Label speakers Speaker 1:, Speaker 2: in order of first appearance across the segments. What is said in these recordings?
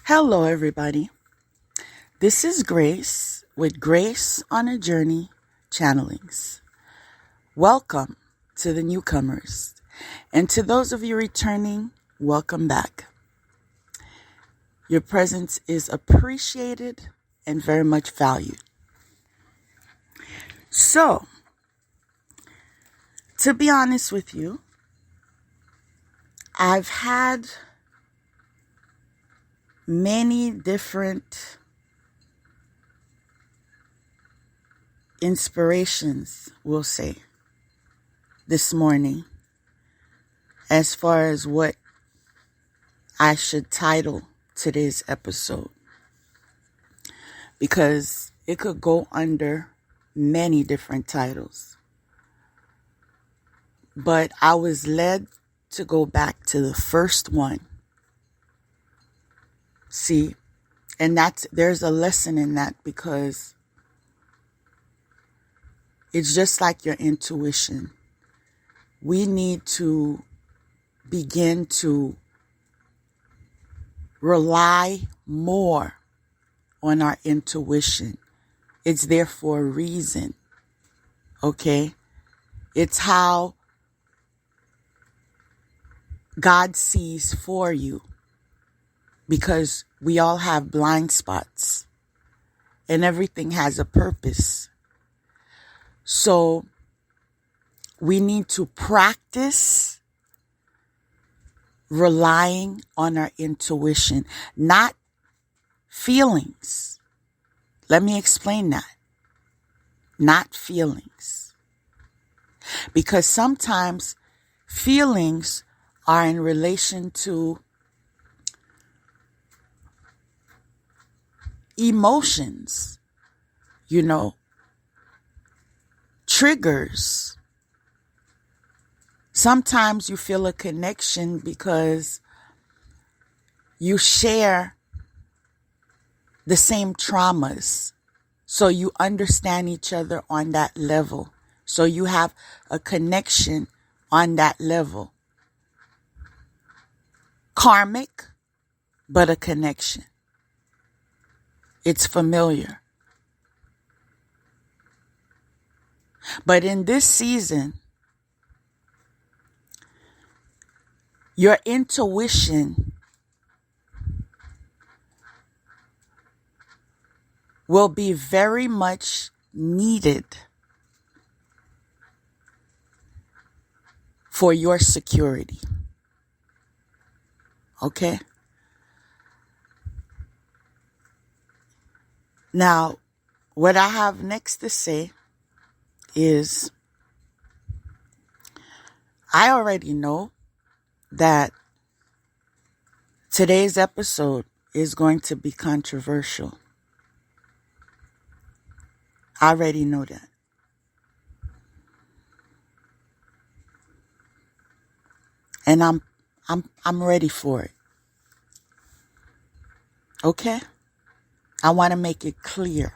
Speaker 1: Hello, everybody. This is Grace with Grace on a Journey Channelings. Welcome to the newcomers. And to those of you returning, welcome back. Your presence is appreciated and very much valued. So, to be honest with you, I've had many different inspirations, we'll say, this morning as far as what I should title today's episode, because it could go under many different titles. But I was led to go back to the first one. See, and there's a lesson in that, because it's just like your intuition. We need to begin to rely more on our intuition. It's there for a reason. Okay? It's how God sees for you. Because we all have blind spots and everything has a purpose. So we need to practice relying on our intuition, not feelings. Let me explain that. Not feelings. Because sometimes feelings are in relation to emotions, triggers. Sometimes you feel a connection because you share the same traumas. So you understand each other on that level. So you have a connection on that level. Karmic, but a connection. It's familiar. But in this season, your intuition will be very much needed for your security. Okay? Now, what I have next to say is I already know that today's episode is going to be controversial. I already know that. And I'm ready for it. Okay? I want to make it clear.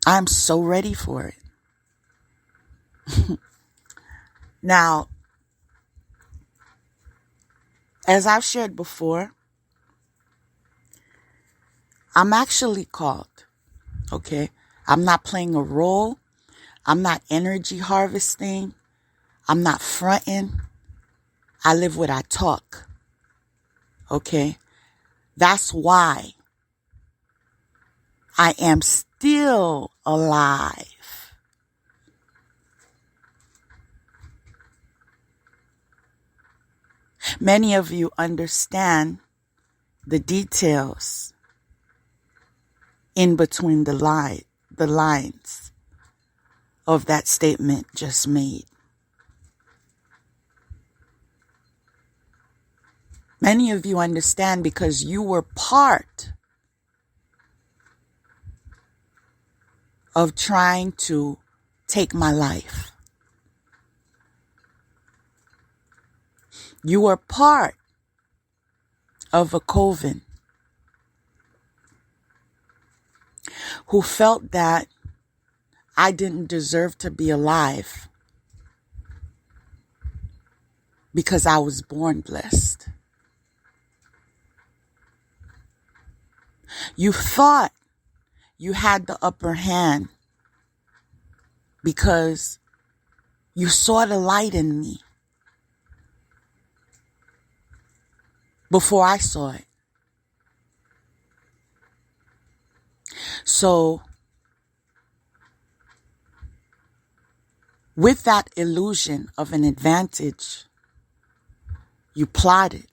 Speaker 1: I'm so ready for it. Now, as I've shared before, I'm actually called. Okay? I'm not playing a role. I'm not energy harvesting. I'm not fronting. I live what I talk. Okay? That's why I am still alive. Many of you understand the details in between the lines of that statement just made. Many of you understand because you were part of trying to take my life. You were part of a coven who felt that I didn't deserve to be alive because I was born blessed. You thought you had the upper hand because you saw the light in me before I saw it. So, with that illusion of an advantage, you plotted.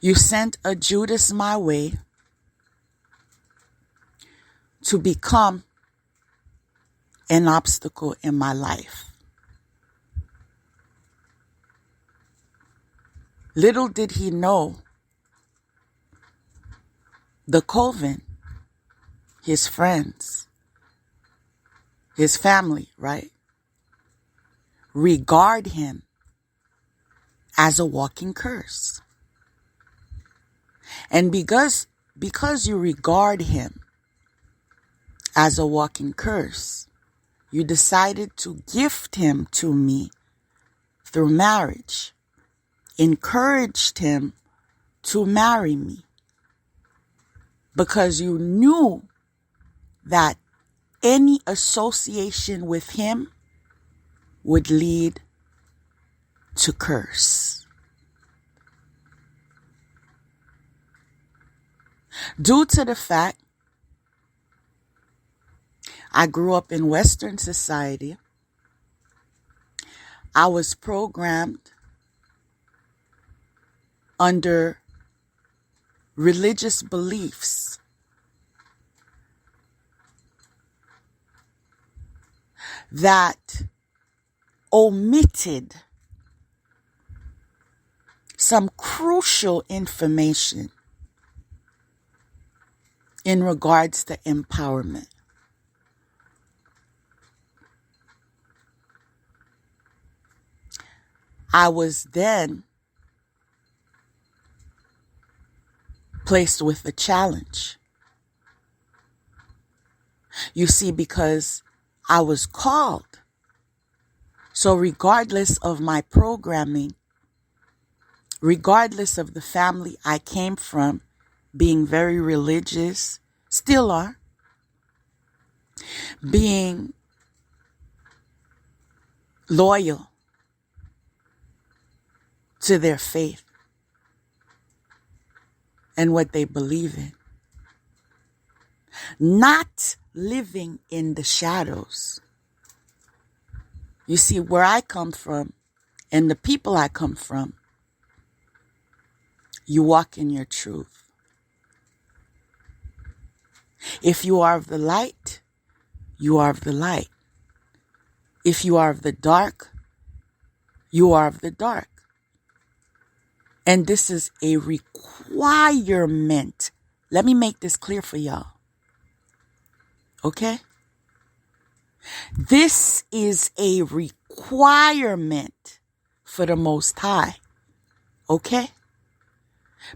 Speaker 1: You sent a Judas my way to become an obstacle in my life. Little did he know the coven, his friends, his family, right, regard him as a walking curse. And because you regard him as a walking curse, you decided to gift him to me through marriage, encouraged him to marry me, because you knew that any association with him would lead to curse. Due to the fact I grew up in Western society, I was programmed under religious beliefs that omitted some crucial information in regards to empowerment. I was then placed with a challenge. You see, because I was called. So regardless of my programming, regardless of the family I came from, being very religious, still are, being loyal to their faith and what they believe in, not living in the shadows. You see, where I come from and the people I come from, you walk in your truth. If you are of the light, you are of the light. If you are of the dark, you are of the dark. And this is a requirement. Let me make this clear for y'all. Okay? This is a requirement for the Most High. Okay?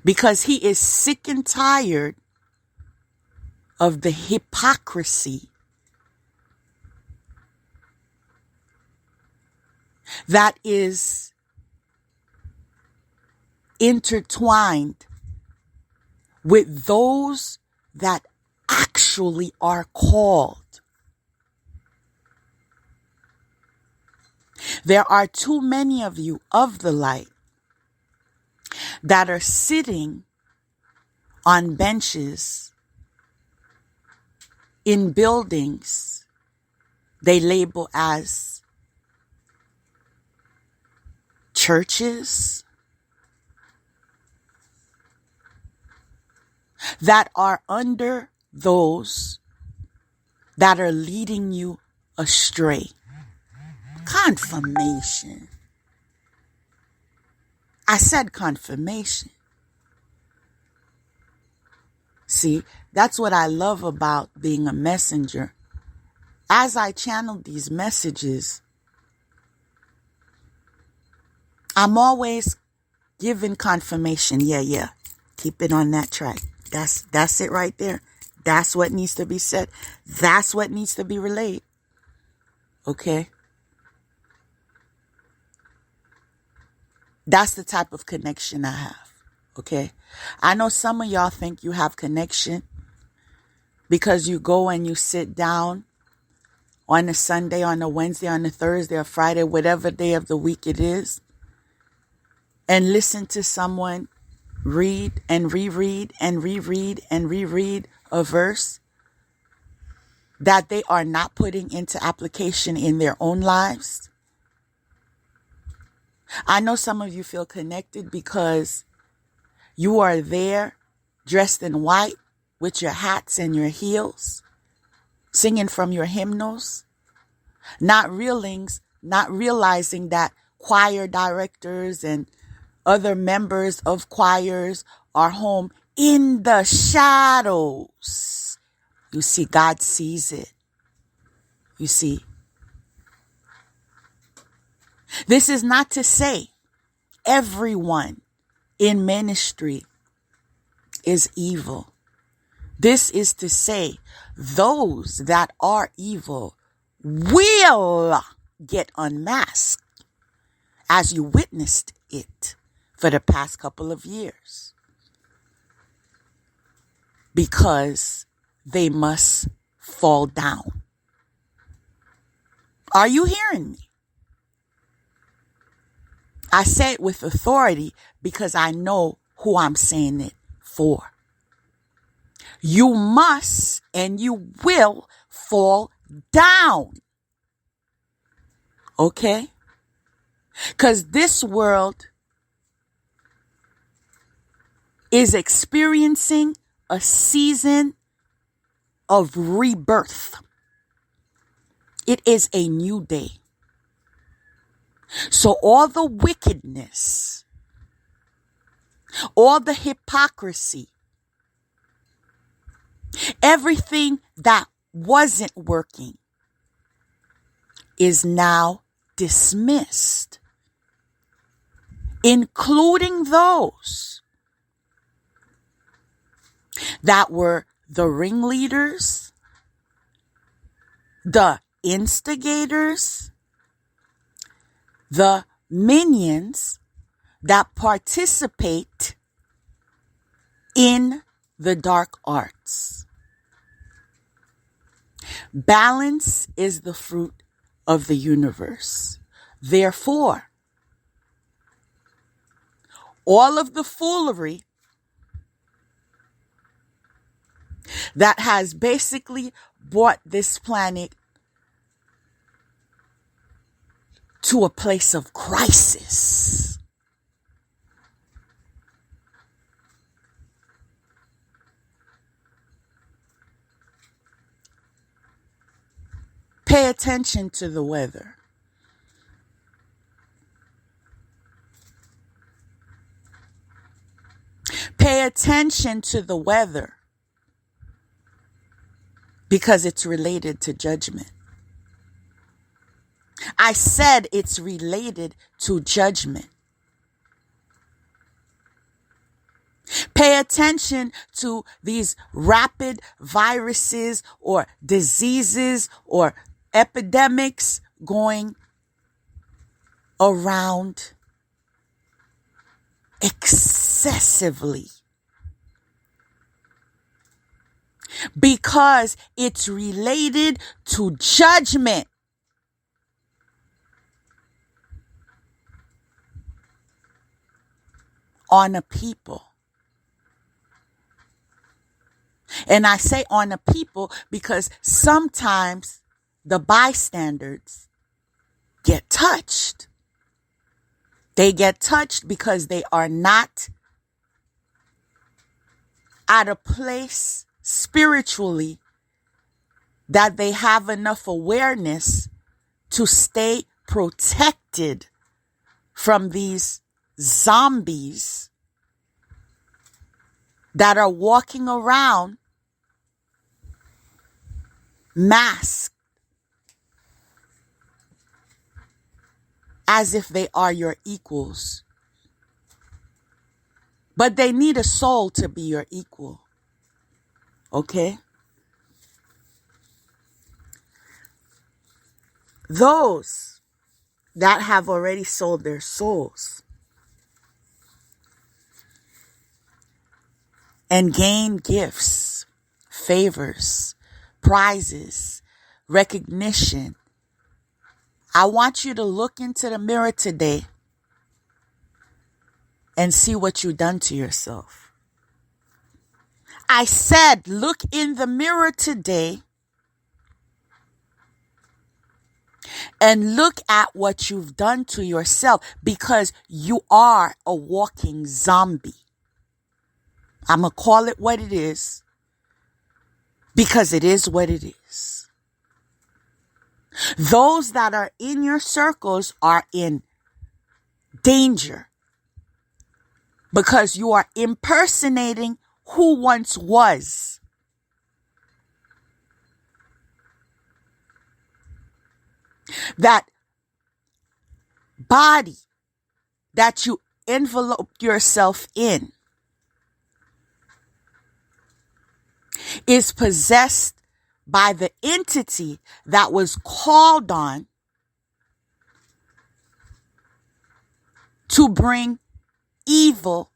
Speaker 1: Because he is sick and tired of the hypocrisy that is intertwined with those that actually are called. There are too many of you of the light that are sitting on benches in buildings they label as churches, that are under those that are leading you astray. Confirmation. I said confirmation. See, that's what I love about being a messenger. As I channel these messages, I'm always giving confirmation. Yeah. Keep it on that track. That's it right there. That's what needs to be said. That's what needs to be relayed. Okay? That's the type of connection I have. Okay. I know some of y'all think you have connection because you go and you sit down on a Sunday, on a Wednesday, on a Thursday or Friday, whatever day of the week it is, and listen to someone read and reread and reread and reread a verse that they are not putting into application in their own lives. I know some of you feel connected because you are there dressed in white with your hats and your heels, singing from your hymnals, not realizing that choir directors and other members of choirs are home in the shadows. You see, God sees it. You see, this is not to say everyone in ministry is evil. This is to say those that are evil will get unmasked, as you witnessed it for the past couple of years, because they must fall down. Are you hearing me? I say it with authority because I know who I'm saying it for. You must and you will fall down. Okay? Because this world is experiencing a season of rebirth. It is a new day. So all the wickedness, all the hypocrisy, everything that wasn't working is now dismissed, including those that were the ringleaders, the instigators, the minions that participate in the dark arts. Balance is the fruit of the universe. Therefore, all of the foolery that has basically brought this planet to a place of crisis pay attention to the weather. Pay attention to the weather because it's related to judgment. I said it's related to judgment. Pay attention to these rapid viruses or diseases or epidemics going around excessively, because it's related to judgment. On a people. And I say on a people because sometimes the bystanders get touched. They get touched because they are not at a place spiritually that they have enough awareness to stay protected from these zombies that are walking around masked as if they are your equals. But they need a soul to be your equal. Okay? Those that have already sold their souls and gain gifts, favors, prizes, recognition. I want you to look into the mirror today and see what you've done to yourself. I said, look in the mirror today and look at what you've done to yourself, because you are a walking zombie. I'm going to call it what it is, because it is what it is. Those that are in your circles are in danger, because you are impersonating who once was. That body that you enveloped yourself in is possessed by the entity that was called on to bring evil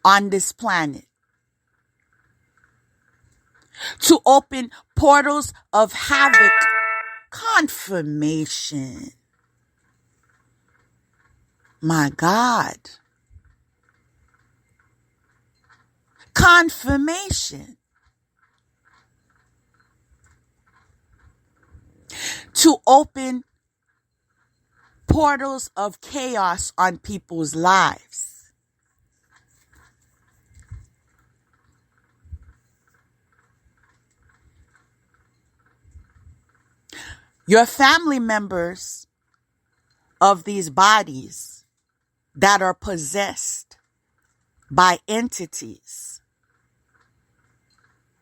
Speaker 1: on this planet, to open portals of havoc. Confirmation. My God. Confirmation. To open portals of chaos on people's lives. Your family members of these bodies that are possessed by entities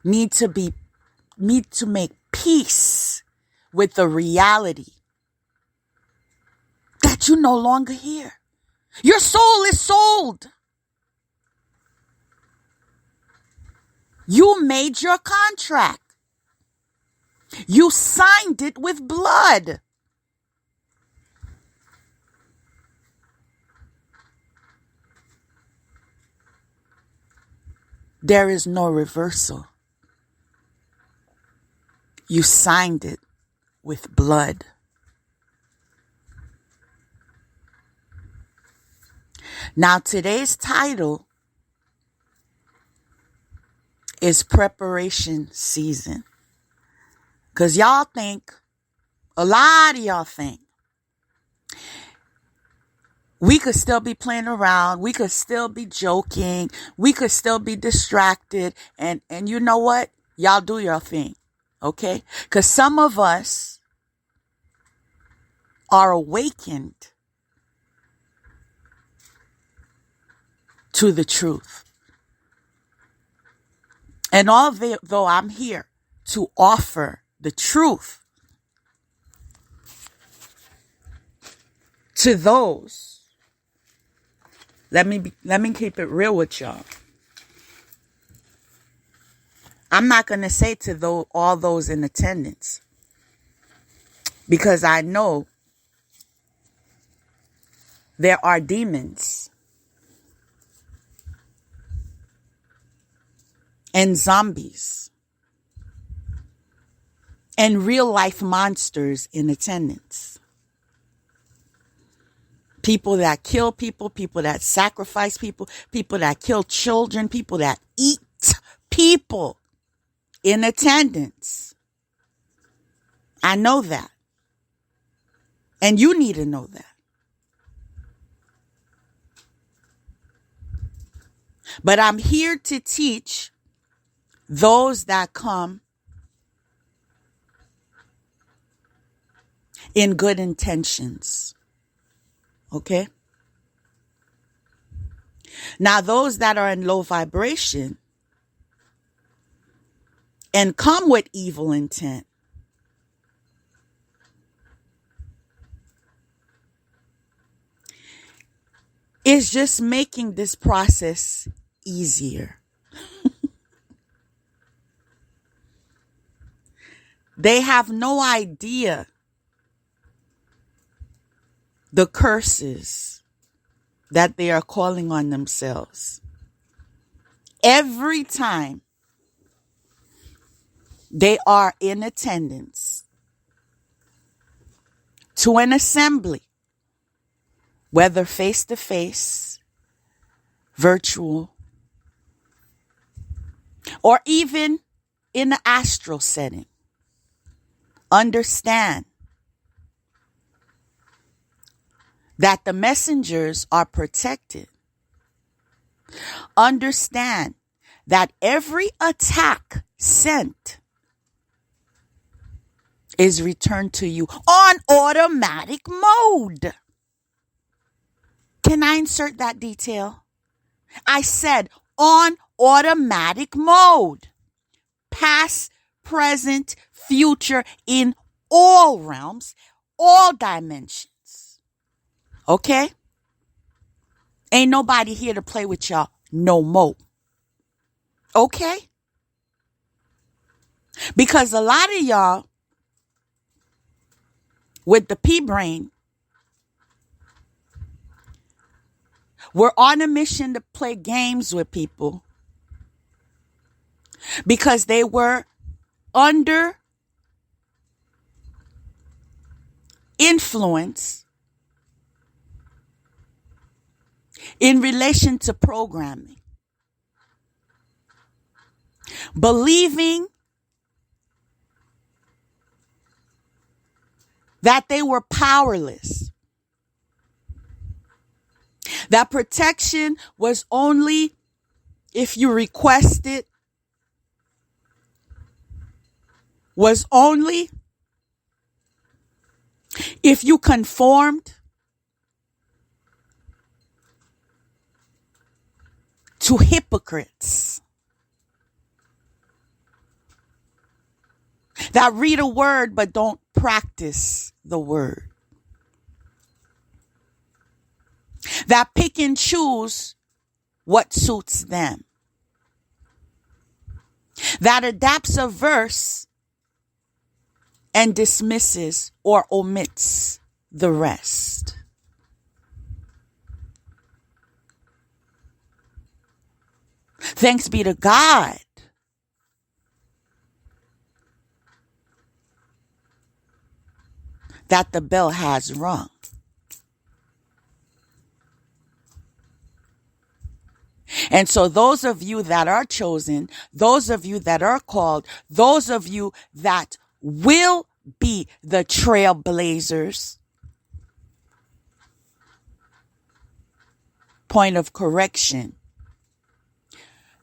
Speaker 1: need to make peace with the reality that you're no longer here. Your soul is sold. You made your contract. You signed it with blood. There is no reversal. You signed it with blood. Now, today's title is Preparation Season. Because y'all think, a lot of y'all think, we could still be playing around. We could still be joking. We could still be distracted. And you know what? Y'all do your thing. Okay? Because some of us are awakened to the truth. And although I'm here to offer the truth to those, let me keep it real with y'all. I'm not going to say to all those in attendance, because I know there are demons and zombies and real life monsters in attendance. People that kill people, people that sacrifice people, people that kill children, people that eat people in attendance. I know that. And you need to know that. But I'm here to teach those that come in good intentions. Okay? Now, those that are in low vibration and come with evil intent, is just making this process easier. They have no idea the curses that they are calling on themselves. every time they are in attendance to an assembly, whether face to face, virtual, or even in the astral setting, understand that the messengers are protected. Understand that every attack sent is returned to you on automatic mode. Can I insert that detail? I said on automatic mode. Past, present, future, in all realms, all dimensions. Okay? Ain't nobody here to play with y'all no more. Okay? Because a lot of y'all with the pea brain were on a mission to play games with people because they were under influence in relation to programming, believing that they were powerless, that protection was only if you request it, was only if you conformed to hypocrites that read a word but don't practice the word, that pick and choose what suits them, that adapts a verse and dismisses or omits the rest. Thanks be to God that the bell has rung. And so those of you that are chosen, those of you that are called, those of you that will be the trailblazers, point of correction,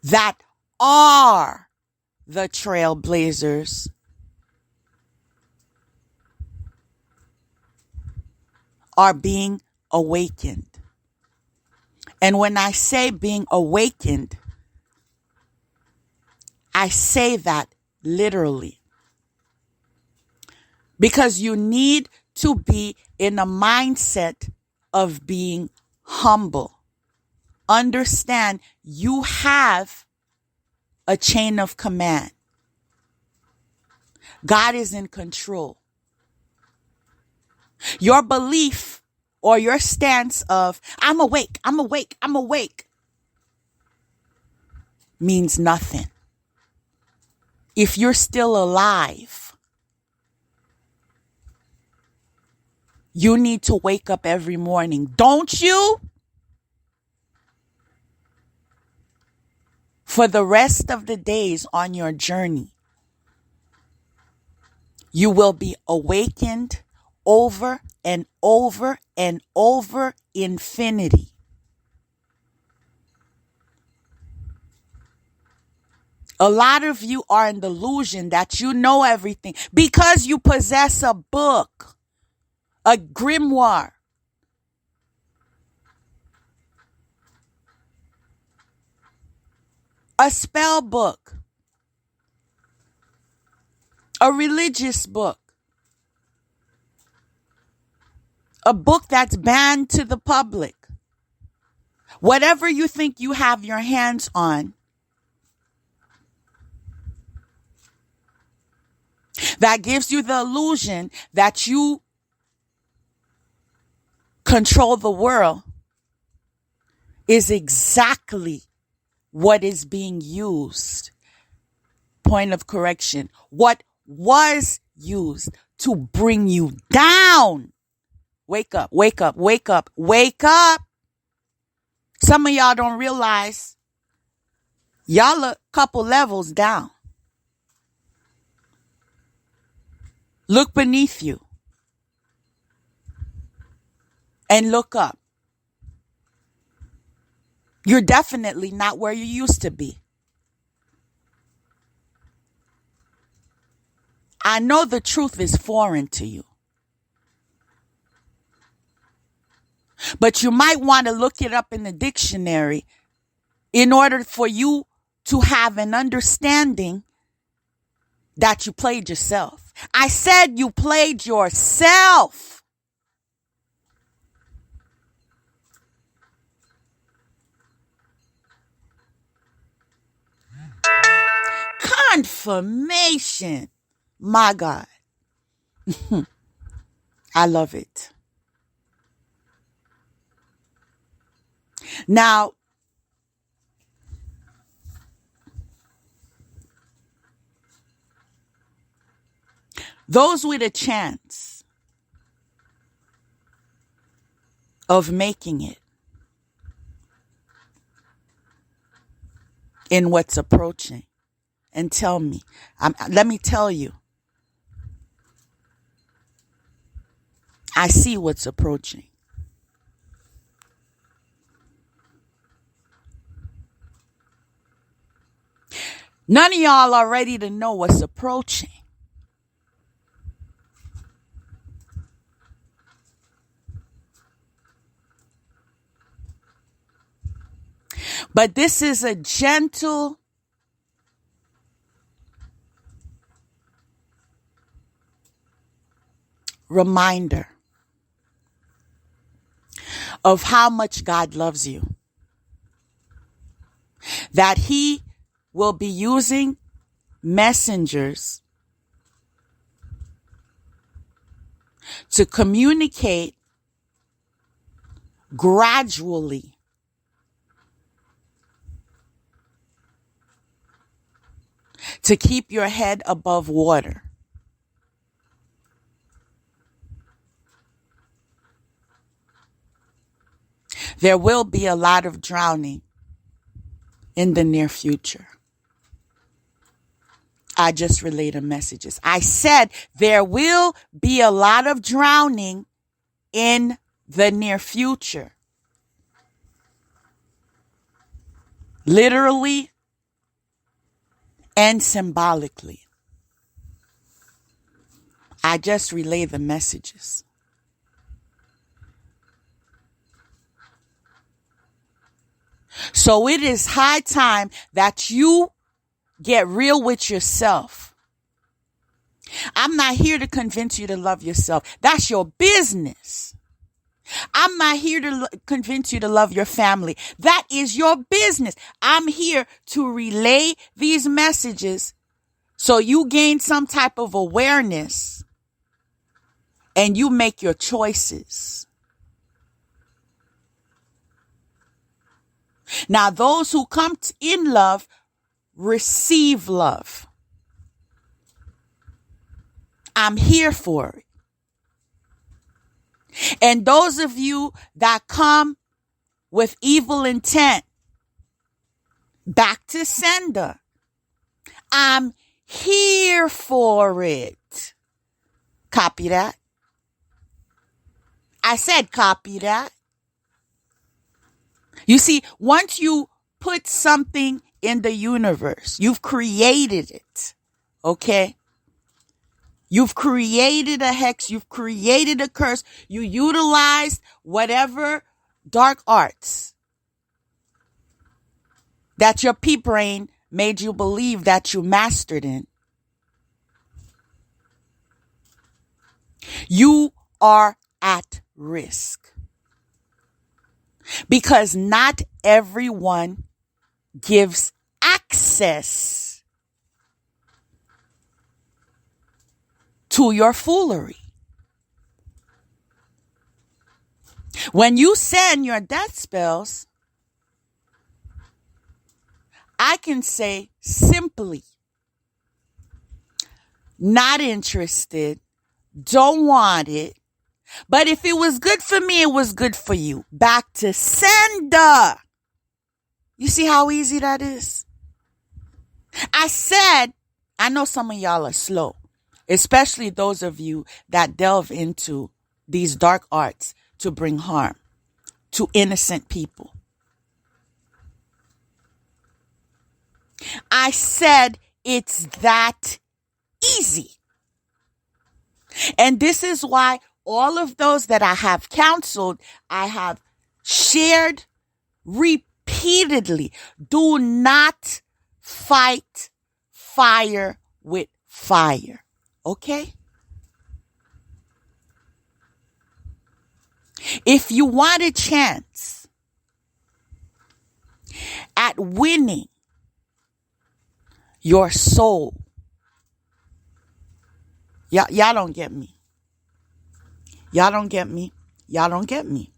Speaker 1: that are the trailblazers, are being awakened. And when I say being awakened, I say that literally. Because you need to be in a mindset of being humble. Understand you have a chain of command. God is in control. Your belief or your stance of, I'm awake, I'm awake, I'm awake, means nothing. If you're still alive, you need to wake up every morning, don't you? For the rest of the days on your journey, you will be awakened over and over and over infinity. A lot of you are in the illusion that you know everything because you possess a book, a grimoire, a spell book, a religious book, a book that's banned to the public. Whatever you think you have your hands on, that gives you the illusion that you control the world, is exactly what is being used. Point of correction. What was used to bring you down. Wake up, wake up, wake up, wake up. Some of y'all don't realize y'all a couple levels down. Look beneath you and look up. You're definitely not where you used to be. I know the truth is foreign to you, but you might want to look it up in the dictionary in order for you to have an understanding that you played yourself. I said you played yourself. Confirmation. My God. I love it. Now, those with a chance of making it in what's approaching, and tell me, let me tell you, I see what's approaching. None of y'all are ready to know what's approaching. But this is a gentle reminder of how much God loves you. That He will be using messengers to communicate gradually to keep your head above water. There will be a lot of drowning in the near future. I just relayed messages. I said there will be a lot of drowning in the near future. Literally and symbolically. I just relay the messages. So it is high time that you get real with yourself. I'm not here to convince you to love yourself. That's your business. I'm not here to convince you to love your family. That is your business. I'm here to relay these messages so you gain some type of awareness and you make your choices. Now, those who come in love receive love. I'm here for it. And those of you that come with evil intent, back to sender. I'm here for it. Copy that. I said copy that. You see, once you put something in the universe, you've created it. Okay? You've created a hex. You've created a curse. You utilized whatever dark arts that your pea brain made you believe that you mastered in. You are at risk. Because not everyone gives access to your foolery. When you send your death spells, I can say simply, not interested, don't want it. But if it was good for me, it was good for you. Back to sender. You see how easy that is? I said, I know some of y'all are slow, especially those of you that delve into these dark arts to bring harm to innocent people. I said it's that easy. And this is why all of those that I have counseled, I have shared repeatedly. Do not fight fire with fire. Okay? If you want a chance at winning your soul, y'all don't get me. Y'all don't get me. Y'all don't get me.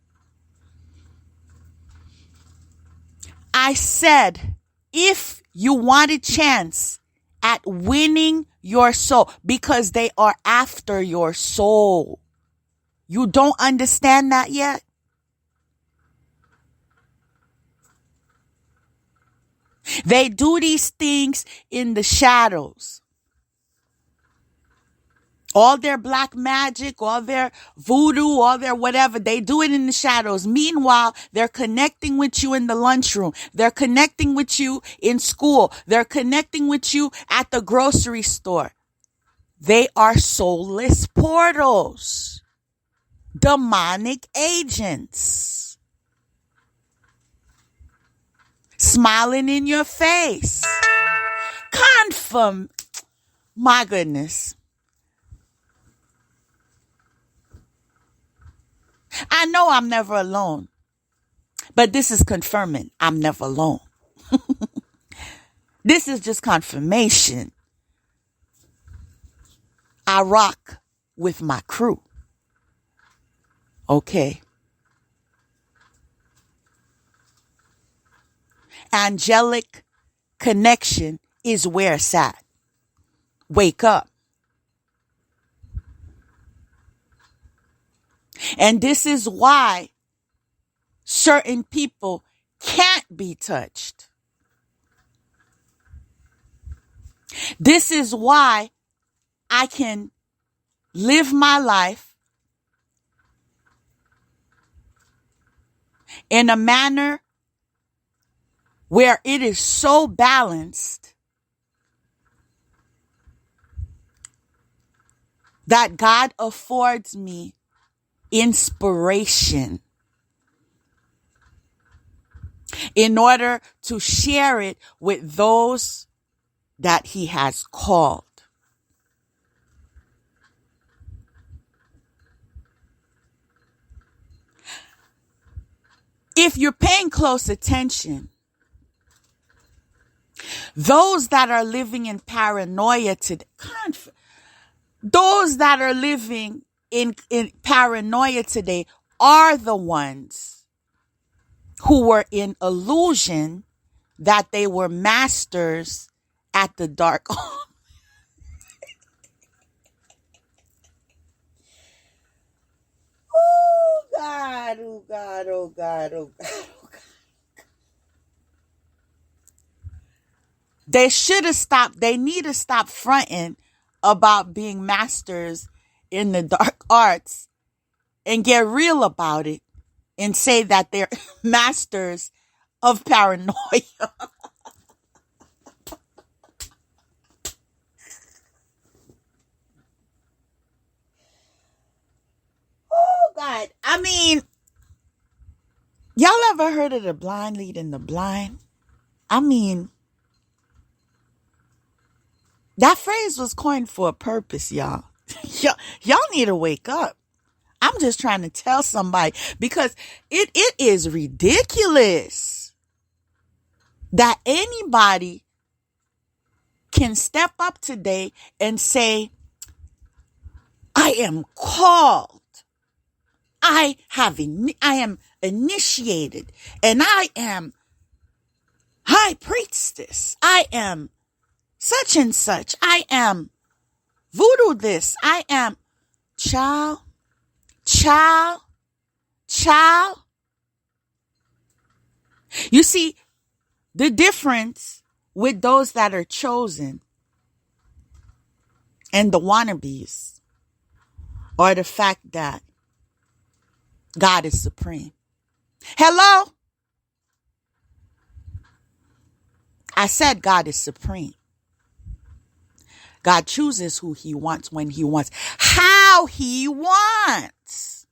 Speaker 1: I said, if you want a chance at winning your soul, because they are after your soul. You don't understand that yet? They do these things in the shadows. All their black magic, all their voodoo, all their whatever, they do it in the shadows. Meanwhile, they're connecting with you in the lunchroom. They're connecting with you in school. They're connecting with you at the grocery store. They are soulless portals. Demonic agents. Smiling in your face. Confirm. My goodness. I know I'm never alone, but this is confirming I'm never alone. This is just confirmation. I rock with my crew. Okay. Angelic connection is where it's at. Wake up. And this is why certain people can't be touched. This is why I can live my life in a manner where it is so balanced that God affords me inspiration in order to share it with those that He has called. If you're paying close attention, those that are living in paranoia today, those that are living in paranoia today are the ones who were in illusion that they were masters at the dark. Oh God, oh God, oh God, oh God, oh God. They should have stopped. They need to stop fronting about being masters in the dark arts and get real about it and say that they're masters of paranoia. Oh God. I mean, y'all ever heard of the blind leading the blind? I mean, that phrase was coined for a purpose, y'all. Y'all need to wake up. I'm just trying to tell somebody because it is ridiculous that anybody can step up today and say, I am called. I am initiated and I am high priestess. I am such and such. I am voodoo this. I am child, child, child. You see, the difference with those that are chosen and the wannabes are the fact that God is supreme. Hello? I said God is supreme. God chooses who he wants, when he wants, how he wants.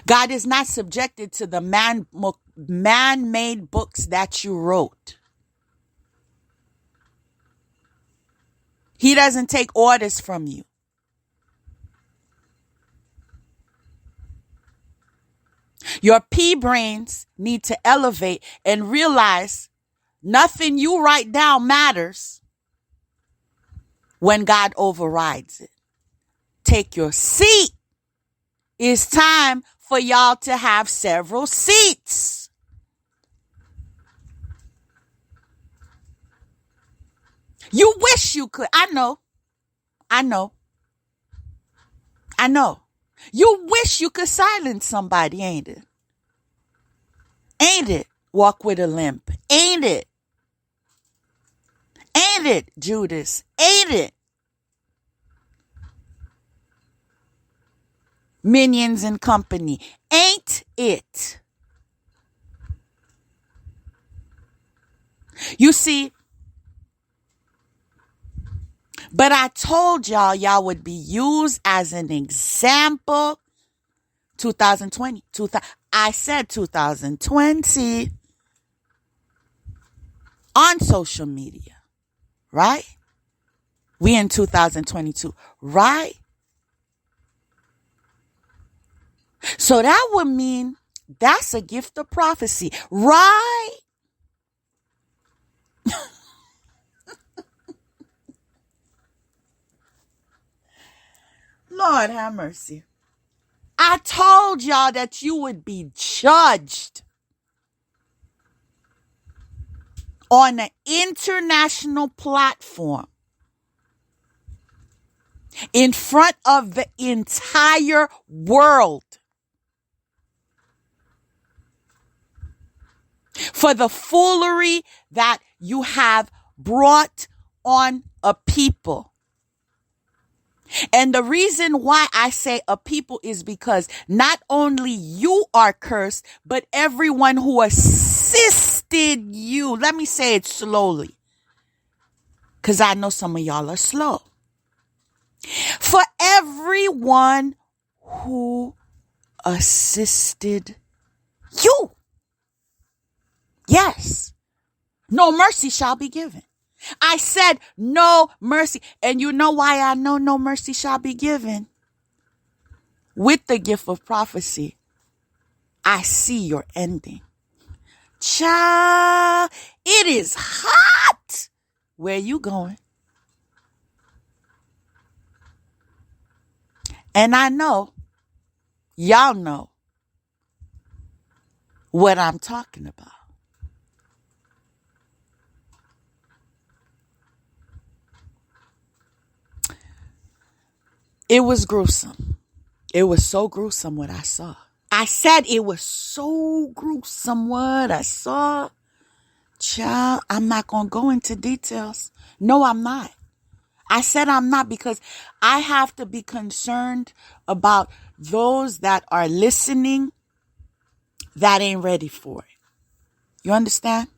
Speaker 1: God is not subjected to the man-made books that you wrote. He doesn't take orders from you. Your pea brains need to elevate and realize nothing you write down matters when God overrides it. Take your seat. It's time for y'all to have several seats. You wish you could. I know. You wish you could silence somebody, ain't it? Ain't it? Walk with a limp. Ain't it? Ain't it, Judas? Ain't it? Minions and company. Ain't it? You see, but I told y'all would be used as an example. 2020. I said 2020 on social media, right? We in 2022, right? So that would mean that's a gift of prophecy, right? Lord have mercy. I told y'all that you would be judged on an international platform in front of the entire world for the foolery that you have brought on a people. And the reason why I say a people is because not only you are cursed, but everyone who assisted you. Let me say it slowly, because I know some of y'all are slow. For everyone who assisted you. Yes. No mercy shall be given. I said no mercy. And you know why I know no mercy shall be given? With the gift of prophecy, I see your ending. Child, it is hot. Where you going? And I know, y'all know what I'm talking about. It was gruesome. It was so gruesome what I saw. I said it was so gruesome what I saw. Child, I'm not going to go into details. No, I'm not. I said I'm not, because I have to be concerned about those that are listening that ain't ready for it. You understand?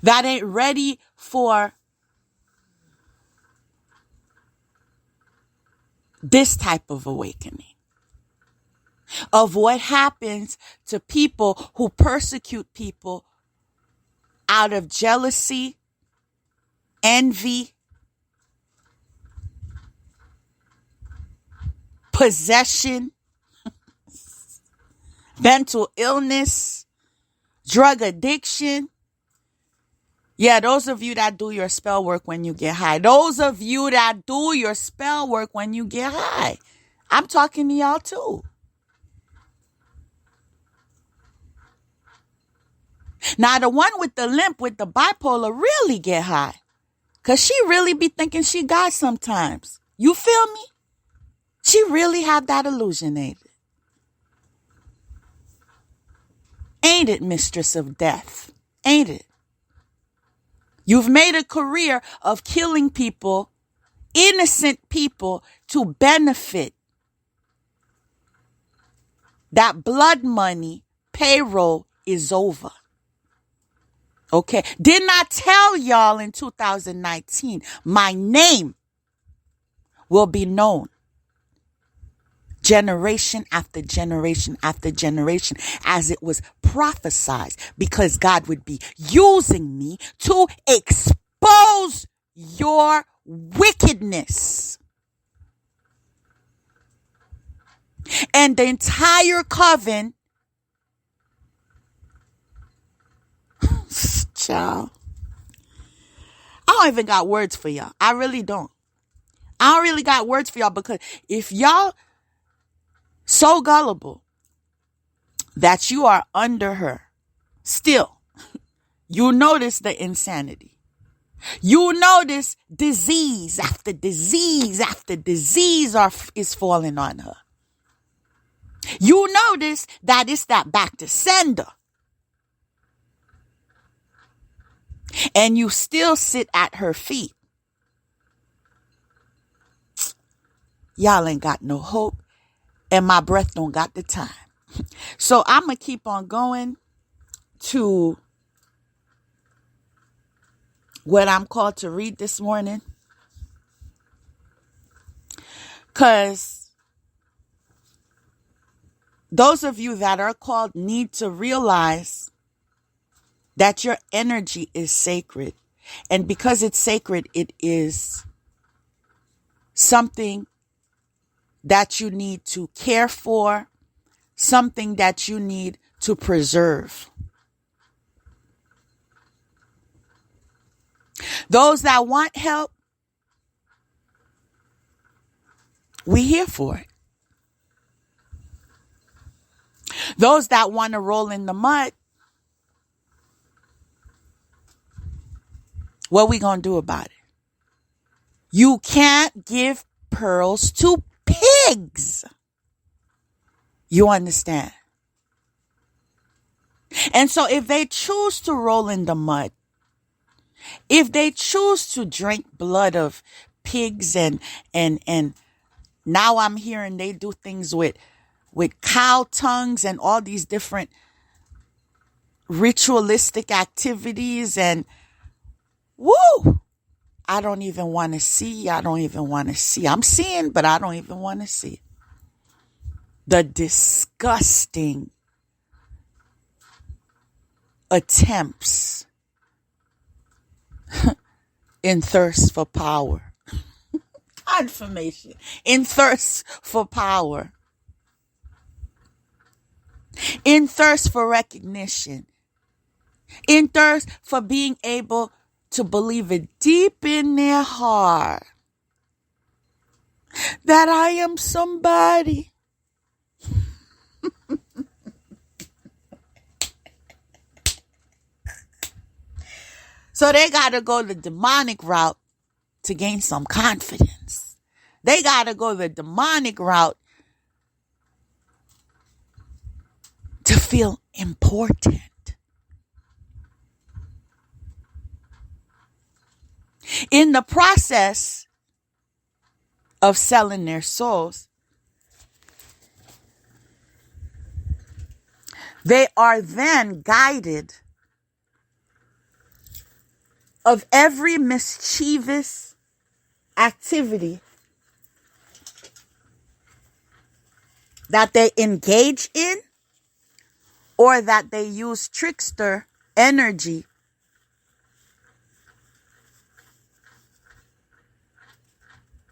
Speaker 1: That ain't ready for this type of awakening of what happens to people who persecute people out of jealousy, envy, possession, mental illness, drug addiction. Yeah, those of you that do your spell work when you get high. Those of you that do your spell work when you get high. I'm talking to y'all too. Now, the one with the limp, with the bipolar, really get high. Because she really be thinking she got sometimes. You feel me? She really have that illusion, ain't it? Ain't it, mistress of death? Ain't it? You've made a career of killing people, innocent people, to benefit. That blood money payroll is over. Okay. Didn't I tell y'all in 2019, my name will be known generation after generation after generation, as it was prophesied, because God would be using me to expose your wickedness. And the entire coven, child, I don't even got words for y'all. I really don't. I don't really got words for y'all, because if y'all so gullible that you are under her, still, you notice the insanity. You notice disease after disease after disease is falling on her. You notice that it's that back to sender. And you still sit at her feet. Y'all ain't got no hope. And my breath don't got the time. So I'm going to keep on going to what I'm called to read this morning. Because those of you that are called need to realize that your energy is sacred. And because it's sacred, it is something that you need to care for, something that you need to preserve. Those that want help, we here for it. Those that want to roll in the mud, what we gonna do about it? You can't give pearls to pigs. You understand? And so if they choose to roll in the mud, if they choose to drink blood of pigs and now I'm hearing they do things with cow tongues and all these different ritualistic activities, and woo, I don't even want to see. I don't even want to see. I'm seeing, but I don't even want to see. The disgusting attempts in thirst for power. Confirmation. In thirst for power. In thirst for recognition. In thirst for being able to believe it deep in their heart that I am somebody. So they got to go the demonic route to gain some confidence. They got to go the demonic route to feel important. In the process of selling their souls, they are then guided of every mischievous activity that they engage in, or that they use trickster energy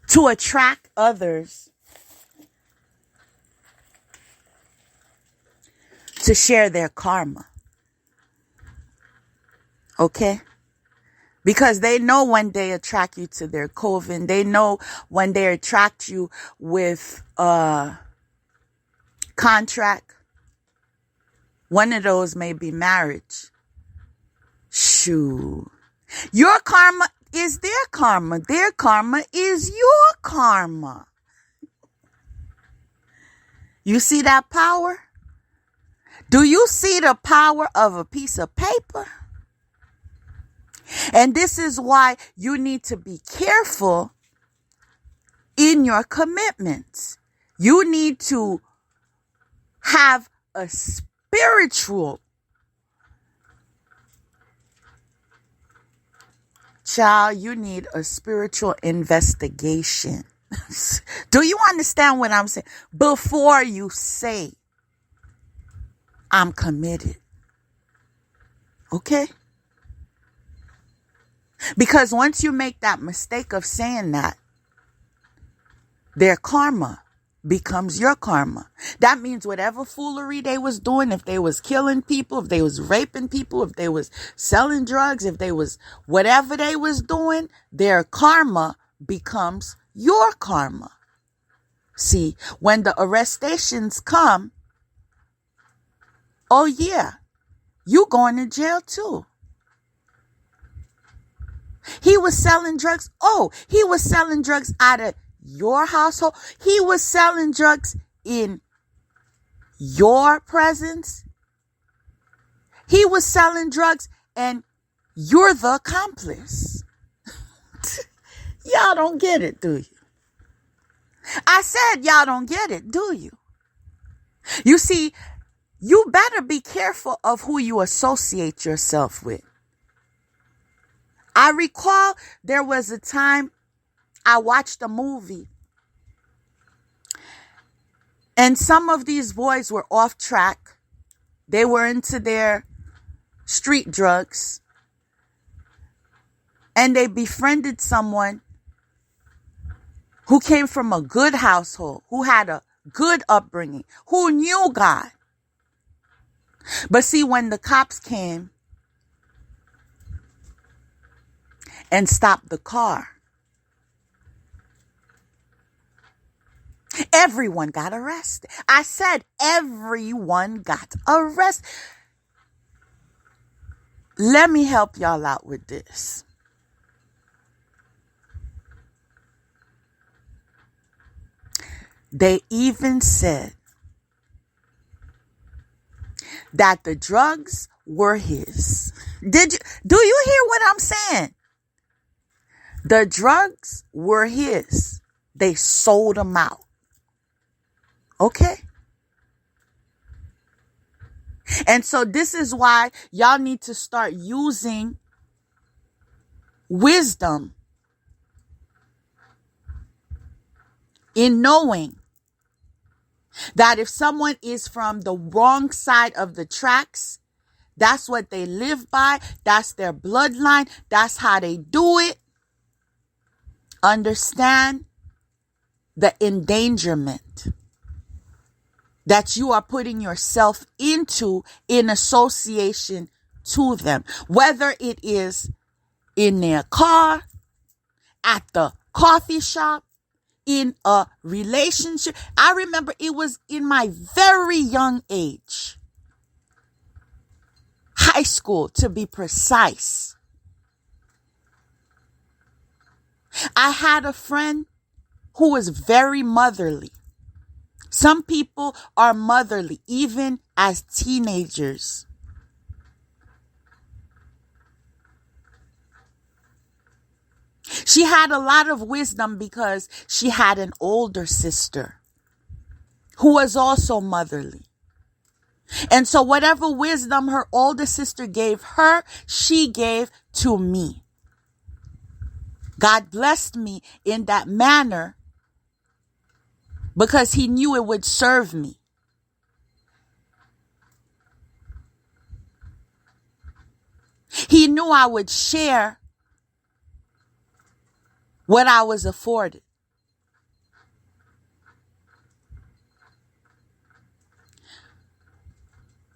Speaker 1: to attract others to share their karma. Okay? Because they know when they attract you to their coven. They know when they attract you with a contract. One of those may be marriage. Shoo. Your karma is their karma. Their karma is your karma. You see that power? Do you see the power of a piece of paper? And this is why you need to be careful in your commitments. You need to have a spiritual child. You need a spiritual investigation. Do you understand what I'm saying? Before you say, I'm committed. Okay? Because once you make that mistake of saying that, their karma becomes your karma. That means whatever foolery they was doing, if they was killing people, if they was raping people, if they was selling drugs, if they was whatever they was doing, their karma becomes your karma. See, when the arrestations come, oh yeah, you going to jail too. He was selling drugs. Oh, he was selling drugs out of your household. He was selling drugs in your presence. He was selling drugs and you're the accomplice. Y'all don't get it, do you? I said y'all don't get it, do you? You see, you better be careful of who you associate yourself with. I recall there was a time I watched a movie and some of these boys were off track. They were into their street drugs and they befriended someone who came from a good household, who had a good upbringing, who knew God. But see, when the cops came and stopped the car, everyone got arrested. I said everyone got arrested. Let me help y'all out with this. They even said that the drugs were his. Do you hear what I'm saying? The drugs were his. They sold them out. Okay? And so this is why y'all need to start using wisdom in knowing that if someone is from the wrong side of the tracks, that's what they live by. That's their bloodline. That's how they do it. Understand the endangerment that you are putting yourself into in association to them. Whether it is in their car, at the coffee shop, in a relationship. I remember it was in my very young age. High school, to be precise. I had a friend who was very motherly. Some people are motherly, even as teenagers. She had a lot of wisdom because she had an older sister who was also motherly. And so whatever wisdom her older sister gave her, she gave to me. God blessed me in that manner because he knew it would serve me. He knew I would share what I was afforded.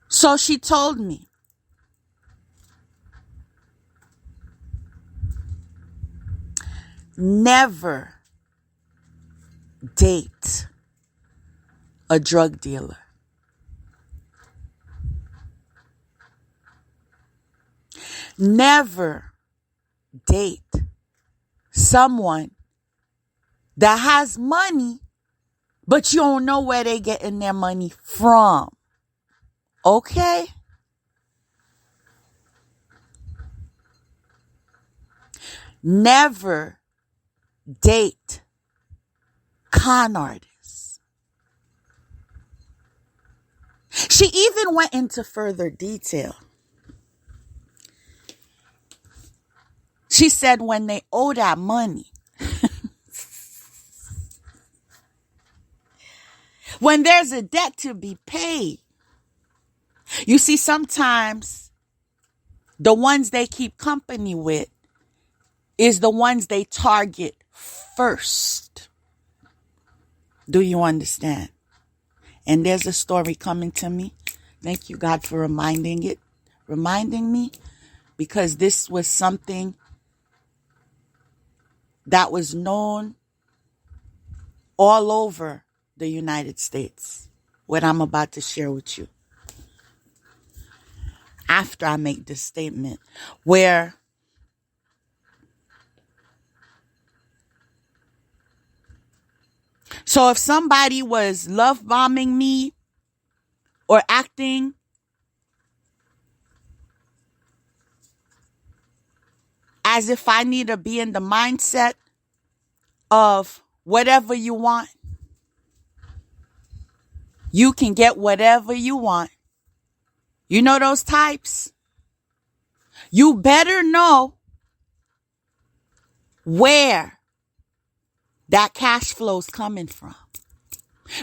Speaker 1: So she told me, Never date a drug dealer. Never date someone that has money, but you don't know where they're getting their money from. Okay? Never date con artists. She even went into further detail. She said when they owe that money, when there's a debt to be paid, you see, sometimes the ones they keep company with is the ones they target first. Do you understand? And there's a story coming to me. Thank you, God, for reminding me, because this was something that was known all over the United States. What I'm about to share with you. After I make this statement, where so if somebody was love bombing me or acting as if I need to be in the mindset of whatever you want, you can get whatever you want. You know those types? You better know where that cash flow is coming from.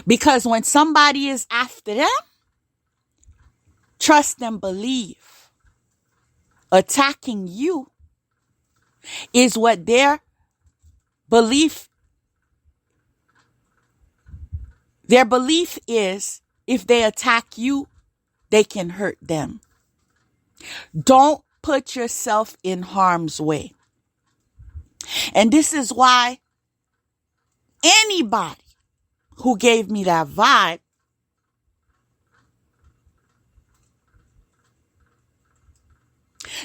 Speaker 1: Because when somebody is after them, trust and believe, attacking you is what their belief is. If they attack you, they can hurt them. Don't put yourself in harm's way. And this is why anybody who gave me that vibe,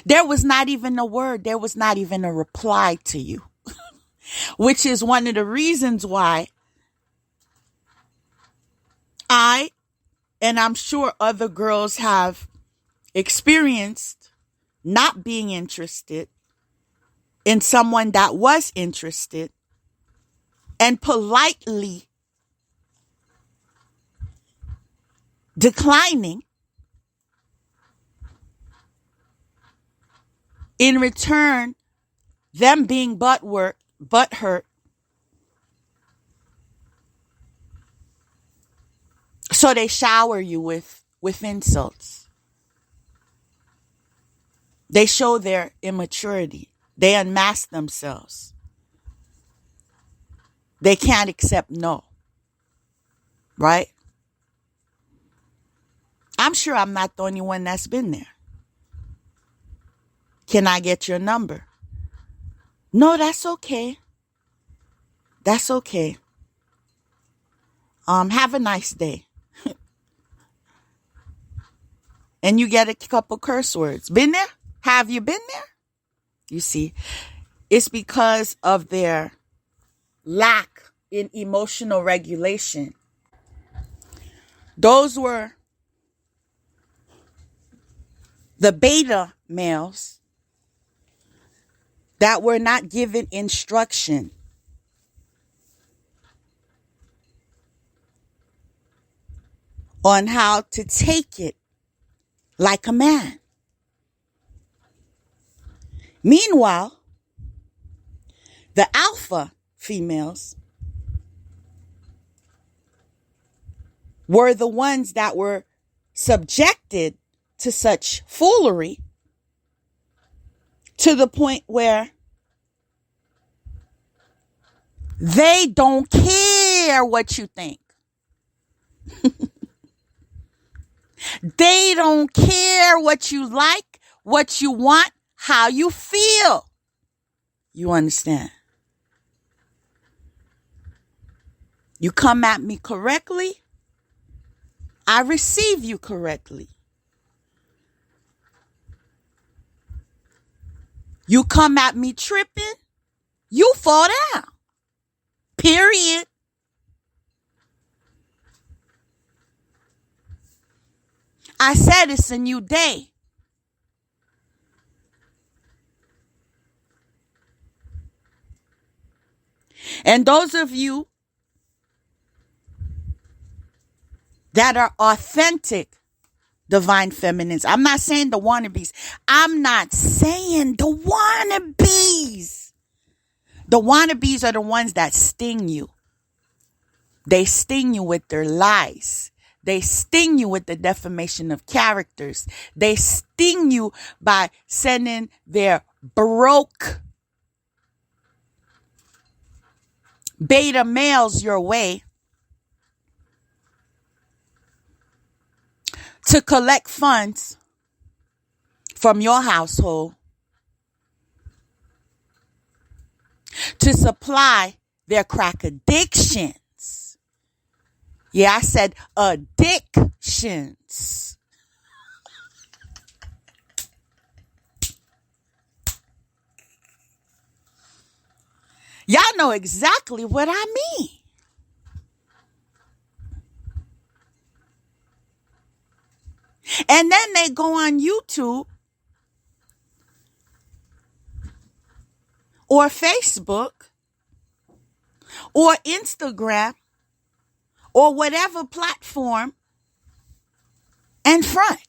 Speaker 1: there was not even a word, there was not even a reply to you, which is one of the reasons why and I'm sure other girls have experienced not being interested in someone that was interested and politely declining, in return, them being butthurt. So they shower you with insults. They show their immaturity. They unmask themselves. They can't accept no. Right? I'm sure I'm not the only one that's been there. Can I get your number? No, that's okay. That's okay. Have a nice day. And you get a couple curse words. Been there? Have you been there? You see, it's because of their lack in emotional regulation. Those were the beta males that were not given instruction on how to take it like a man. Meanwhile, the alpha females were the ones that were subjected to such foolery to the point where they don't care what you think. They don't care what you like, what you want, how you feel. You understand? You come at me correctly, I receive you correctly. You come at me tripping, you fall down. Period. I said it's a new day. And those of you that are authentic divine feminines, I'm not saying the wannabes. I'm not saying the wannabes. The wannabes are the ones that sting you. They sting you with their lies. They sting you with the defamation of characters. They sting you by sending their broke beta males your way to collect funds from your household to supply their crack addictions. Yeah, I said addictions. Y'all know exactly what I mean. And then they go on YouTube or Facebook or Instagram or whatever platform and front.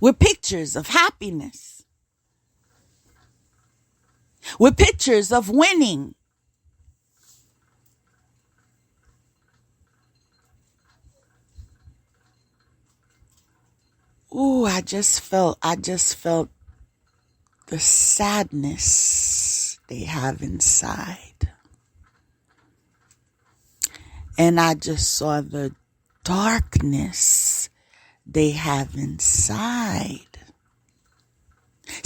Speaker 1: With pictures of happiness. With pictures of winning. Ooh, I just felt the sadness they have inside. And I just saw the darkness they have inside.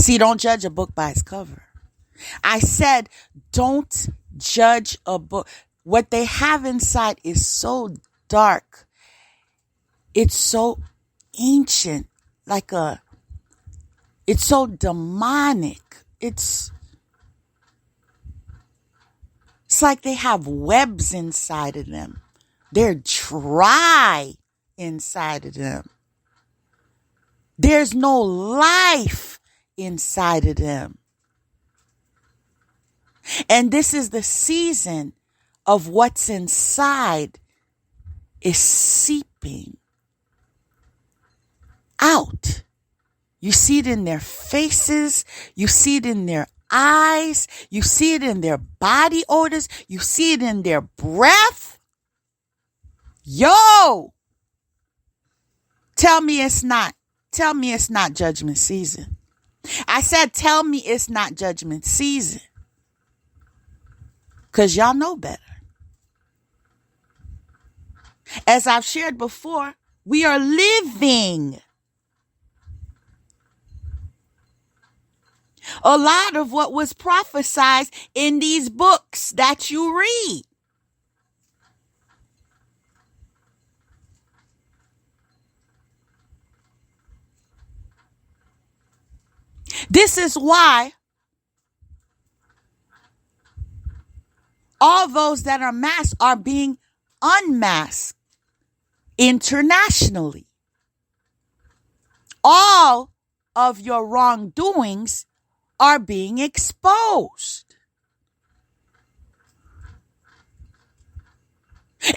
Speaker 1: See, don't judge a book by its cover. I said, don't judge a book. What they have inside is so dark. It's so ancient, it's so demonic. It's like they have webs inside of them. They're dry inside of them. There's no life inside of them. And this is the season of what's inside is seeping out. You see it in their faces. You see it in their eyes. You see it in their body odors. You see it in their breath. Yo! Tell me it's not judgment season. I said, tell me it's not judgment season. Because y'all know better. As I've shared before, we are living a lot of what was prophesied in these books that you read. This is why all those that are masked are being unmasked internationally. All of your wrongdoings are being exposed.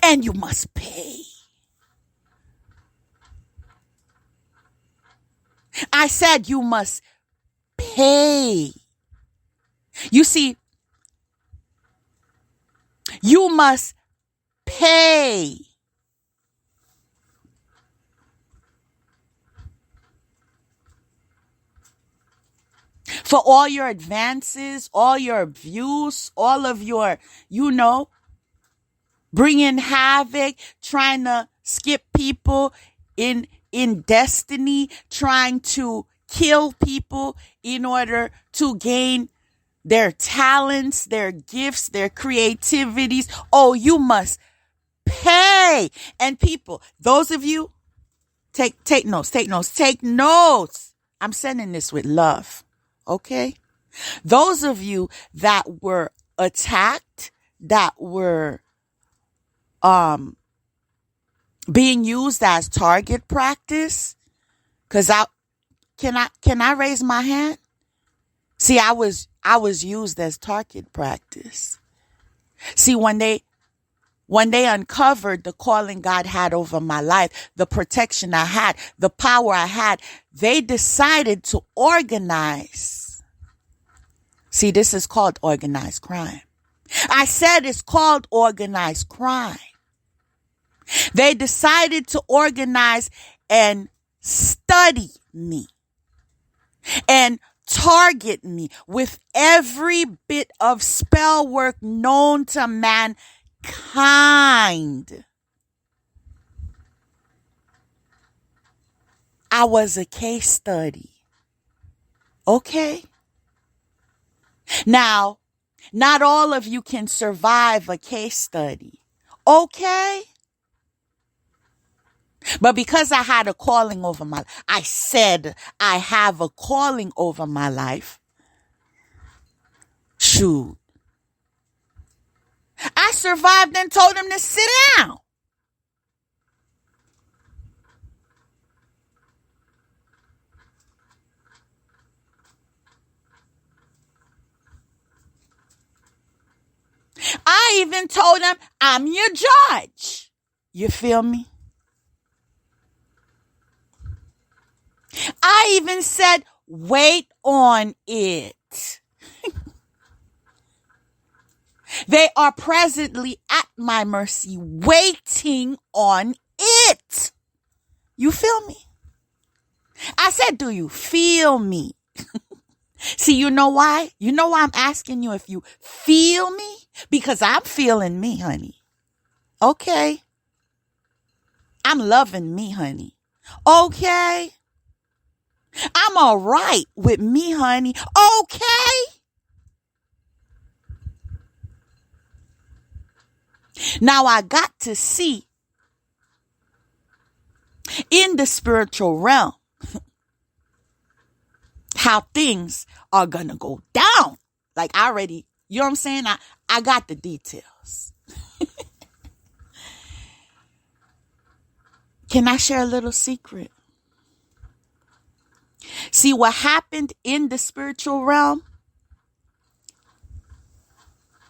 Speaker 1: And you must pay. I said you must pay. You see, you must pay. For all your advances, all your abuse, all of your, bringing havoc, trying to skip people in destiny, trying to kill people in order to gain their talents, their gifts, their creativities. Oh, you must pay. And people, those of you, take notes. I'm sending this with love. Okay? Those of you that were attacked, that were being used as target practice, because can I raise my hand? See, I was used as target practice. See, when they uncovered the calling God had over my life, the protection I had, the power I had, they decided to organize. See, this is called organized crime. I said it's called organized crime. They decided to organize and study me and target me with every bit of spell work known to mankind. I was a case study. Okay? Now, not all of you can survive a case study. Okay? But because I had a calling over my life, I said I have a calling over my life. Shoot. I survived and told him to sit down. I even told him, I'm your judge. You feel me? I even said, wait on it. They are presently at my mercy, waiting on it. You feel me? I said, do you feel me? See, you know why? You know why I'm asking you if you feel me? Because I'm feeling me, honey. Okay? I'm loving me, honey. Okay? I'm all right with me, honey. Okay? Now I got to see in the spiritual realm how things are gonna go down. Like I already, you know what I'm saying? I got the details. Can I share a little secret? See, what happened in the spiritual realm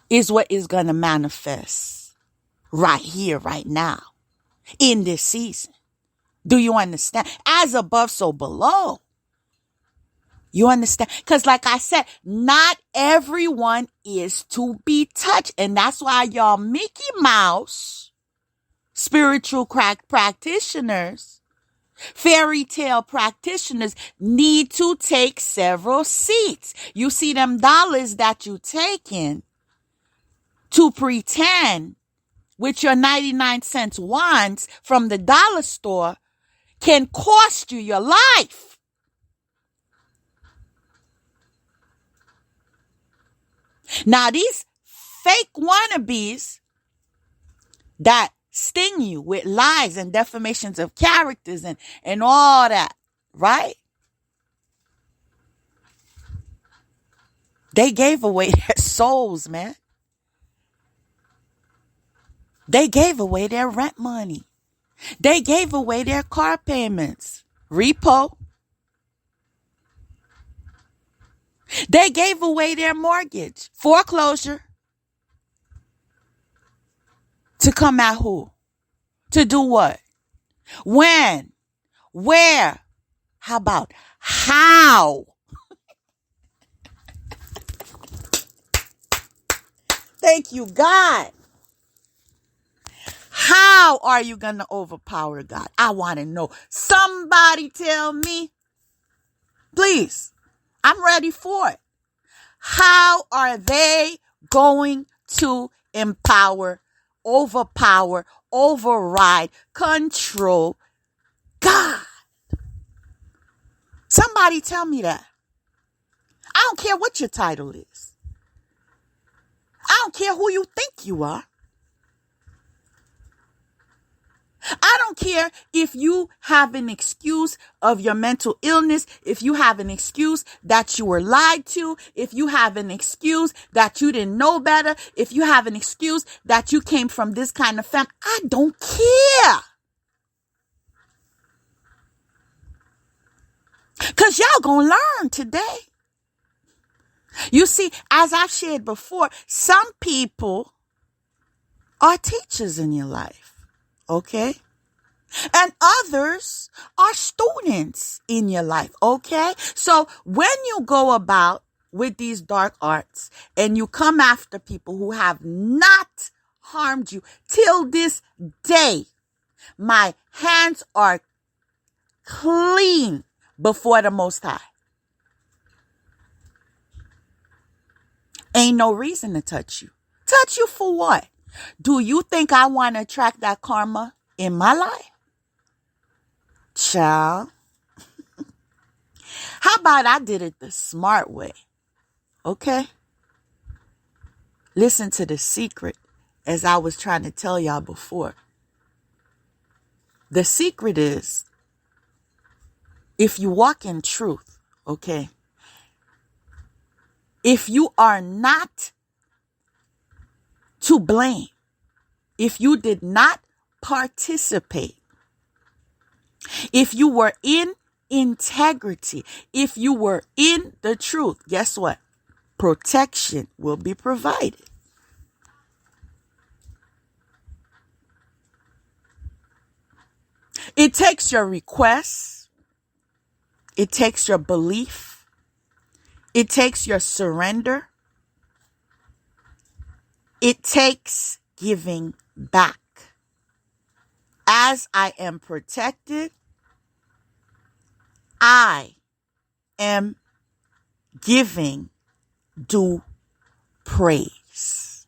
Speaker 1: is what is gonna manifest right here, right now, in this season. Do you understand? As above, so below. You understand? Because like I said, not everyone is to be touched. And that's why y'all Mickey Mouse, spiritual crack practitioners, fairy tale practitioners need to take several seats. You see them dollars that you taking to pretend with your 99-cent wands from the dollar store can cost you your life. Now, these fake wannabes that sting you with lies and defamations of characters and all that, right? They gave away their souls, man. They gave away their rent money. They gave away their car payments, repo. They gave away their mortgage, foreclosure. To come at who? To do what? When? Where? How about how? Thank you, God. How are you going to overpower God? I want to know. Somebody tell me. Please. I'm ready for it. How are they going to empower, overpower, override, control God? Somebody tell me that. I don't care what your title is. don't care who you think you are. I don't care if you have an excuse of your mental illness, if you have an excuse that you were lied to, if you have an excuse that you didn't know better, if you have an excuse that you came from this kind of family. I don't care. Because y'all gonna learn today. You see, as I've shared before, some people are teachers in your life, okay? And others are students in your life, okay? So when you go about with these dark arts and you come after people who have not harmed you, till this day, my hands are clean before the Most High. Ain't no reason to touch you. Touch you for what? Do you think I want to attract that karma in my life? Child. How about I did it the smart way? Okay? Listen to the secret, as I was trying to tell y'all before. The secret is, if you walk in truth, okay? If you are not to blame, if you did not participate, if you were in integrity, if you were in the truth, guess what? Protection will be provided. It takes your requests. It takes your belief. It takes your surrender. It takes giving back. As I am protected, I am giving due praise.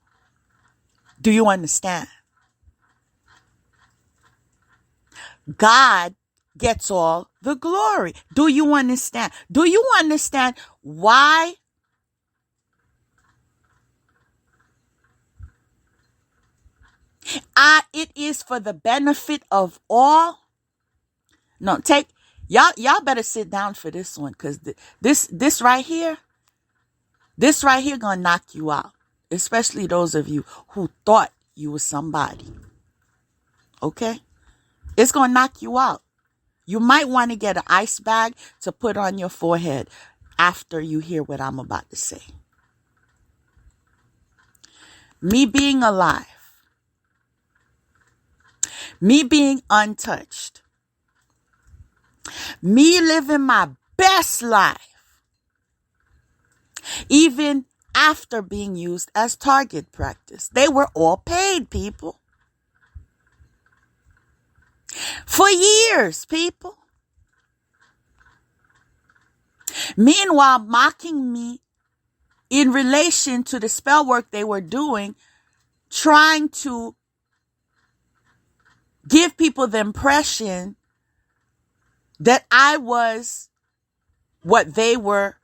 Speaker 1: Do you understand? God gets all the glory. Do you understand? Do you understand why it is for the benefit of all? No, y'all better sit down for this one, because this right here gonna knock you out, especially those of you who thought you was somebody. Okay? It's gonna knock you out. You might want to get an ice bag to put on your forehead after you hear what I'm about to say. Me being alive, me being untouched, me living my best life, even after being used as target practice. They were all paid, people. For years, people. Meanwhile, mocking me in relation to the spell work they were doing, trying to give people the impression that I was what they were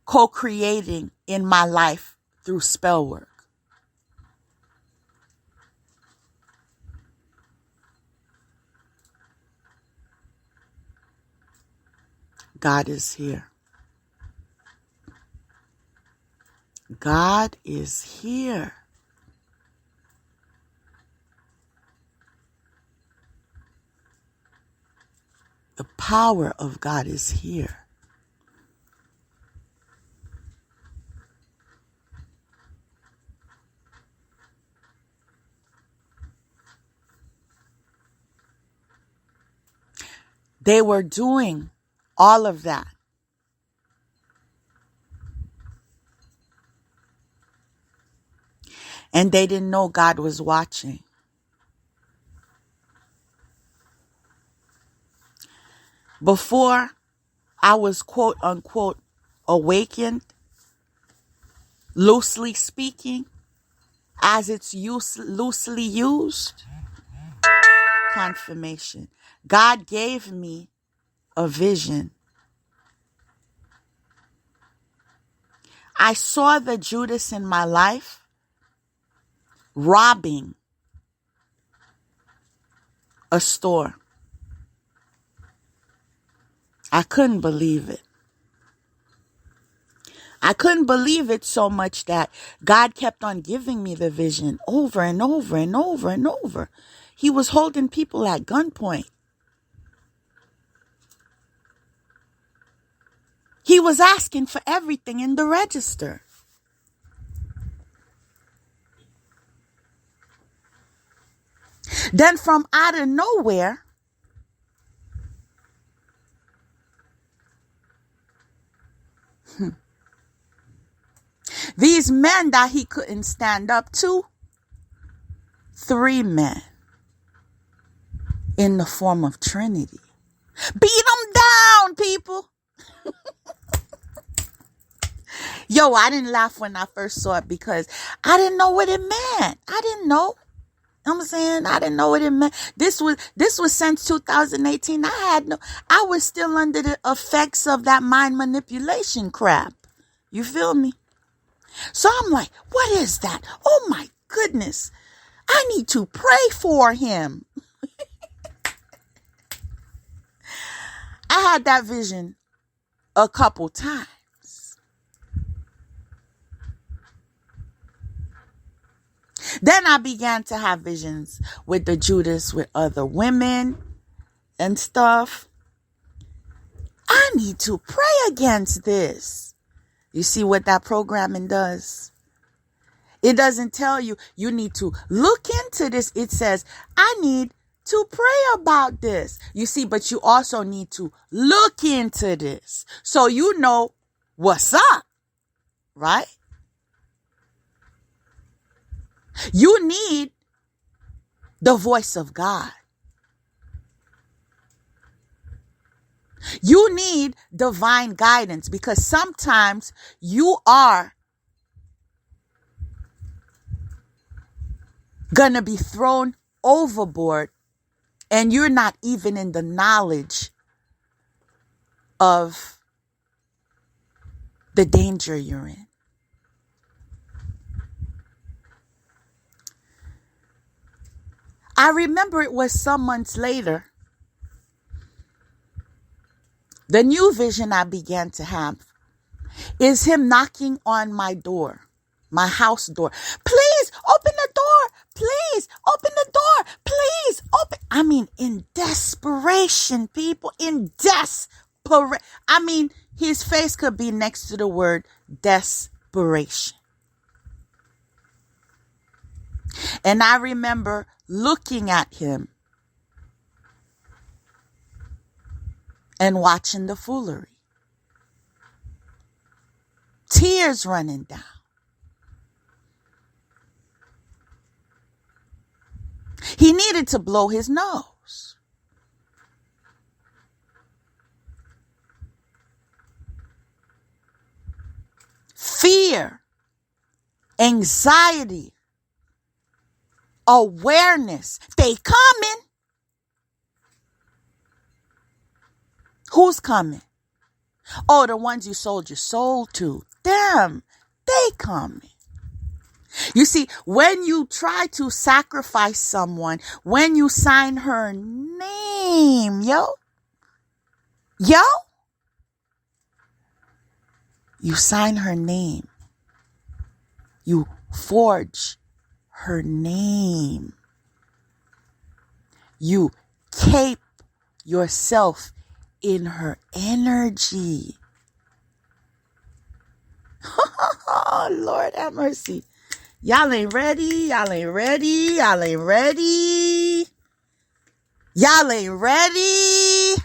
Speaker 1: co-creating in my life through spell work. God is here. God is here. The power of God is here. They were doing all of that. And they didn't know God was watching. Before I was quote unquote awakened, loosely speaking, as it's loosely used, confirmation. God gave me a vision. I saw the Judas in my life robbing a store. I couldn't believe it. I couldn't believe it so much that God kept on giving me the vision over and over and over and over. He was holding people at gunpoint. He was asking for everything in the register. Then from out of nowhere, these men that he couldn't stand up to, 3 men in the form of Trinity. Beat them down, people. Yo, I didn't laugh when I first saw it because I didn't know what it meant. I didn't know. You know what I'm saying? I didn't know what it meant. This was since 2018. I was still under the effects of that mind manipulation crap. You feel me? So I'm like, what is that? Oh my goodness. I need to pray for him. I had that vision a couple times. Then I began to have visions with the Judas, with other women and stuff. I need to pray against this. You see what that programming does? It doesn't tell you need to look into this. It says, I need to pray about this. You see, but you also need to look into this so you know what's up, right? You need the voice of God. You need divine guidance because sometimes you are gonna be thrown overboard and you're not even in the knowledge of the danger you're in. I remember it was some months later. The new vision I began to have is him knocking on my door, my house door. Please open the door. Please open the door. Please open. I mean, in desperation, people, in desperation. I mean, his face could be next to the word desperation. And I remember looking at him and watching the foolery. Tears running down. He needed to blow his nose. Fear, anxiety, awareness. They coming. Who's coming? Oh, the ones you sold your soul to. Them. They coming. You see, when you try to sacrifice someone, when you sign her name, you sign her name. You forge her name. You cape yourself in her energy. Lord have mercy. Y'all ain't ready. Y'all ain't ready. Y'all ain't ready. Y'all ain't ready.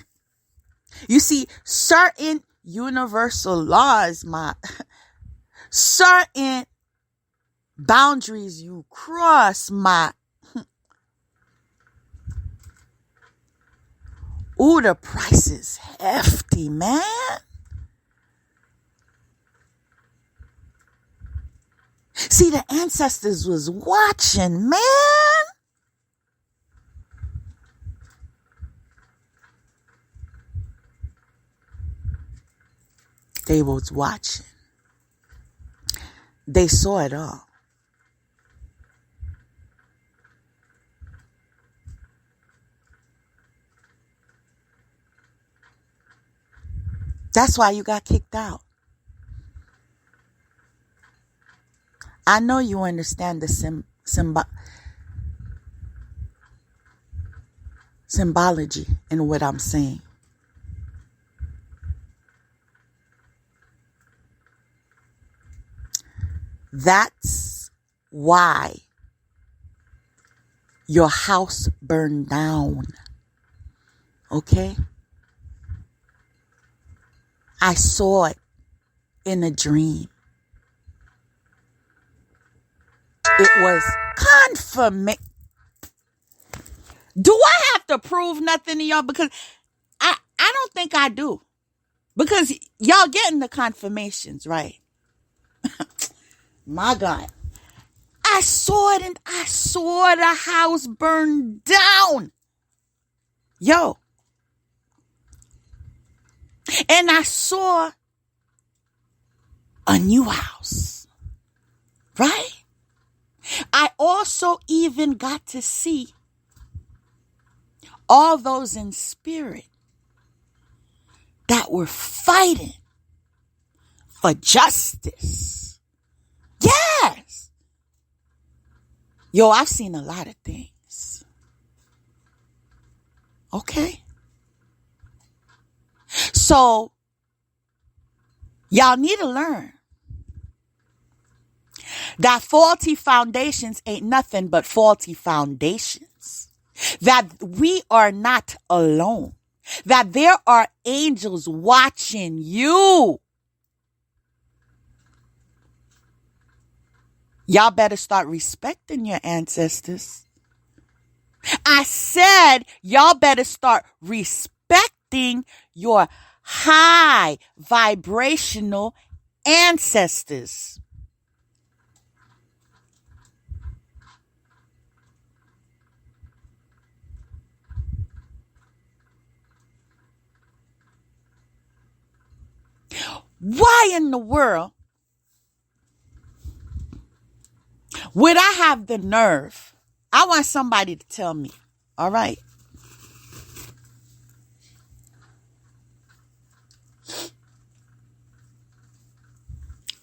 Speaker 1: You see, certain universal laws, certain boundaries you cross, ooh, the price is hefty, man. See, the ancestors was watching, man. They was watching. They saw it all. That's why you got kicked out. I know you understand the symbology in what I'm saying. That's why your house burned down. Okay? I saw it in a dream. It was confirmation. Do I have to prove nothing to y'all? Because I don't think I do. Because y'all getting the confirmations, right? My God. I saw it and I saw the house burn down. Yo. And I saw a new house. Right? I also even got to see all those in spirit that were fighting for justice. Yes. Yo, I've seen a lot of things. Okay. So, y'all need to learn that faulty foundations ain't nothing but faulty foundations. That we are not alone. That there are angels watching you. Y'all better start respecting your ancestors. I said y'all better start respecting your high vibrational ancestors. Why in the world would I have the nerve? I want somebody to tell me, all right?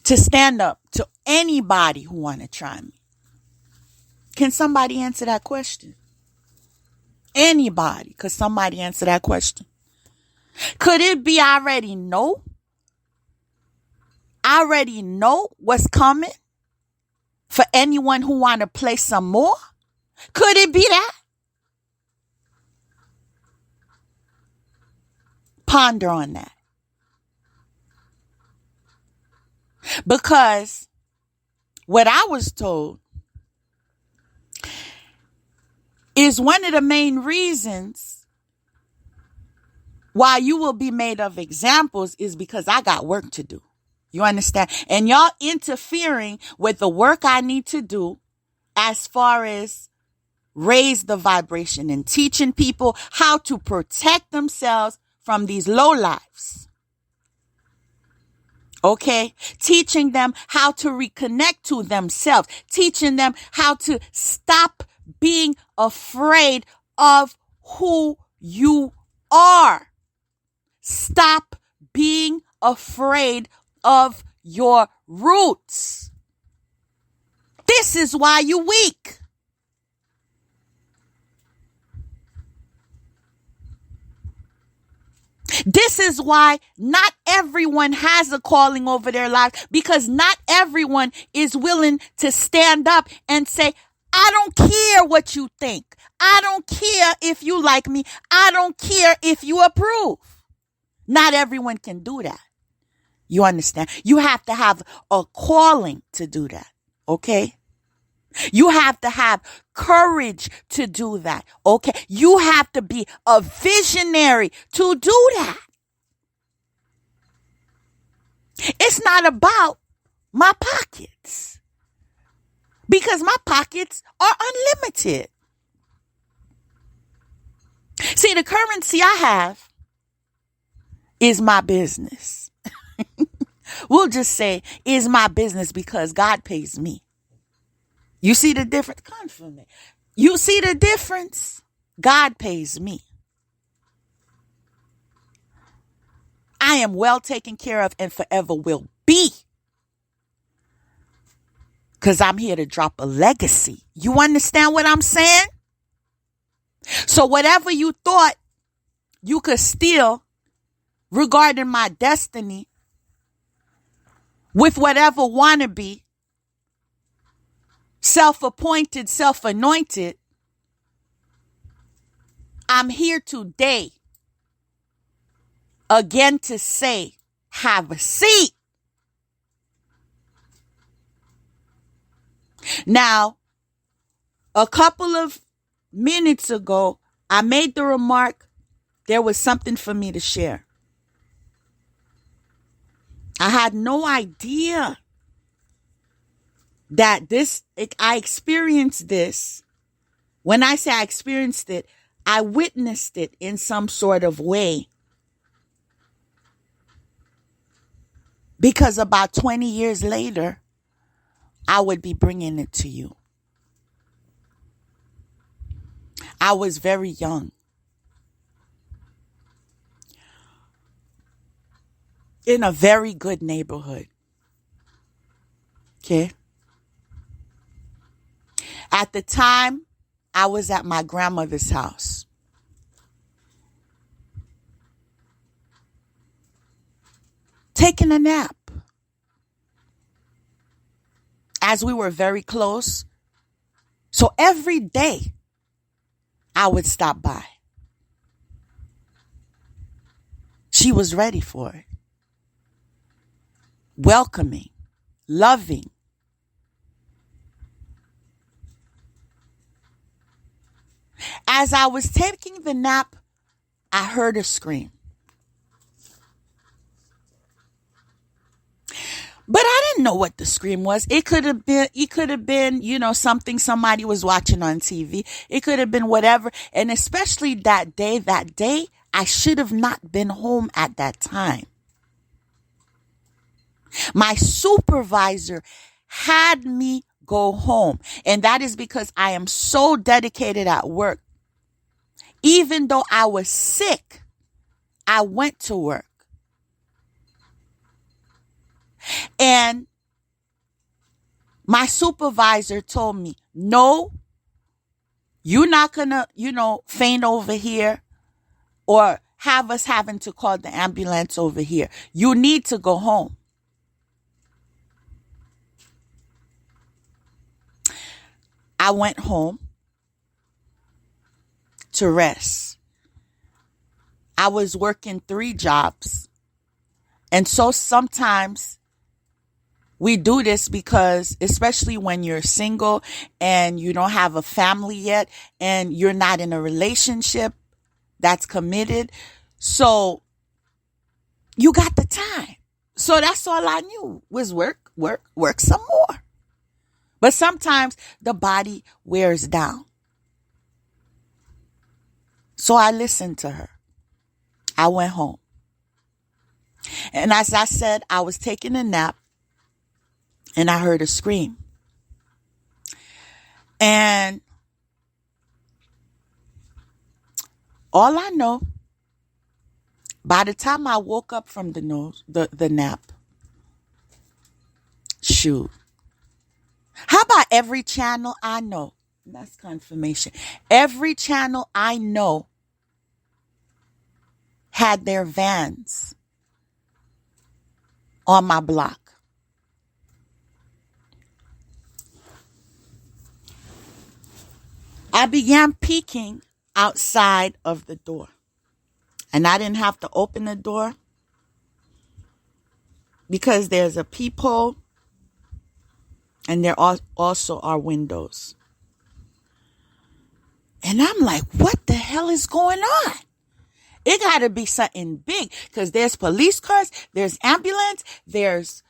Speaker 1: To stand up to anybody who want to try me. Can somebody answer that question? Anybody. Could somebody answer that question? Could it be I already know? I already know what's coming for anyone who want to play some more? Could it be that? Ponder on that. Because what I was told is one of the main reasons why you will be made of examples is because I got work to do. You understand? And y'all interfering with the work I need to do as far as raise the vibration and teaching people how to protect themselves from these low lives. Okay? Teaching them how to reconnect to themselves. Teaching them how to stop being afraid of who you are. Stop being afraid of your roots. This is why you're weak. This is why not everyone has a calling over their lives, because not everyone is willing to stand up and say, I don't care what you think. I don't care if you like me. I don't care if you approve. Not everyone can do that. You understand? You have to have a calling to do that. Okay? You have to have courage to do that. Okay? You have to be a visionary to do that. It's not about my pockets, because my pockets are unlimited. See, the currency I have is my business. We'll just say is my business because God pays me. You see the difference? Come for me. You see the difference? God pays me. I am well taken care of and forever will be. Because I'm here to drop a legacy. You understand what I'm saying? So whatever you thought you could steal regarding my destiny with whatever wannabe, self-appointed, self-anointed, I'm here today again to say, have a seat. Now, a couple of minutes ago, I made the remark, there was something for me to share. I had no idea that I experienced this. When I say I experienced it, I witnessed it in some sort of way. Because about 20 years later, I would be bringing it to you. I was very young. In a very good neighborhood. Okay. At the time, I was at my grandmother's house. Taking a nap. As we were very close. So every day, I would stop by. She was ready for it. Welcoming, loving. As I was taking the nap, I heard a scream. But I didn't know what the scream was. It could have been, something somebody was watching on TV. It could have been whatever. And especially that day, I should have not been home at that time. My supervisor had me go home. And that is because I am so dedicated at work. Even though I was sick, I went to work. And my supervisor told me, no, you're not going to, faint over here or have us having to call the ambulance over here. You need to go home. I went home to rest. I was working 3 jobs. And so sometimes we do this because, especially when you're single and you don't have a family yet and you're not in a relationship that's committed. So you got the time. So that's all I knew was work some more. But sometimes the body wears down. So I listened to her. I went home. And as I said, I was taking a nap and I heard a scream. And all I know, by the time I woke up from the nap, shoot. How about every channel I know? That's confirmation. Every channel I know had their vans on my block. I began peeking outside of the door. And I didn't have to open the door because there's a peephole and there also are windows. And I'm like, what the hell is going on? It got to be something big because there's police cars, there's ambulance, there's,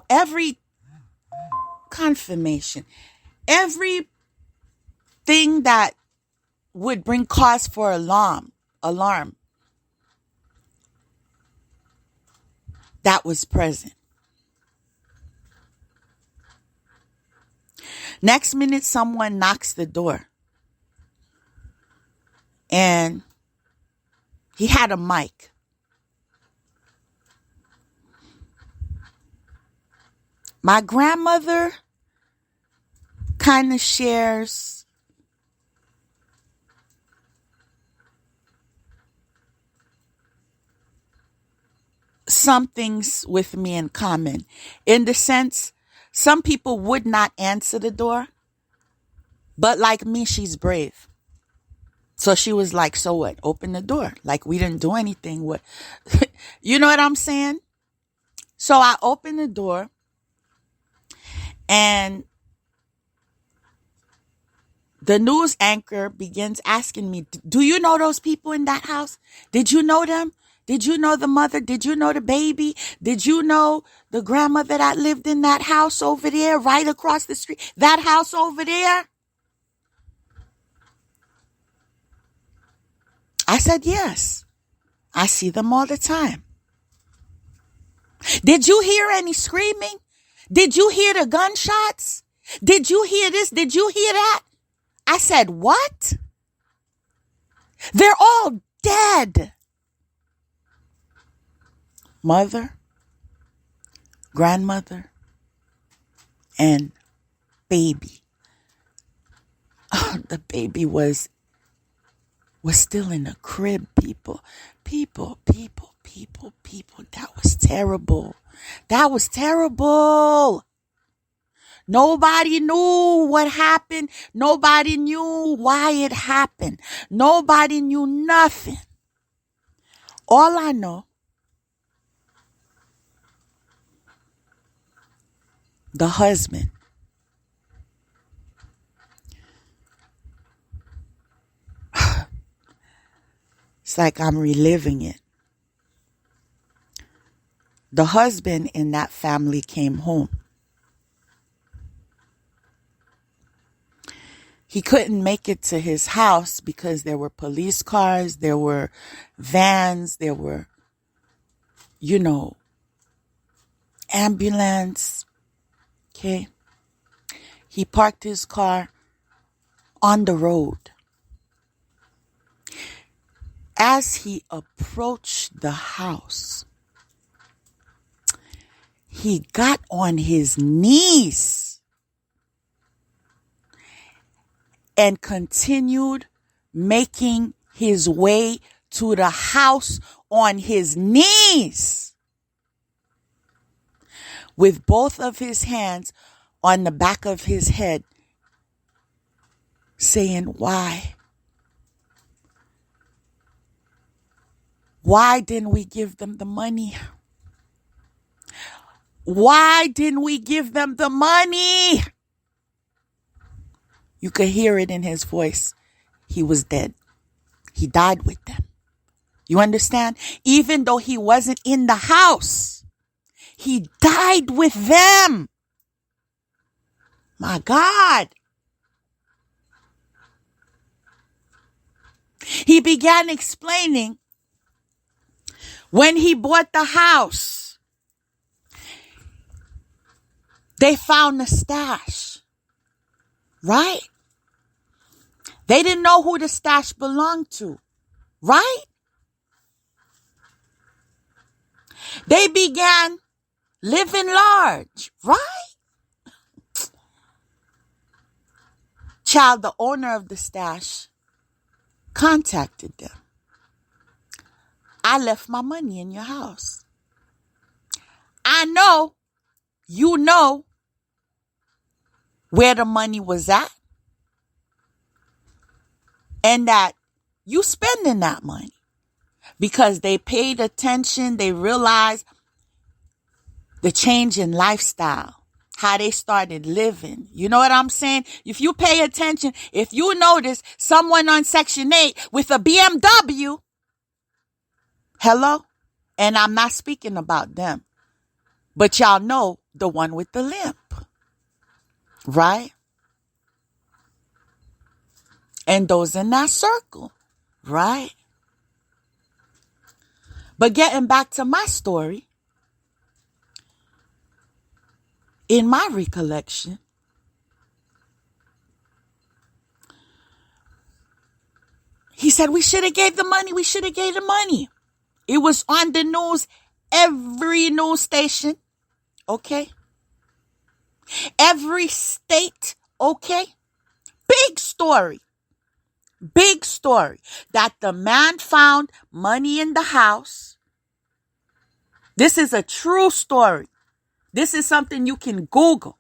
Speaker 1: every confirmation, everything that would bring cause for alarm, that was present. Next minute, someone knocks the door. And He had a mic. My grandmother kind of shares some things with me in common. In the sense, some people would not answer the door, but like me, she's brave. So she was like, so what? Open the door. Like we didn't do anything. What? You know what I'm saying? So I opened the door and the news anchor begins asking me, do you know those people in that house? Did you know them? Did you know the mother? Did you know the baby? Did you know the grandmother that lived in that house over there, right across the street? That house over there? I said, yes. I see them all the time. Did you hear any screaming? Did you hear the gunshots? Did you hear this? Did you hear that? I said, what? They're all dead. Mother, grandmother, and baby. Oh, the baby was still in the crib, people. People. That was terrible. That was terrible. Nobody knew what happened. Nobody knew why it happened. Nobody knew nothing. All I know, the husband, it's like I'm reliving it. The husband in that family came home. He couldn't make it to his house because there were police cars, there were vans, there were, ambulance. Okay. He parked his car on the road. As he approached the house, he got on his knees and continued making his way to the house on his knees with both of his hands on the back of his head, saying, why? Why didn't we give them the money? Why didn't we give them the money? You could hear it in his voice. He was dead. He died with them. You understand? Even though he wasn't in the house, he died with them. My God. He began explaining when he bought the house, they found the stash, right? They didn't know who the stash belonged to, right? They began living large, right? Child, the owner of the stash contacted them. I left my money in your house. I know you know where the money was at and that you spending that money because they paid attention. They realized the change in lifestyle, how they started living. You know what I'm saying? If you pay attention, if you notice someone on Section 8 with a BMW, hello? And I'm not speaking about them, but y'all know the one with the limp, right? And those in that circle, right? But getting back to my story, in my recollection, He said, we should have gave the money. We should have gave the money. It was on the news, every news station. Okay. Every state. Okay. Big story. Big story that the man found money in the house. This is a true story. This is something you can Google.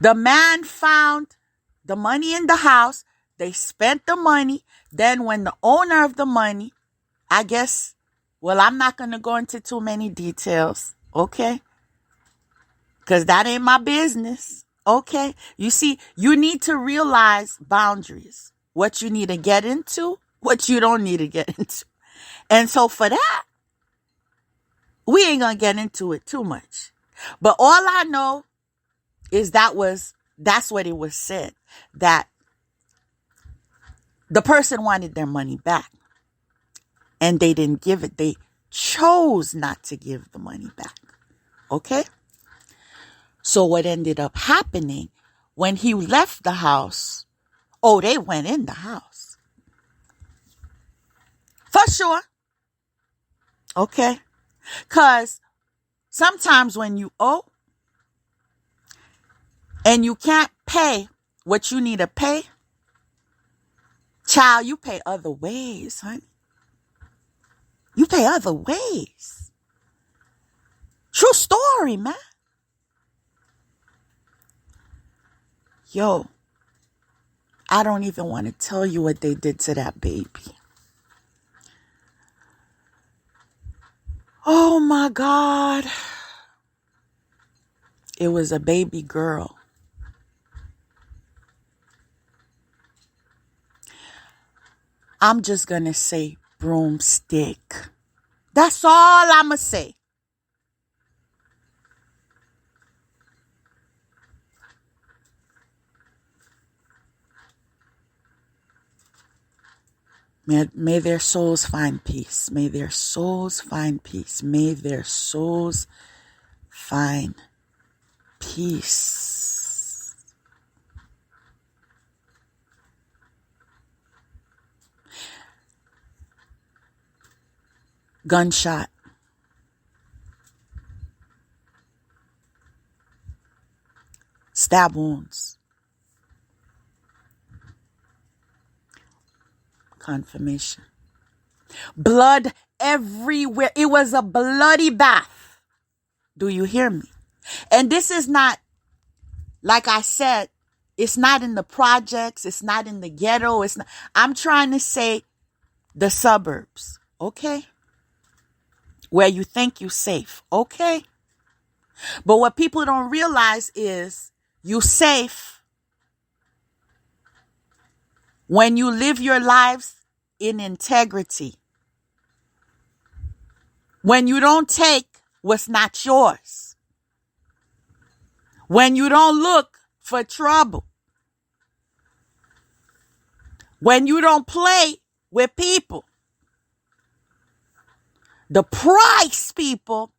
Speaker 1: The man found the money in the house. They spent the money. Then when the owner of the money, I guess, well, I'm not going to go into too many details. Okay. Because that ain't my business. Okay. You see, you need to realize boundaries. What you need to get into, what you don't need to get into. And so for that, we ain't going to get into it too much. But all I know is that's what it was said. That the person wanted their money back. And they didn't give it. They chose not to give the money back. Okay? So what ended up happening when he left the house, they went in the house. For sure. Okay? Because sometimes when you owe and you can't pay what you need to pay, child, you pay other ways, honey. You pay other ways. True story, man. Yo, I don't even want to tell you what they did to that baby. Oh my God. It was a baby girl. I'm just going to say broomstick. That's all I'm going to say. May their souls find peace. May their souls find peace. May their souls find peace. Gunshot. Stab wounds. Confirmation. Blood everywhere. It was a bloody bath. Do you hear me? And this is not, like I said, it's not in the projects. It's not in the ghetto. I'm trying to say the suburbs. Okay? Where you think you're safe. Okay? But what people don't realize is you're safe when you live your lives in integrity. When you don't take what's not yours. When you don't look for trouble. When you don't play with people. The price, people.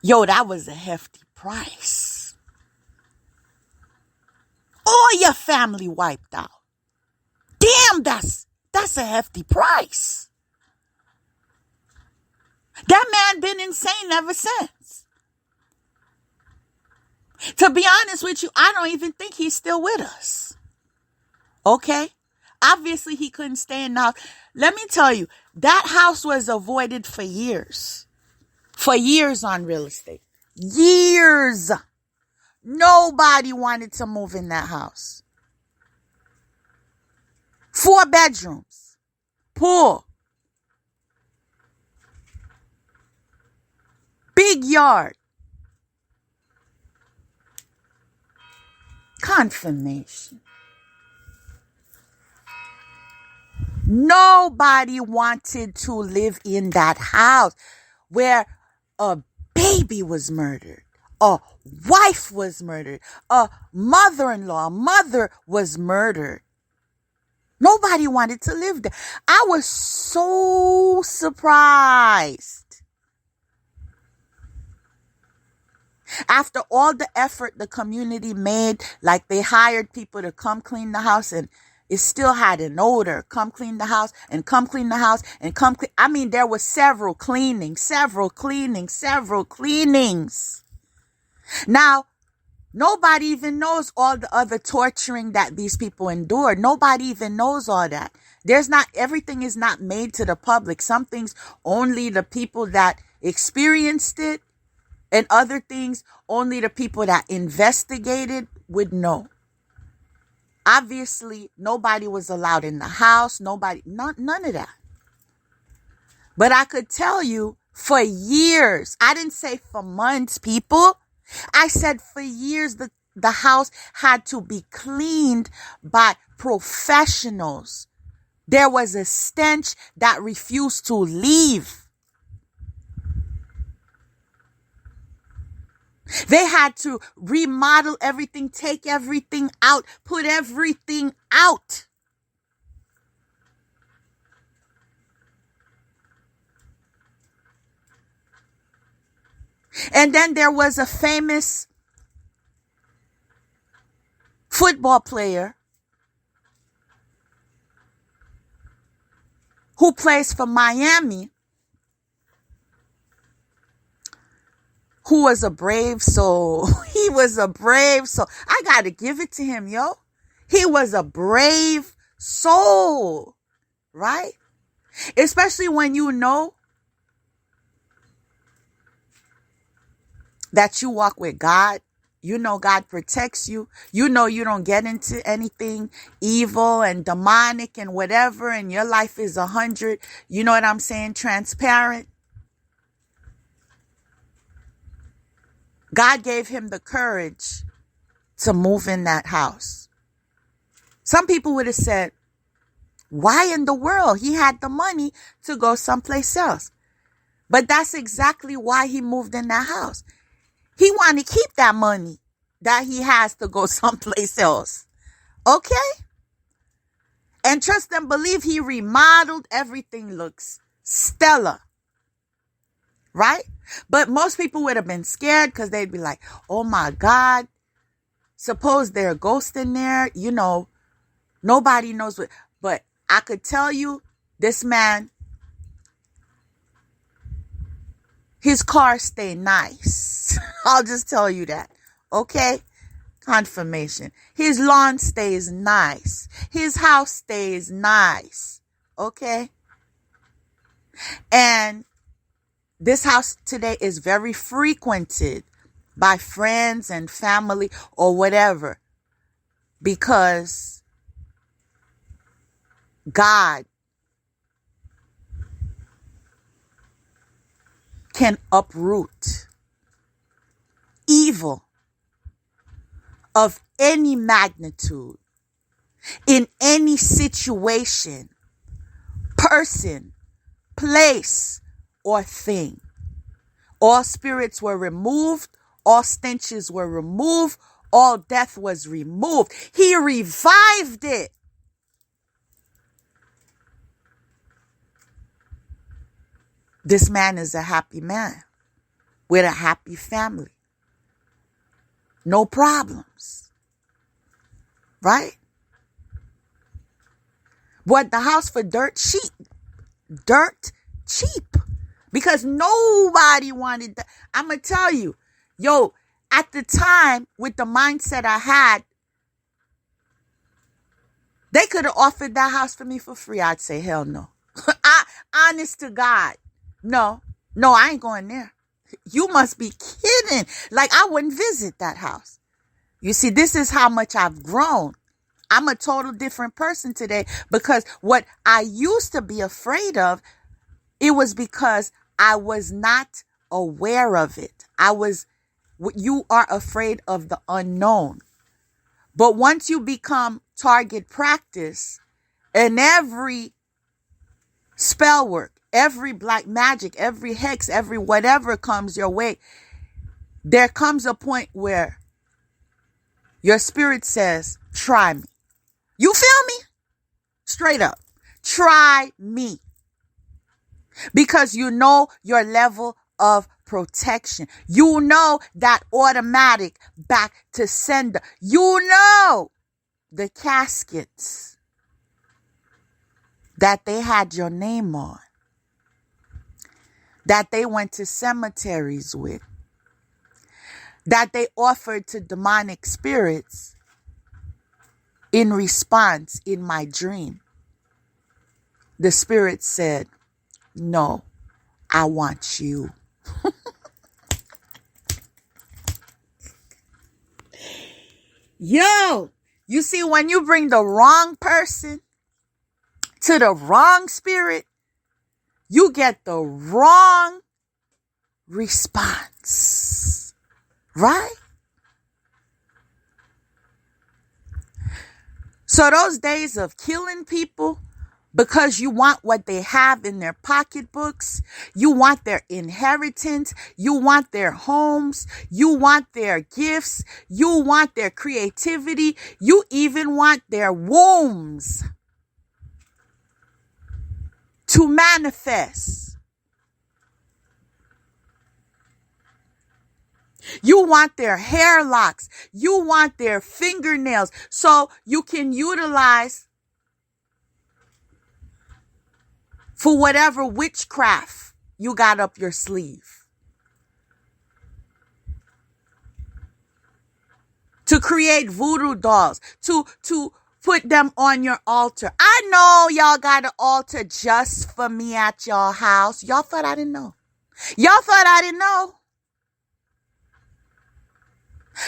Speaker 1: Yo, that was a hefty price. All your family wiped out. Damn, that's a hefty price. That man been insane ever since. To be honest with you, I don't even think he's still with us. Okay? Obviously, he couldn't stay in the house. Let me tell you, that house was avoided for years. For years on real estate. Years. Nobody wanted to move in that house. 4 bedrooms. Pool. Big yard. Confirmation. Nobody wanted to live in that house where a baby was murdered. A wife was murdered. A mother-in-law, a mother was murdered. Nobody wanted to live there. I was so surprised. After all the effort the community made, like they hired people to come clean the house and it still had an odor. Come clean the house and come clean the house and come clean. I mean, there was several cleanings. Now, nobody even knows all the other torturing that these people endured. Nobody even knows all that. Everything is not made to the public. Some things only the people that experienced it, and other things only the people that investigated would know. Obviously, nobody was allowed in the house. None of that. But I could tell you for years, I didn't say for months, people. I said for years the house had to be cleaned by professionals. There was a stench that refused to leave. They had to remodel everything, take everything out, put everything out. And then there was a famous football player who plays for Miami, who was a brave soul. He was a brave soul. I got to give it to him, yo. He was a brave soul, right? Especially when you know that you walk with God. You know God protects you. You know you don't get into anything evil and demonic and whatever, and your life is 100, you know what I'm saying, transparent. God gave him the courage to move in that house. Some people would have said, why in the world? He had the money to go someplace else. But that's exactly why he moved in that house. He wanted to keep that money that he has to go someplace else. Okay? And trust and believe, he remodeled. Everything looks stellar. Right? But most people would have been scared because they'd be like, oh my God, suppose there are ghosts in there. You know, nobody knows what. But I could tell you, this man, his car stay nice. I'll just tell you that. Okay? Confirmation. His lawn stays nice. His house stays nice. Okay? And this house today is very frequented by friends and family or whatever, because God can uproot evil of any magnitude in any situation, person, place, or thing. All spirits were removed. All stenches were removed. All death was removed. He revived it. This man is a happy man with a happy family. No problems. Right? Bought the house for dirt cheap. Because nobody wanted that. I'm going to tell you, yo, at the time, with the mindset I had, they could have offered that house for me for free. I'd say, hell no. Honest to God. No, I ain't going there. You must be kidding. Like, I wouldn't visit that house. You see, this is how much I've grown. I'm a total different person today, because what I used to be afraid of, it was because I was not aware of it. You are afraid of the unknown. But once you become target practice, and every spell work, every black magic, every hex, every whatever comes your way, there comes a point where your spirit says, try me. You feel me? Straight up. Try me. Because you know your level of protection. You know that automatic back to sender. You know the caskets that they had your name on, that they went to cemeteries with, that they offered to demonic spirits in response in my dream. The spirit said, no, I want you. Yo, you see, when you bring the wrong person to the wrong spirit, you get the wrong response, right? So those days of killing people because you want what they have in their pocketbooks, you want their inheritance, you want their homes, you want their gifts, you want their creativity, you even want their wombs to manifest. You want their hair locks, you want their fingernails, so you can utilize for whatever witchcraft you got up your sleeve. To create voodoo dolls, to put them on your altar. I know y'all got an altar just for me at y'all house. Y'all thought I didn't know. Y'all thought I didn't know.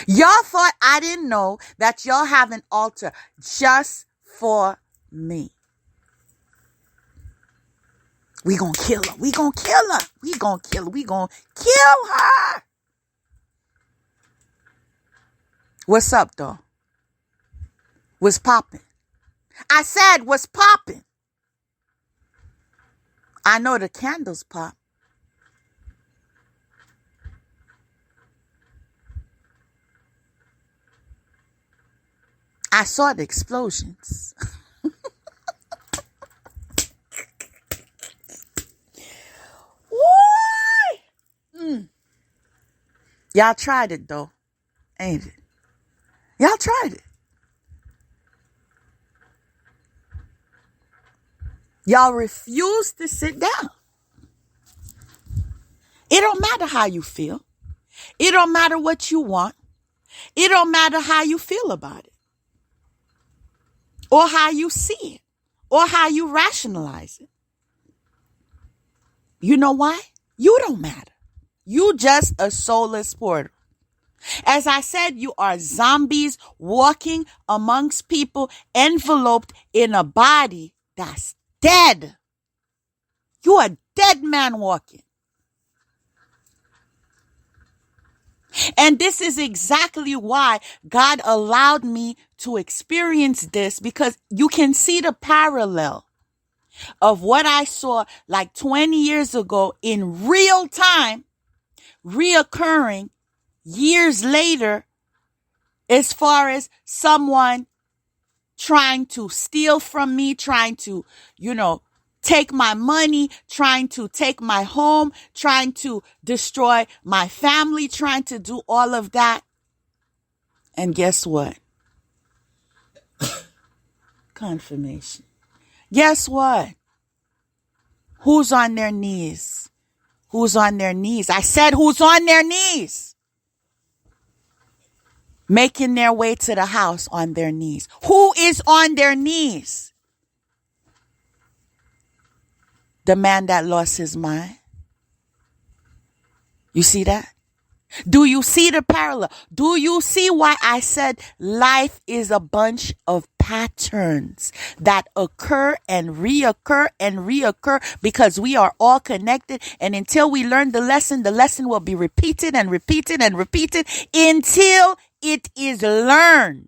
Speaker 1: Y'all thought I didn't know that y'all have an altar just for me. We gonna kill her. We gonna kill her. We gonna kill her. We gonna kill her. What's up, though? What's popping? I said, what's popping? I know the candles pop. I saw the explosions. Y'all tried it, though, ain't it? Y'all tried it. Y'all refuse to sit down. It don't matter how you feel. It don't matter what you want. It don't matter how you feel about it, or how you see it, or how you rationalize it. You know why? You don't matter. You just a soulless portal. As I said, you are zombies walking amongst people enveloped in a body that's dead. You are a dead man walking. And this is exactly why God allowed me to experience this, because you can see the parallel of what I saw like 20 years ago in real time, reoccurring years later, as far as someone trying to steal from me, trying to, take my money, trying to take my home, trying to destroy my family, trying to do all of that. And guess what? Confirmation. Guess what? Who's on their knees? Who's on their knees? I said, who's on their knees? Making their way to the house on their knees. Who is on their knees? The man that lost his mind. You see that? Do you see the parallel? Do you see why I said life is a bunch of patterns that occur and reoccur because we are all connected, and until we learn the lesson will be repeated and repeated and repeated until it is learned.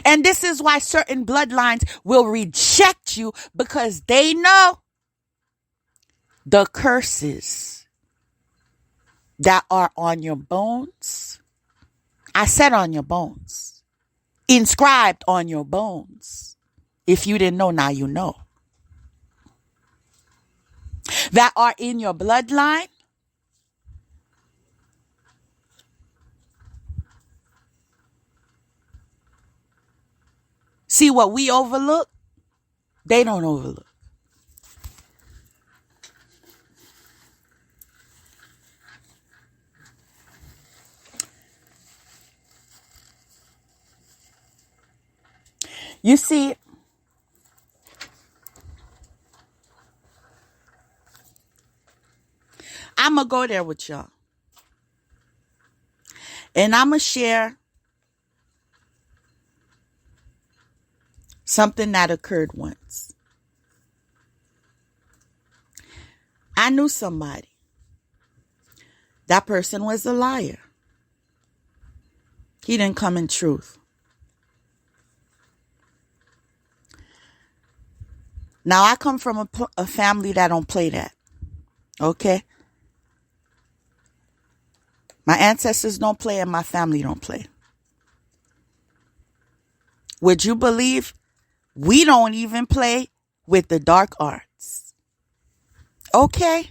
Speaker 1: And this is why certain bloodlines will reject you, because they know the curses that are on your bones. I said on your bones. Inscribed on your bones. If you didn't know, now you know. That are in your bloodline. See what we overlook, they don't overlook. You see, I'm going to go there with y'all. And I'm going to share something that occurred once. I knew somebody. That person was a liar. He didn't come in truth. Now, I come from a family that don't play that. Okay? My ancestors don't play and my family don't play. Would you believe we don't even play with the dark arts? Okay?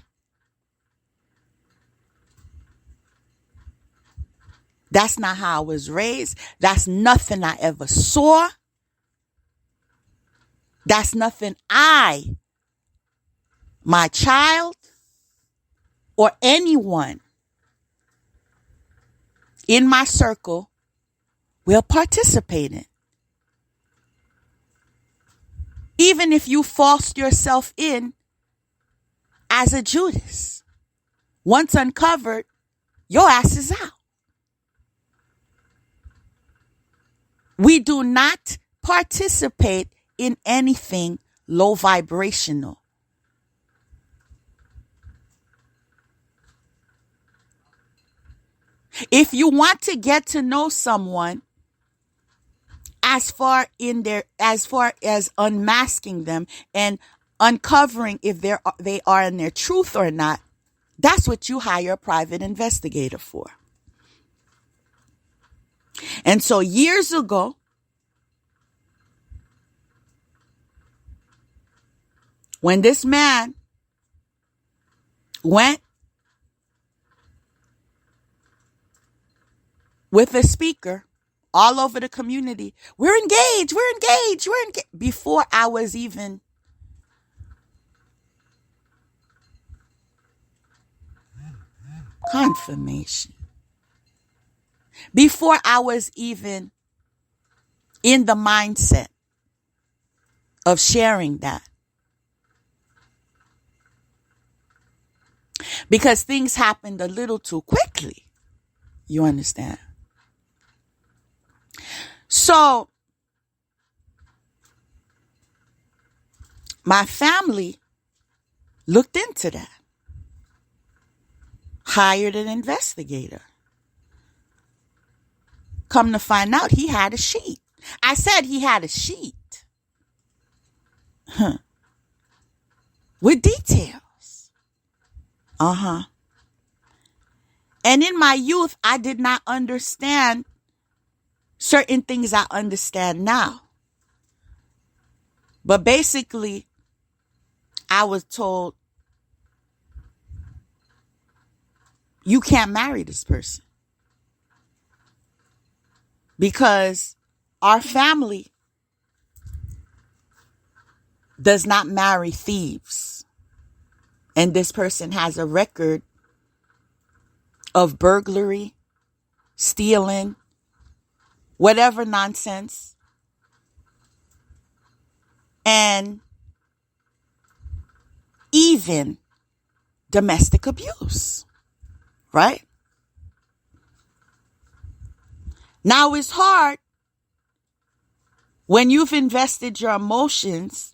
Speaker 1: That's not how I was raised. That's nothing I ever saw. That's nothing my child, or anyone in my circle will participate in. Even if you forced yourself in as a Judas, once uncovered, your ass is out. We do not participate in anything low vibrational. If you want to get to know someone, as far as unmasking them and uncovering if they are in their truth or not, that's what you hire a private investigator for. And so years ago, when this man went with a speaker all over the community, we're engaged. Before I was even confirmation, before I was even in the mindset of sharing that. Because things happened a little too quickly. You understand? So, my family looked into that. Hired an investigator. Come to find out, he had a sheet. I said he had a sheet. With details. And in my youth, I did not understand certain things I understand now. But basically, I was told, you can't marry this person. Because our family does not marry thieves. And this person has a record of burglary, stealing, whatever nonsense, and even domestic abuse, right? Now it's hard when you've invested your emotions.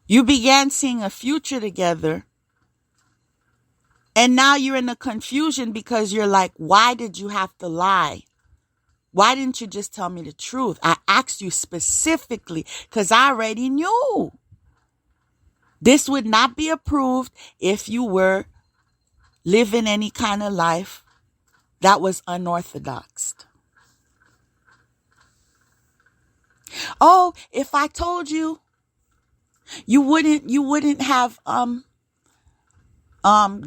Speaker 1: You began seeing a future together. And now you're in a confusion because you're like, why did you have to lie? Why didn't you just tell me the truth? I asked you specifically because I already knew. This would not be approved if you were living any kind of life that was unorthodox. Oh, if I told you, you wouldn't have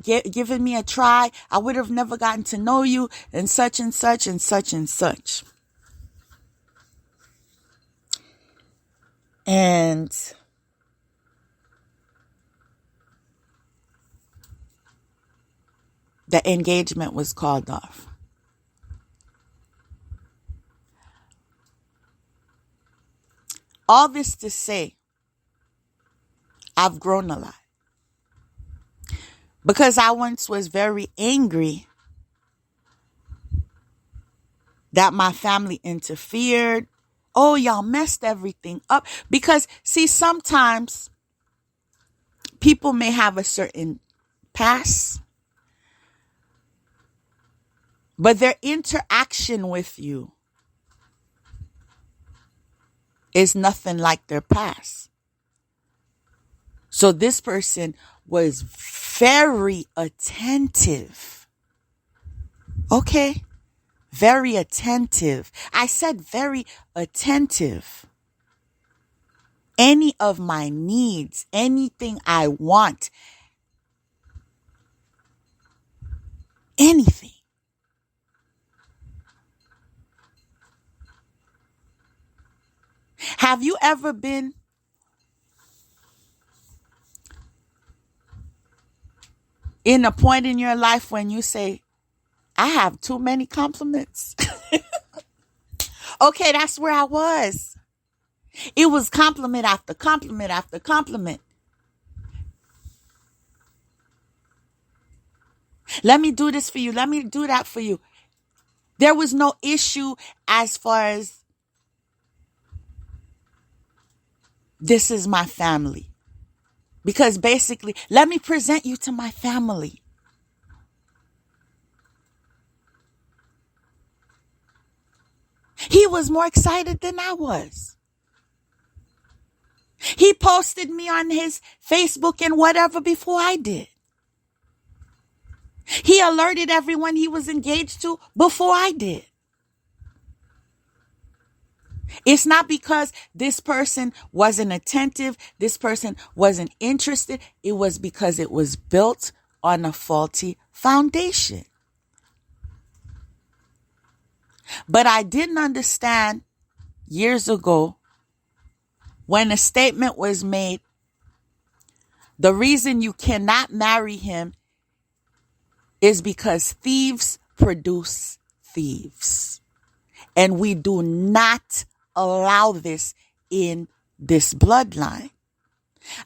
Speaker 1: given me a try. I would have never gotten to know you, and such and such and such and such. And the engagement was called off. All this to say, I've grown a lot. Because I once was very angry that my family interfered. Oh, y'all messed everything up. Because, see, sometimes people may have a certain past, but their interaction with you is nothing like their past. So this person was very attentive. Okay? Very attentive. I said very attentive. Any of my needs, anything I want, anything. Have you ever been in a point in your life when you say, I have too many compliments? Okay, that's where I was. It was compliment after compliment after compliment. Let me do this for you. Let me do that for you. There was no issue as far as this is my family. Because basically, let me present you to my family. He was more excited than I was. He posted me on his Facebook and whatever before I did. He alerted everyone he was engaged to before I did. It's not because this person wasn't attentive, this person wasn't interested. It was because it was built on a faulty foundation. But I didn't understand years ago when a statement was made, the reason you cannot marry him is because thieves produce thieves. And we do not allow this in this bloodline.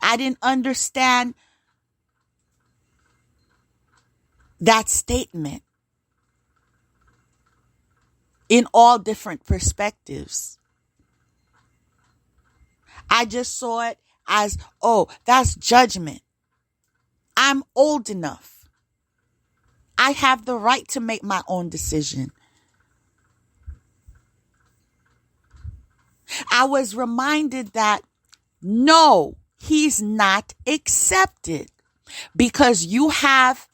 Speaker 1: I didn't understand that statement in all different perspectives. I just saw it as, oh, that's judgment. I'm old enough. I have the right to make my own decision. I was reminded that no, he's not accepted because you have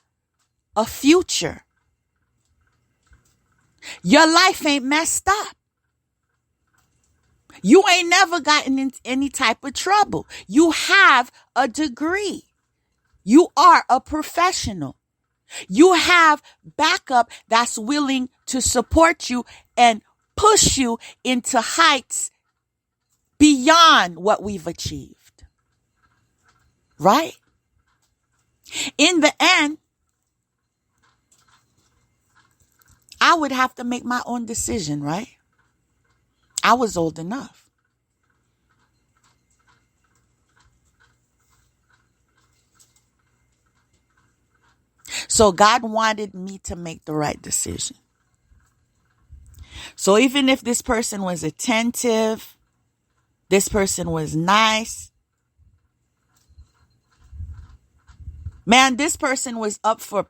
Speaker 1: a future. Your life ain't messed up. You ain't never gotten in any type of trouble. You have a degree. You are a professional. You have backup that's willing to support you and push you into heights beyond what we've achieved. Right? In the end, I would have to make my own decision, right? I was old enough. So God wanted me to make the right decision. So even if this person was attentive, this person was nice, man, this person was up for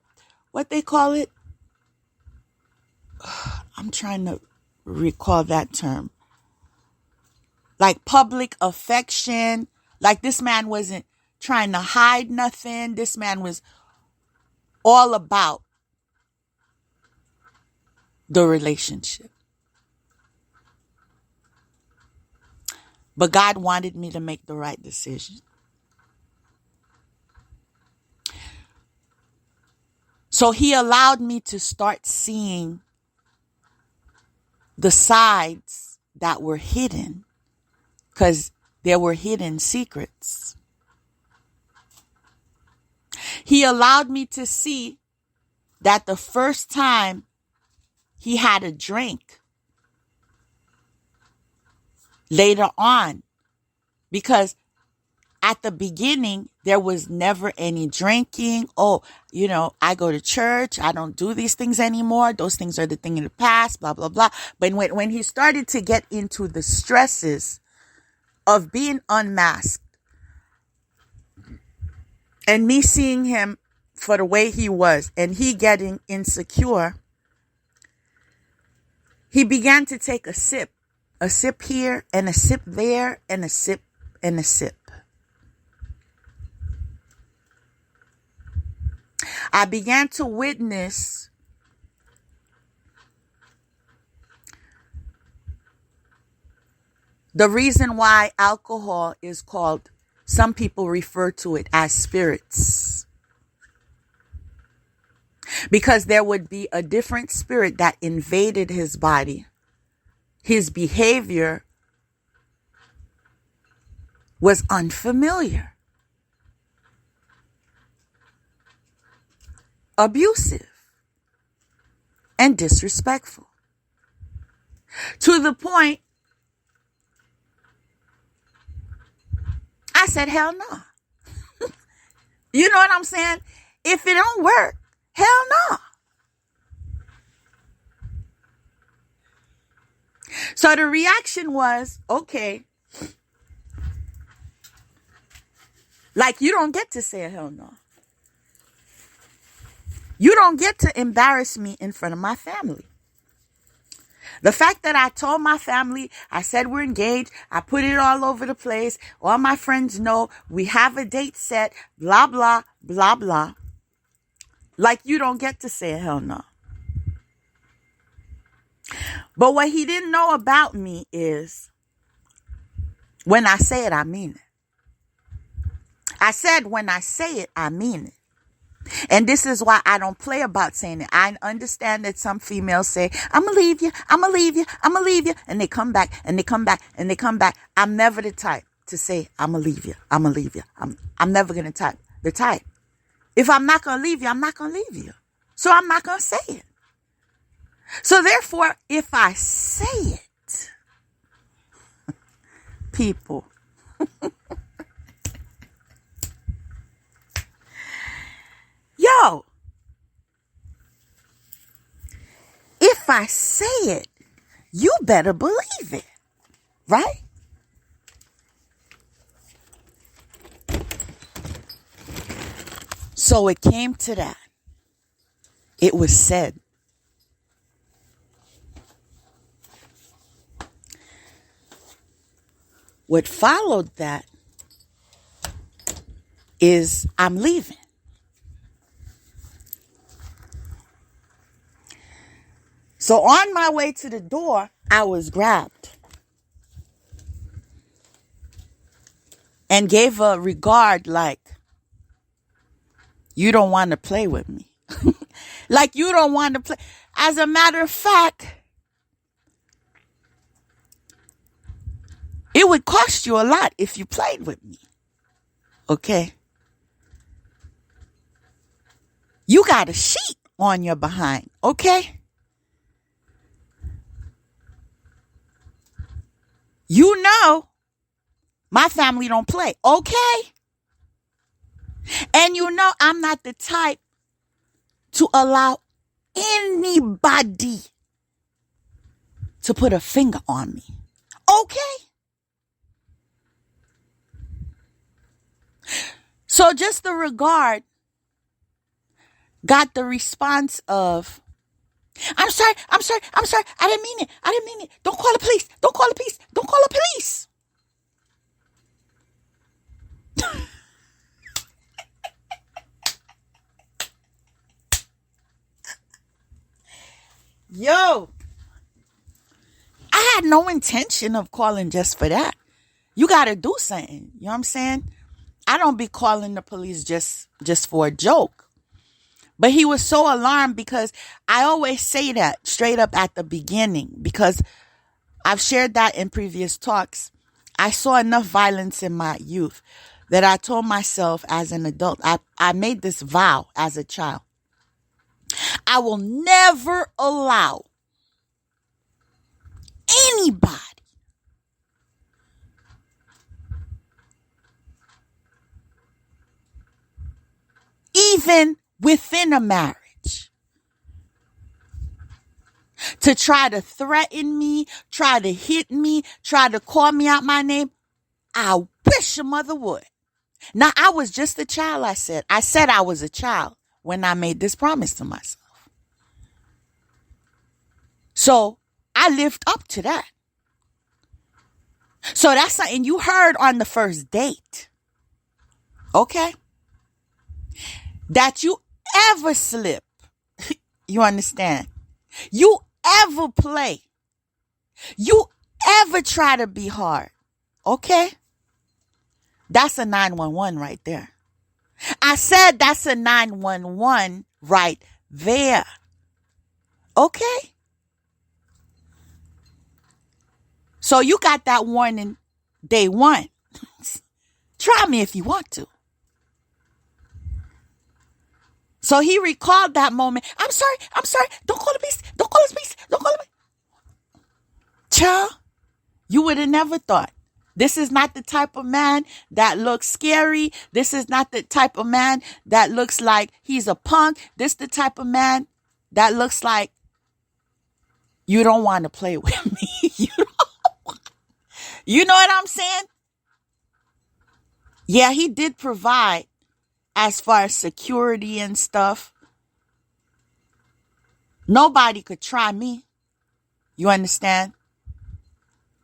Speaker 1: what they call it. I'm trying to recall that term. Like public affection. Like this man wasn't trying to hide nothing. This man was all about the relationship. But God wanted me to make the right decision. So he allowed me to start seeing the sides that were hidden. Because there were hidden secrets. He allowed me to see that the first time he had a drink, later on, because at the beginning, there was never any drinking. Oh, I go to church. I don't do these things anymore. Those things are the thing in the past, blah, blah, blah. But when he started to get into the stresses of being unmasked and me seeing him for the way he was and he getting insecure, he began to take a sip here and a sip there and a sip and a sip. I began to witness the reason why alcohol is called, some people refer to it as spirits. Because there would be a different spirit that invaded his body. His behavior was unfamiliar, abusive, and disrespectful. To the point, I said, hell no. You know what I'm saying? If it don't work, hell no. So the reaction was, okay, like you don't get to say a hell no. You don't get to embarrass me in front of my family. The fact that I told my family, I said we're engaged, I put it all over the place, all my friends know, we have a date set, blah, blah, blah, blah. Like you don't get to say a hell no. But what he didn't know about me is when I say it, I mean it. I said when I say it, I mean it. And this is why I don't play about saying it. I understand that some females say, I'm going to leave you, I'm going to leave you, I'm going to leave you. And they come back and they come back and they come back. I'm never the type to say, I'm going to leave you, I'm going to leave you. I'm never going to type the type. If I'm not going to leave you, I'm not going to leave you. So I'm not going to say it. So therefore, if I say it, people, yo, if I say it, you better believe it, right? So it came to that. It was said. What followed that is I'm leaving. So on my way to the door, I was grabbed and gave a regard like, you don't want to play with me. Like you don't want to play. As a matter of fact, it would cost you a lot if you played with me. Okay? You got a sheet on your behind. Okay? You know, my family don't play. Okay? And you know, I'm not the type to allow anybody to put a finger on me. Okay? So just the regard got the response of, I'm sorry, I didn't mean it. Don't call the police, don't call the police, don't call the police. Yo, I had no intention of calling just for that. You got to do something. You know what I'm saying? I don't be calling the police just for a joke. But he was so alarmed because I always say that straight up at the beginning, because I've shared that in previous talks. I saw enough violence in my youth that I told myself as an adult, I made this vow as a child. I will never allow anybody even within a marriage to try to threaten me, try to hit me, try to call me out my name. I wish a mother would. Now, I was just a child, I said. I said I was a child when I made this promise to myself. So I lived up to that. So that's something you heard on the first date. Okay? That you ever slip. You understand? You ever play. You ever try to be hard. Okay? That's a 911 right there. I said that's a 911 right there. Okay? So you got that warning day one. Try me if you want to. So he recalled that moment. I'm sorry. Don't call the beast. Don't call the beast. Don't call the beast. Child, you would have never thought. This is not the type of man that looks scary. This is not the type of man that looks like he's a punk. This is the type of man that looks like you don't want to play with me. You know what I'm saying? Yeah, he did provide as far as security and stuff. Nobody could try me. You understand?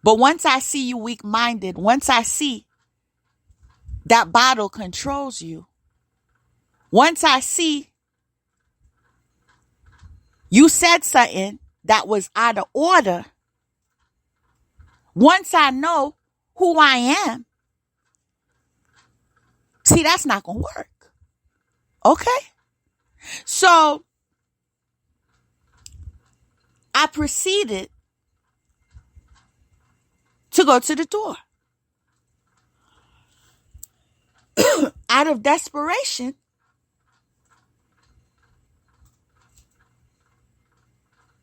Speaker 1: But once I see you weak-minded, once I see that bottle controls you, once I see you said something that was out of order, once I know who I am, see, that's not going to work. Okay? So I proceeded to go to the door. Out of desperation,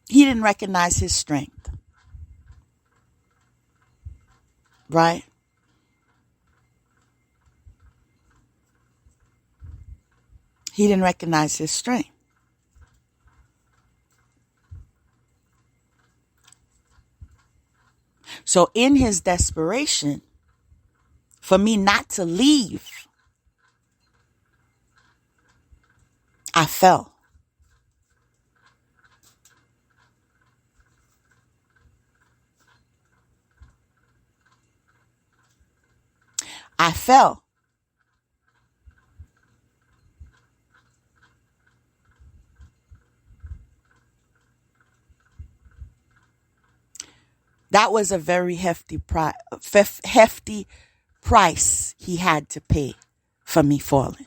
Speaker 1: he didn't recognize his strength. Right? He didn't recognize his strength. So in his desperation, for me not to leave, I fell. I fell. That was a very hefty price he had to pay for me falling.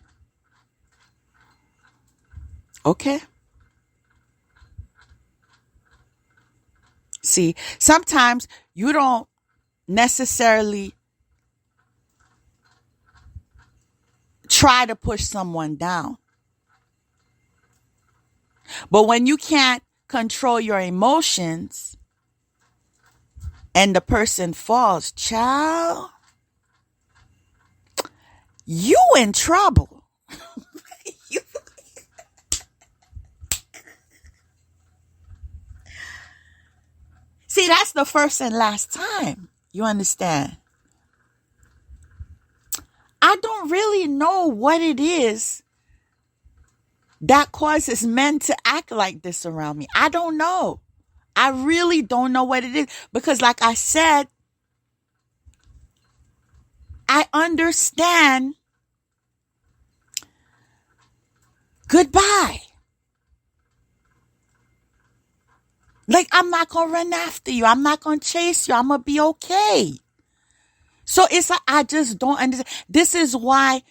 Speaker 1: Okay? See, sometimes you don't necessarily try to push someone down. But when you can't control your emotions and the person falls, child, you in trouble. See, that's the first and last time. You understand? I don't really know what it is that causes men to act like this around me. I don't know. I really don't know what it is. Because like I said, I understand goodbye. Like, I'm not going to run after you. I'm not going to chase you. I'm going to be okay. So it's like, I just don't understand. This is why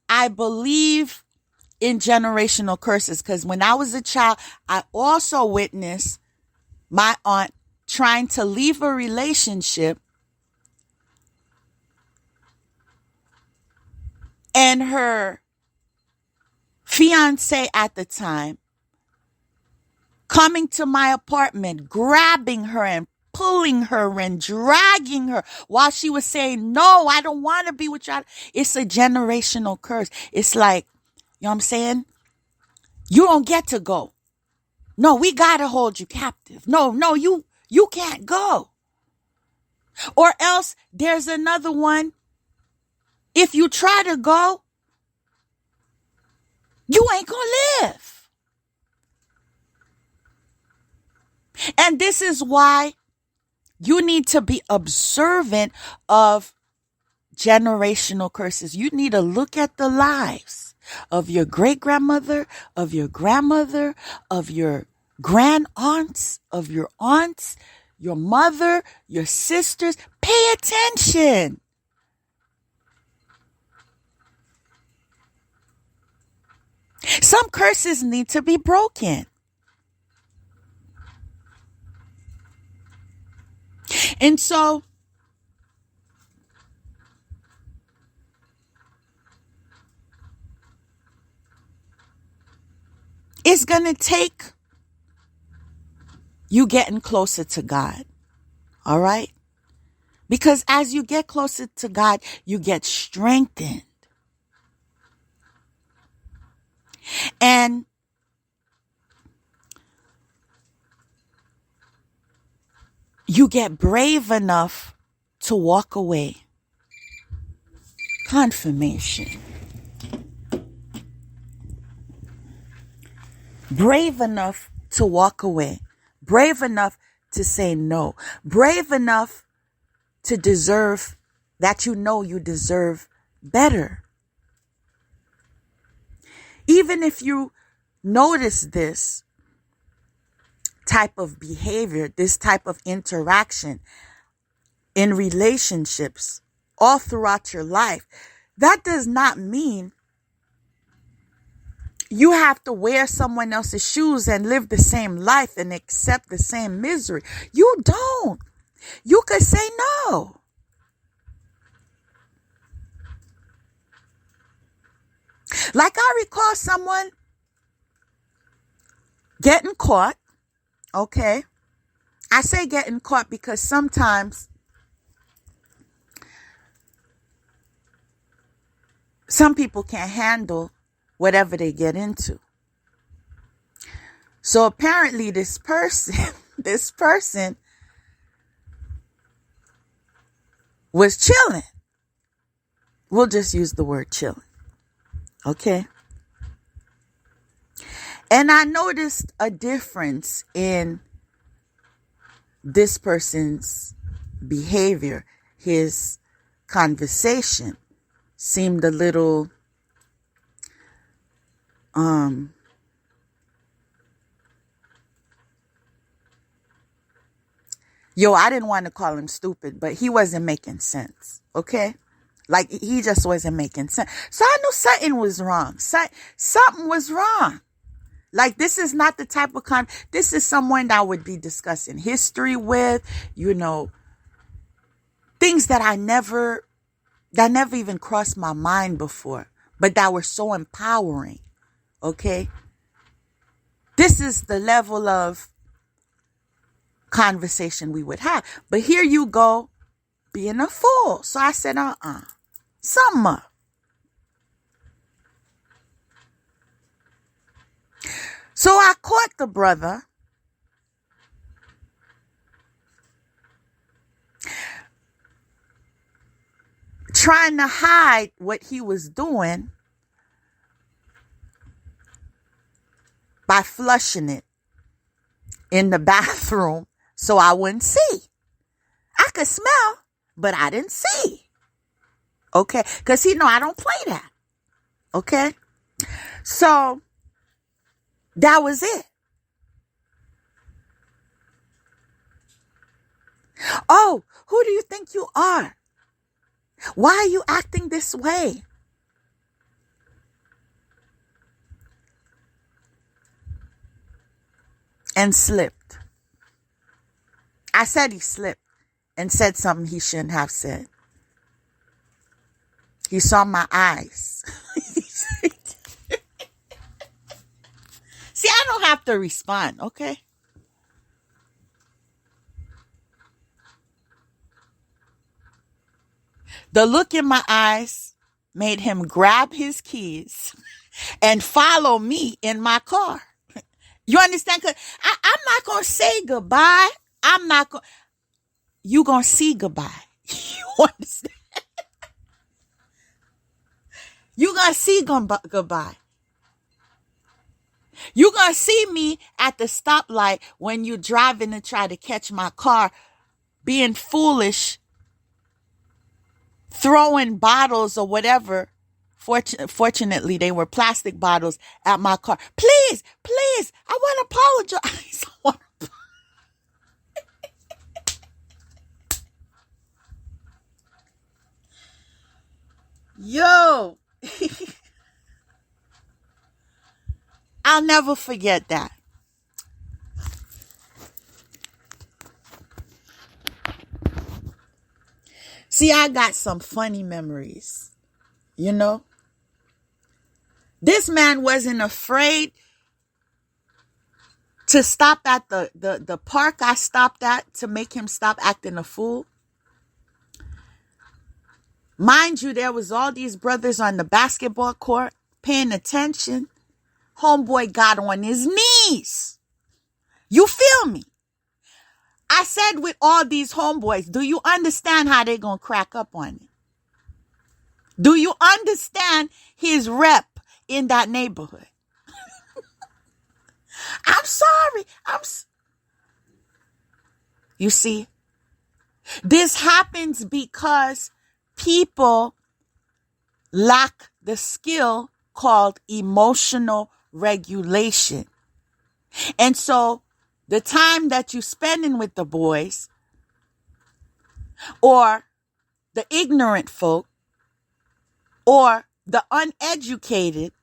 Speaker 1: I believe in generational curses. Because when I was a child, I also witnessed my aunt trying to leave a relationship. and her fiance at the time coming to my apartment, grabbing her and pulling her and dragging her while she was saying, no, I don't want to be with you. It's a generational curse. It's like, you know what I'm saying? You don't get to go. No, we got to hold you captive. No, you can't go. Or else there's another one. If you try to go, you ain't going to live. And this is why you need to be observant of generational curses. You need to look at the lives of your great-grandmother, of your grandmother, of your grand-aunts, of your aunts, your mother, your sisters. Pay attention. Some curses need to be broken. And so, it's going to take you getting closer to God. All right? Because as you get closer to God, you get strengthened. And you get brave enough to walk away. Confirmation. Brave enough to walk away. Brave enough to say no. Brave enough to deserve that you deserve better. Even if you notice this type of behavior, this type of interaction in relationships all throughout your life, that does not mean you have to wear someone else's shoes and live the same life and accept the same misery. You don't. You could say no. Like I recall someone getting caught. Okay. I say getting caught because sometimes some people can't handle whatever they get into. So apparently this person was chilling. We'll just use the word chilling. Okay. And I noticed a difference in this person's behavior. His conversation seemed a little I didn't want to call him stupid, but he wasn't making sense. Okay. Like he just wasn't making sense. So I knew something was wrong. Something was wrong. Like this is not the type of this is someone that I would be discussing history with, things that never even crossed my mind before, but that were so empowering. Okay. This is the level of conversation we would have. But here you go being a fool. So I said, something up. So I caught the brother trying to hide what he was doing by flushing it in the bathroom so I wouldn't see. I could smell, but I didn't see. Okay? Because I don't play that. Okay? So that was it. Oh, who do you think you are? Why are you acting this way? And slipped. I said he slipped and said something he shouldn't have said. He saw my eyes. See, I don't have to respond, okay? The look in my eyes made him grab his keys and follow me in my car. You understand? 'Cause I'm not going to say goodbye. I'm not going. You going to see goodbye. You understand? You going to see goodbye. You going to see me at the stoplight when you driving to try to catch my car, being foolish, throwing bottles or whatever. Fortunately, they were plastic bottles at my car. Please, I want to apologize. Yo, I'll never forget that. See, I got some funny memories, you know. This man wasn't afraid to stop at the park I stopped at to make him stop acting a fool. Mind you, there was all these brothers on the basketball court paying attention. Homeboy got on his knees. You feel me? I said with all these homeboys, do you understand how they gonna crack up on you? Do you understand his rep in that neighborhood? I'm sorry. You see, this happens because people lack the skill called emotional regulation. And so the time that you're spending with the boys or the ignorant folk or the uneducated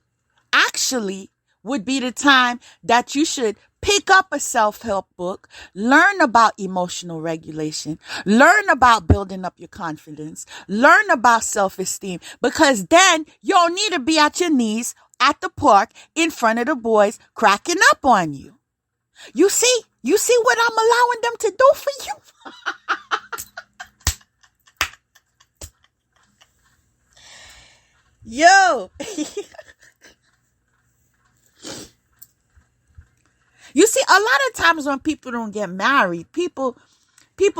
Speaker 1: actually would be the time that you should pick up a self-help book, learn about emotional regulation, learn about building up your confidence, learn about self-esteem, because then you don't need to be at your knees at the park in front of the boys cracking up on you. You see what I'm allowing them to do for you? Yo. You see, a lot of times when people don't get married, people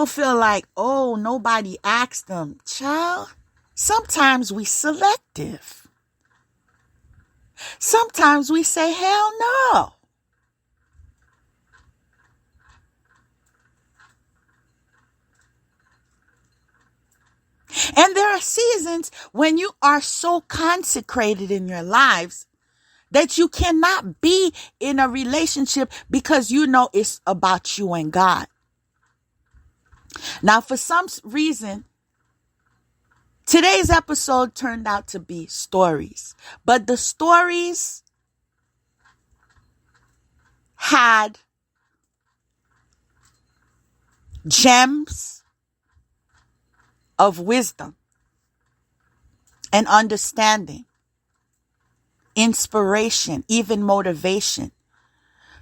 Speaker 1: feel like, oh, nobody asked them. Child, sometimes we selective. Sometimes we say, hell no. And there are seasons when you are so consecrated in your lives that you cannot be in a relationship because you know it's about you and God. Now, for some reason, today's episode turned out to be stories, but the stories had gems of wisdom and understanding, inspiration, even motivation.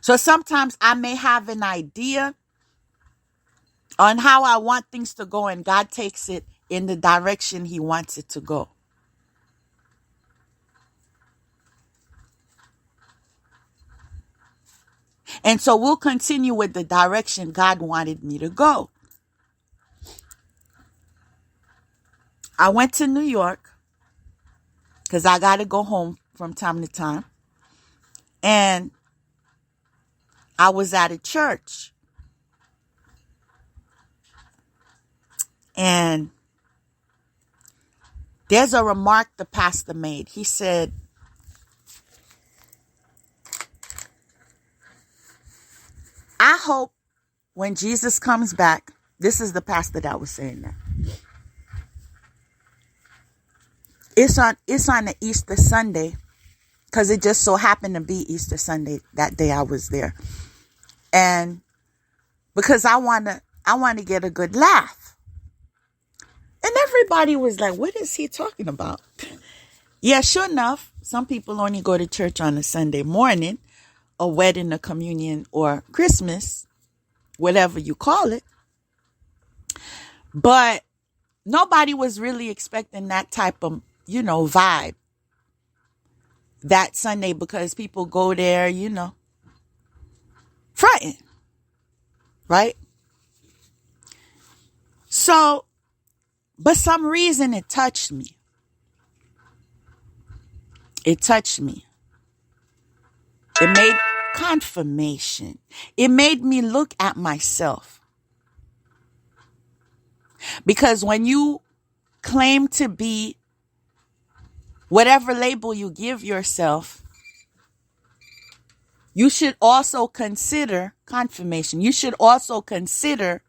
Speaker 1: So sometimes I may have an idea on how I want things to go, and God takes it in the direction He wants it to go. And so we'll continue with the direction God wanted me to go. I went to New York because I got to go home from time to time. And I was at a church. And there's a remark the pastor made. He said, I hope when Jesus comes back, this is the pastor that was saying that. It's on the Easter Sunday, because it just so happened to be Easter Sunday that day I was there. And because I want to get a good laugh. And everybody was like, what is he talking about? Yeah, sure enough, some people only go to church on a Sunday morning, a wedding, a communion, or Christmas, whatever you call it. But nobody was really expecting that type of, vibe that Sunday, because people go there, fronting, right? So, but some reason it touched me. It touched me. It made confirmation. It made me look at myself. Because when you claim to be whatever label you give yourself, you should also consider confirmation. You should also consider,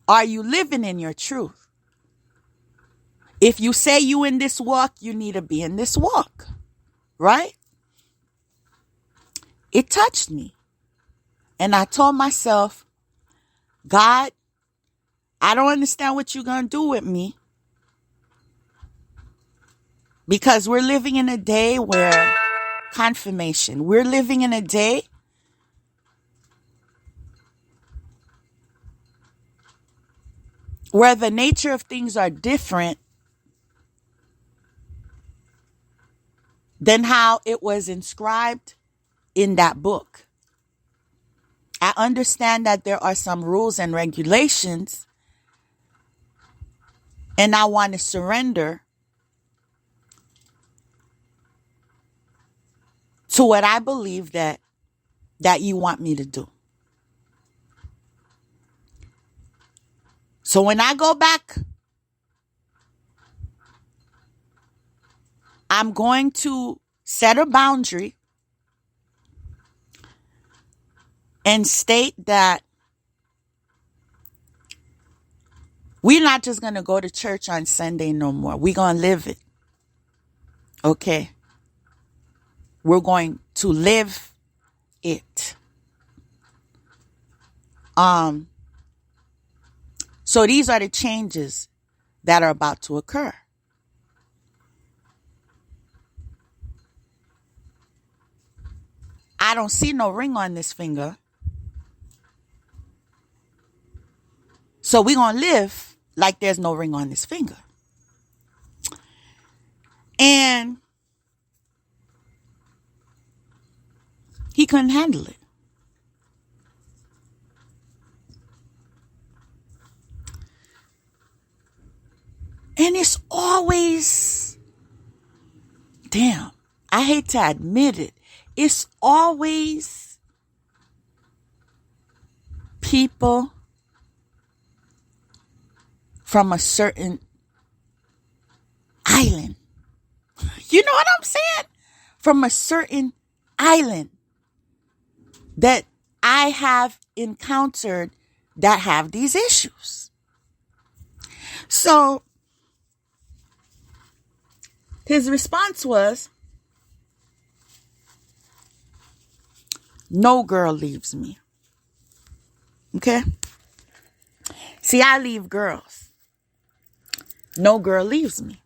Speaker 1: are you living in your truth? If you say you in this walk, you need to be in this walk, right? It touched me. And I told myself, God, I don't understand what you're going to do with me. Because we're living in a day where confirmation. We're living in a day where the nature of things are different than how it was inscribed in that book. I understand that there are some rules and regulations, and I want to surrender to what I believe that you want me to do. So when I go back, I'm going to set a boundary and state that we're not just going to go to church on Sunday no more. We're going to live it. Okay. We're going to live it. So these are the changes that are about to occur. I don't see no ring on this finger. So we're going to live like there's no ring on this finger. And he couldn't handle it. And it's always, damn, I hate to admit it, it's always people from a certain island. You know what I'm saying? From a certain island that I have encountered that have these issues. So his response was, no girl leaves me. Okay? See, I leave girls. No girl leaves me.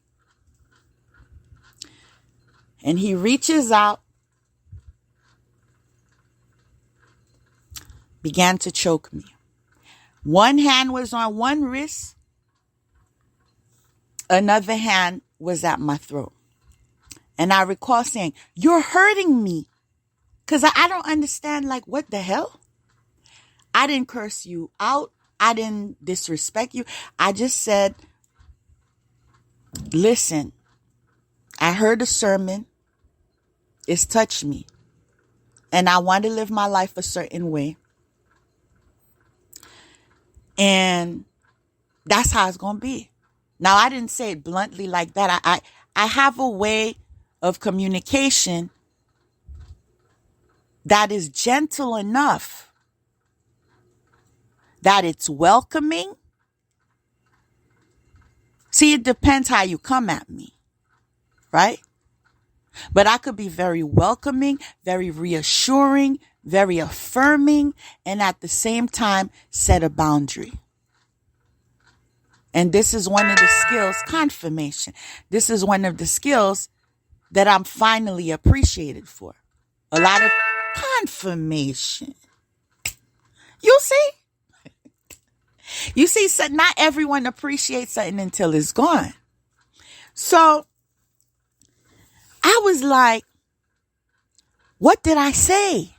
Speaker 1: And he reaches out, began to choke me. One hand was on one wrist. Another hand was at my throat. And I recall saying, you're hurting me. Because I don't understand, like, what the hell? I didn't curse you out. I didn't disrespect you. I just said, listen, I heard a sermon. It's touched me. And I want to live my life a certain way. And that's how it's going to be. Now, I didn't say it bluntly like that. I have a way of communication that is gentle enough that it's welcoming. See, it depends how you come at me, right? But I could be very welcoming, very reassuring, very affirming, and at the same time set a boundary. And this is one of the skills, confirmation. This is one of the skills that I'm finally appreciated for. A lot of confirmation. You see? You see, so not everyone appreciates something until it's gone. So I was like, what did I say?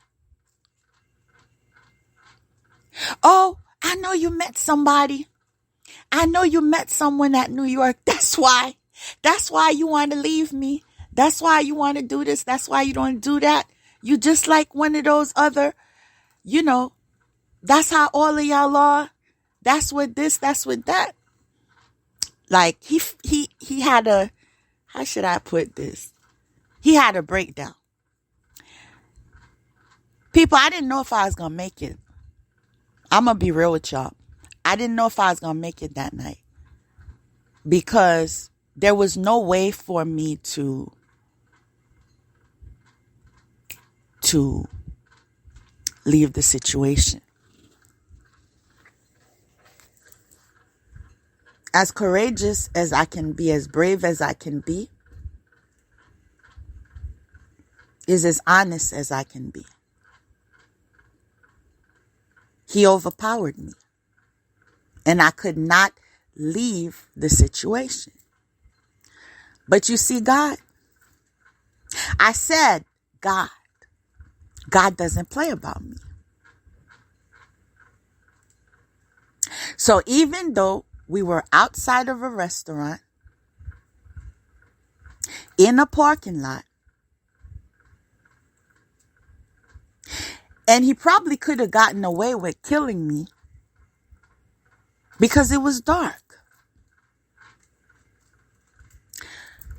Speaker 1: Oh, I know you met somebody. I know you met someone at New York. That's why you want to leave me. That's why you want to do this. That's why you don't do that. You just like one of those other, that's how all of y'all are. That's what this, that's what that. Like he had a, how should I put this? He had a breakdown. People, I didn't know if I was going to make it. I'm going to be real with y'all. I didn't know if I was going to make it that night because there was no way for me to leave the situation. As courageous as I can be, as brave as I can be, is as honest as I can be. He overpowered me. And I could not leave the situation. But you see, God, I said, God doesn't play about me. So even though we were outside of a restaurant, in a parking lot, and he probably could have gotten away with killing me because it was dark.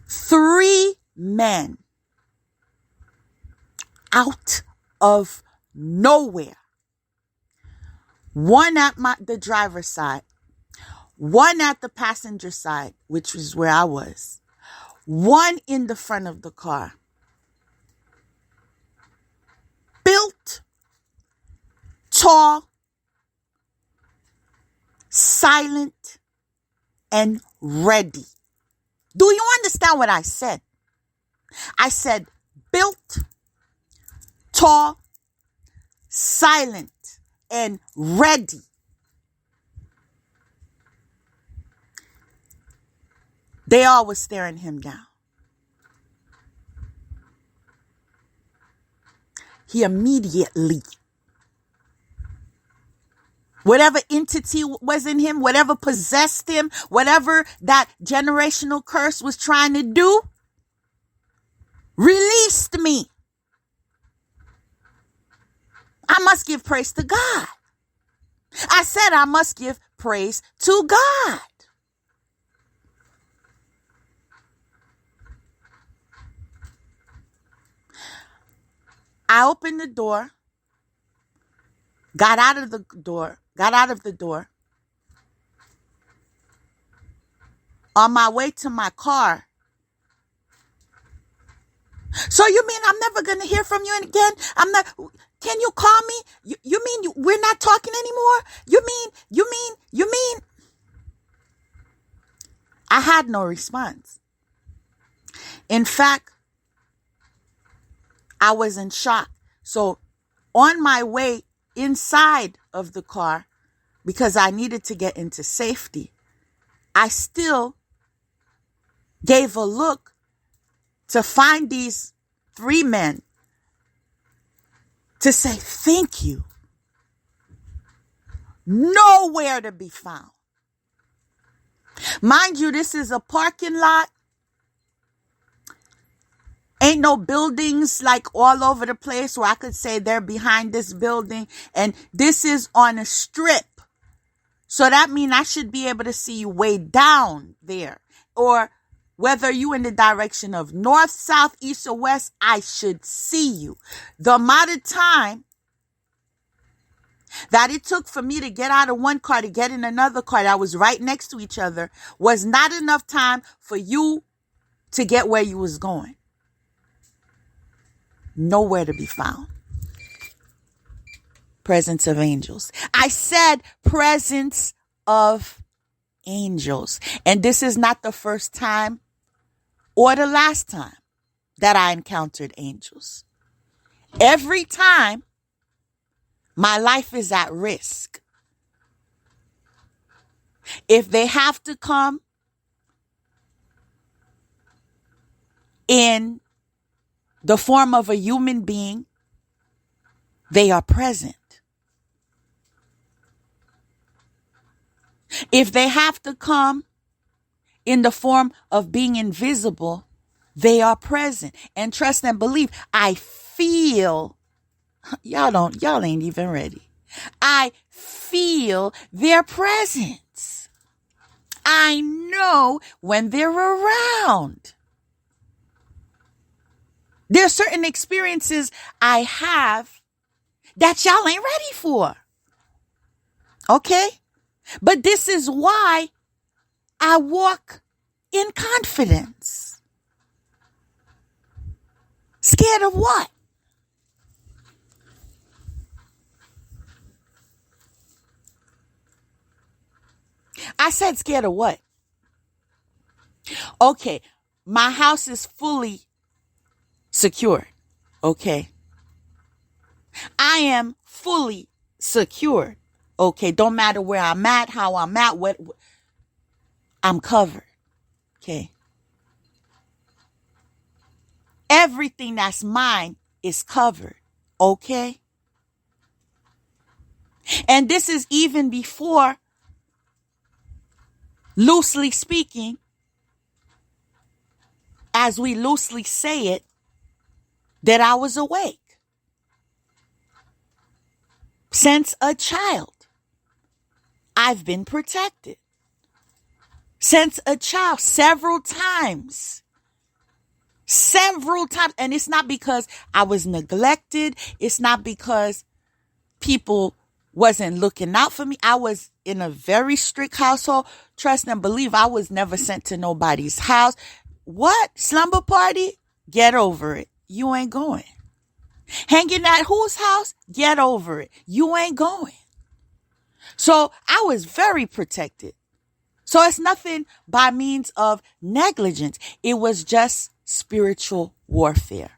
Speaker 1: 3 men out of nowhere. One at the driver's side, one at the passenger side, which was where I was, one in the front of the car. Built, tall, silent, and ready. Do you understand what I said? I said built, tall, silent, and ready. They all were staring him down. He immediately, whatever entity was in him, whatever possessed him, whatever that generational curse was trying to do, released me. I must give praise to God. I said I must give praise to God. I opened the door, got out of the door. On my way to my car. So you mean I'm never going to hear from you again? Can you call me? You mean we're not talking anymore? You mean? I had no response. In fact, I was in shock. So on my way inside of the car, because I needed to get into safety, I still gave a look to find these 3 men to say thank you. Nowhere to be found. Mind you, this is a parking lot. Ain't no buildings like all over the place where I could say they're behind this building. And this is on a strip. So that means I should be able to see you way down there. Or whether you in the direction of north, south, east, or west, I should see you. The amount of time that it took for me to get out of one car to get in another car that was right next to each other was not enough time for you to get where you was going. Nowhere to be found. Presence of angels. I said presence of angels. And this is not the first time or the last time that I encountered angels. Every time my life is at risk, if they have to come in the form of a human being, they are present. If they have to come in the form of being invisible, they are present. And trust and believe, I feel, y'all ain't even ready. I feel their presence. I know when they're around. There are certain experiences I have that y'all ain't ready for. Okay? But this is why I walk in confidence. Scared of what? I said scared of what? Okay, my house is fully secured. Okay. I am fully secured. Okay, don't matter where I'm at, how I'm at, what I'm covered. Okay. Everything that's mine is covered. Okay. And this is even before, loosely speaking, as we loosely say it, that I was awake. Since a child, I've been protected. Since a child, several times. And it's not because I was neglected. It's not because people wasn't looking out for me. I was in a very strict household. Trust and believe, I was never sent to nobody's house. What? Slumber party? Get over it. You ain't going. Hanging at whose house? Get over it. You ain't going. So I was very protected. So it's nothing by means of negligence. It was just spiritual warfare.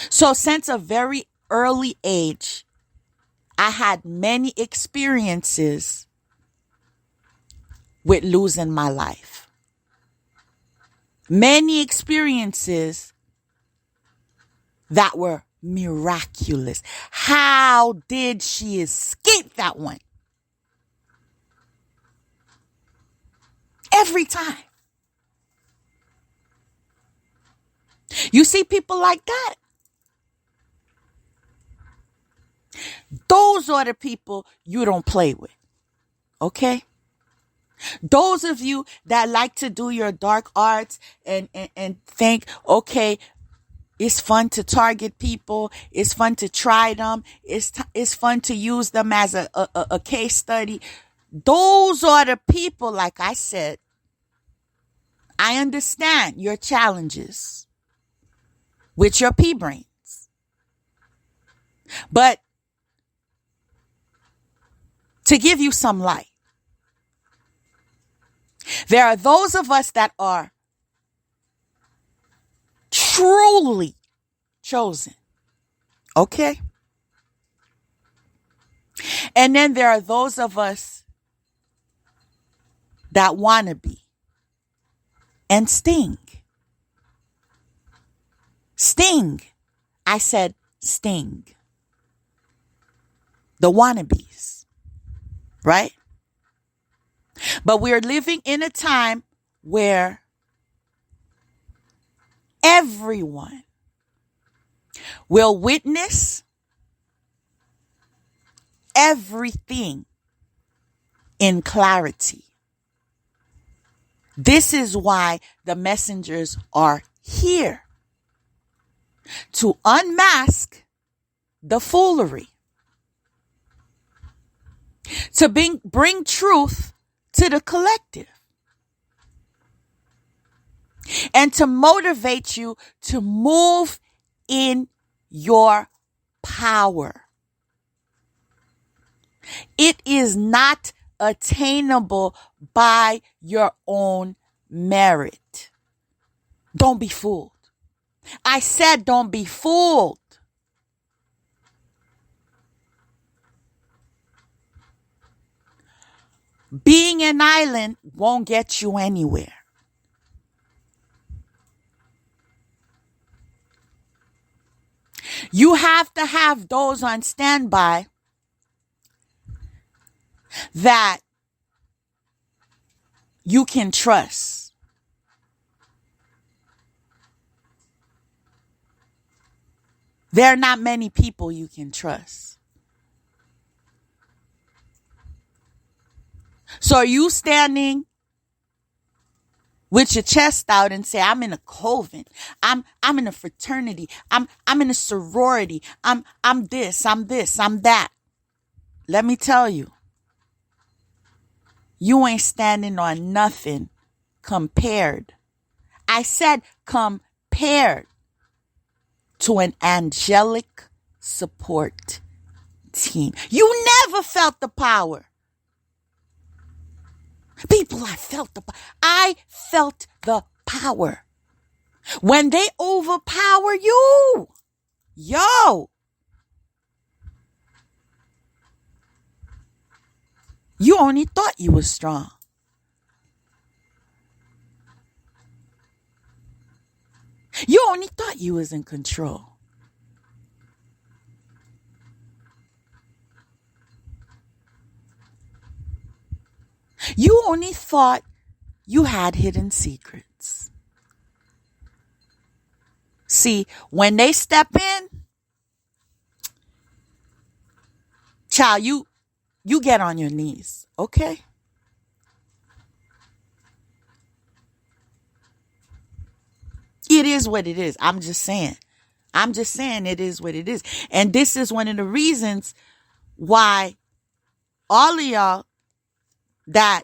Speaker 1: So since a very early age, I had many experiences with losing my life. Many experiences that were miraculous. How did she escape that one? Every time. You see people like that? Those are the people you don't play with. Okay? Those of you that like to do your dark arts and think, okay, it's fun to target people. It's fun to try them. It's fun to use them as a case study. Those are the people, like I said, I understand your challenges with your pea brains. But to give you some light, there are those of us that are truly chosen. Okay? And then there are those of us that want to be and sting. Sting. I said sting. The wannabes. Right? But we're living in a time where everyone will witness everything in clarity. This is why the messengers are here. To unmask the foolery. To bring truth to the collective. And to motivate you to move in your power. It is not attainable by your own merit. Don't be fooled. I said don't be fooled. Being an island won't get you anywhere. You have to have those on standby that you can trust. There are not many people you can trust. So are you standing with your chest out and say, I'm in a coven. I'm in a fraternity. I'm in a sorority. I'm this, I'm that. Let me tell you, you ain't standing on nothing compared. I said compared to an angelic support team. You never felt the power. People, I felt the power. When they overpower you, you only thought you were strong. You only thought you was in control. You only thought you had hidden secrets. See, when they step in, child, you get on your knees, okay? It is what it is. I'm just saying it is what it is. And this is one of the reasons why all of y'all that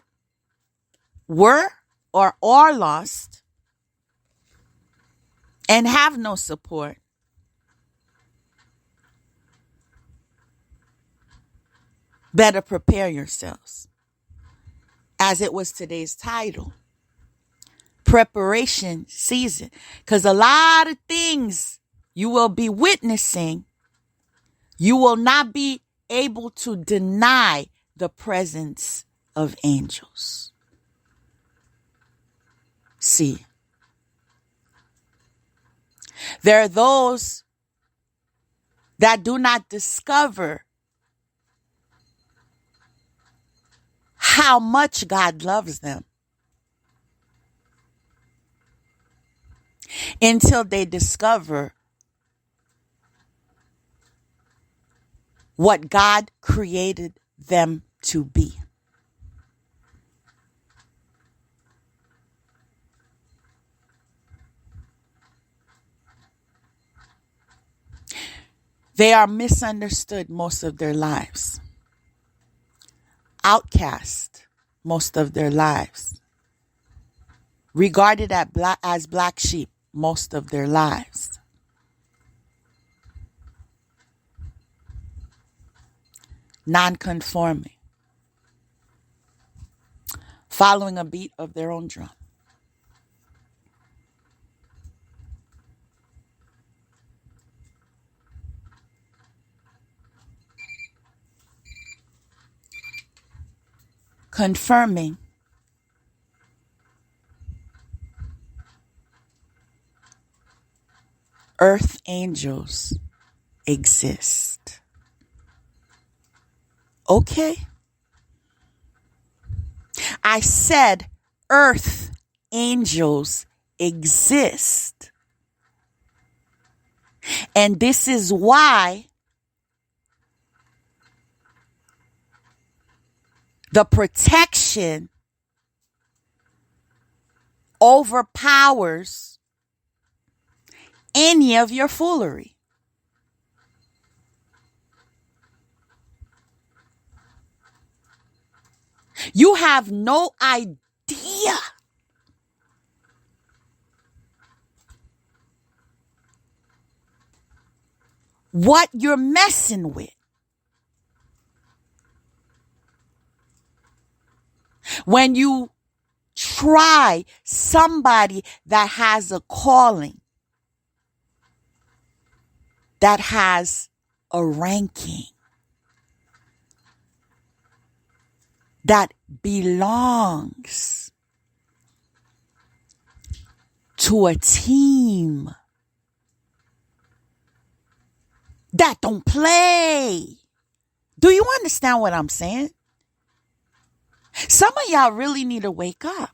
Speaker 1: were or are lost and have no support, better prepare yourselves. As it was today's title, preparation season. Because a lot of things you will be witnessing, you will not be able to deny the presence of angels. See, there are those that do not discover how much God loves them until they discover what God created them to be. They are misunderstood most of their lives. Outcast most of their lives. Regarded as black sheep most of their lives. Non-conforming. Following a beat of their own drum. Confirming earth angels exist. Okay? I said earth angels exist. And this is why the protection overpowers any of your foolery. You have no idea what you're messing with. When you try somebody that has a calling, that has a ranking, that belongs to a team, that don't play. Do you understand what I'm saying? Some of y'all really need to wake up.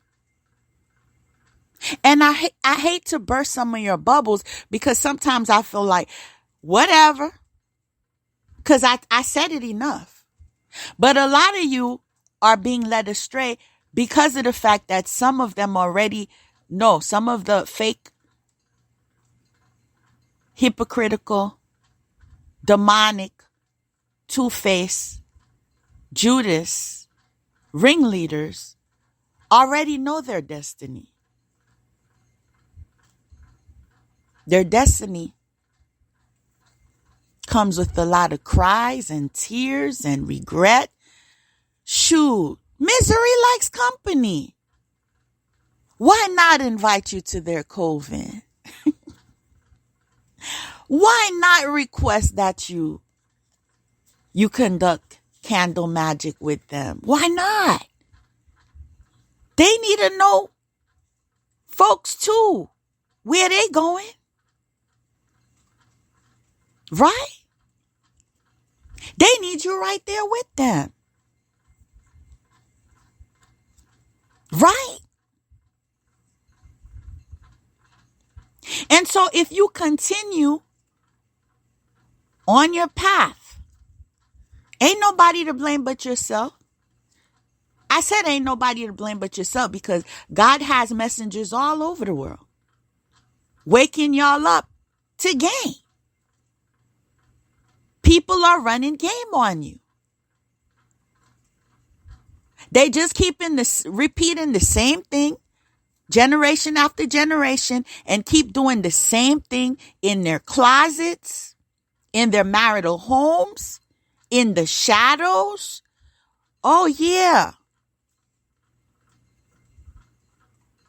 Speaker 1: And I hate to burst some of your bubbles, because sometimes I feel like, whatever, because I said it enough. But a lot of you are being led astray because of the fact that some of them already know, some of the fake, hypocritical, demonic, two-faced, Judas, ringleaders already know their destiny. Their destiny comes with a lot of cries and tears and regret. Shoot, misery likes company. Why not invite you to their coven? Why not request that you conduct candle magic with them? Why not? They need to know folks too, where they going. Right? They need you right there with them. Right? And so if you continue on your path, ain't nobody to blame but yourself. I said ain't nobody to blame but yourself, because God has messengers all over the world waking y'all up to game. People are running game on you. They just repeating the same thing generation after generation, and keep doing the same thing in their closets, in their marital homes, in the shadows. Oh, yeah.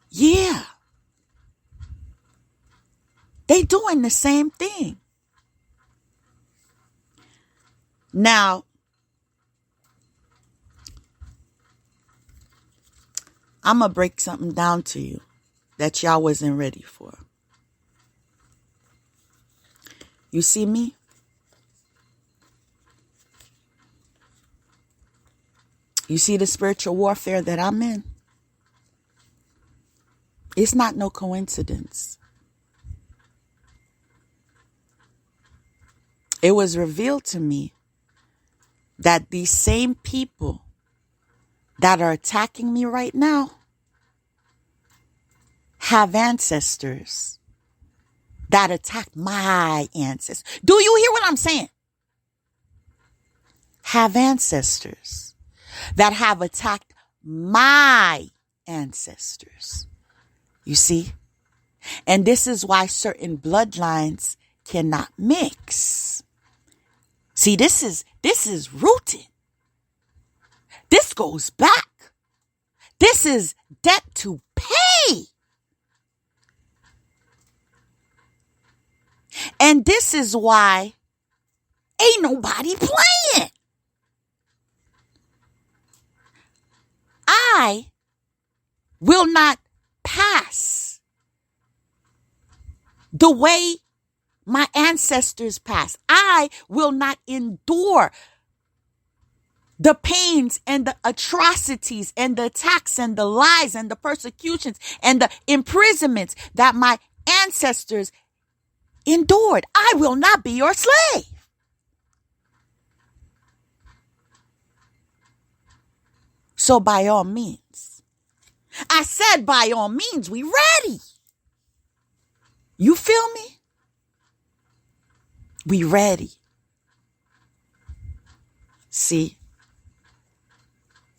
Speaker 1: Yeah. They doing the same thing. Now, I'm going to break something down to you that y'all wasn't ready for. You see me? You see the spiritual warfare that I'm in? It's not no coincidence. It was revealed to me that these same people that are attacking me right now have ancestors that attacked my ancestors. Do you hear what I'm saying? Have ancestors that have attacked my ancestors. You see? And this is why certain bloodlines cannot mix. See, this is rooted. This goes back. This is debt to pay. And this is why ain't nobody playing. I will not pass the way my ancestors passed. I will not endure the pains and the atrocities and the attacks and the lies and the persecutions and the imprisonments that my ancestors endured. I will not be your slave. So by all means, I said by all means, we ready. You feel me? We ready. See?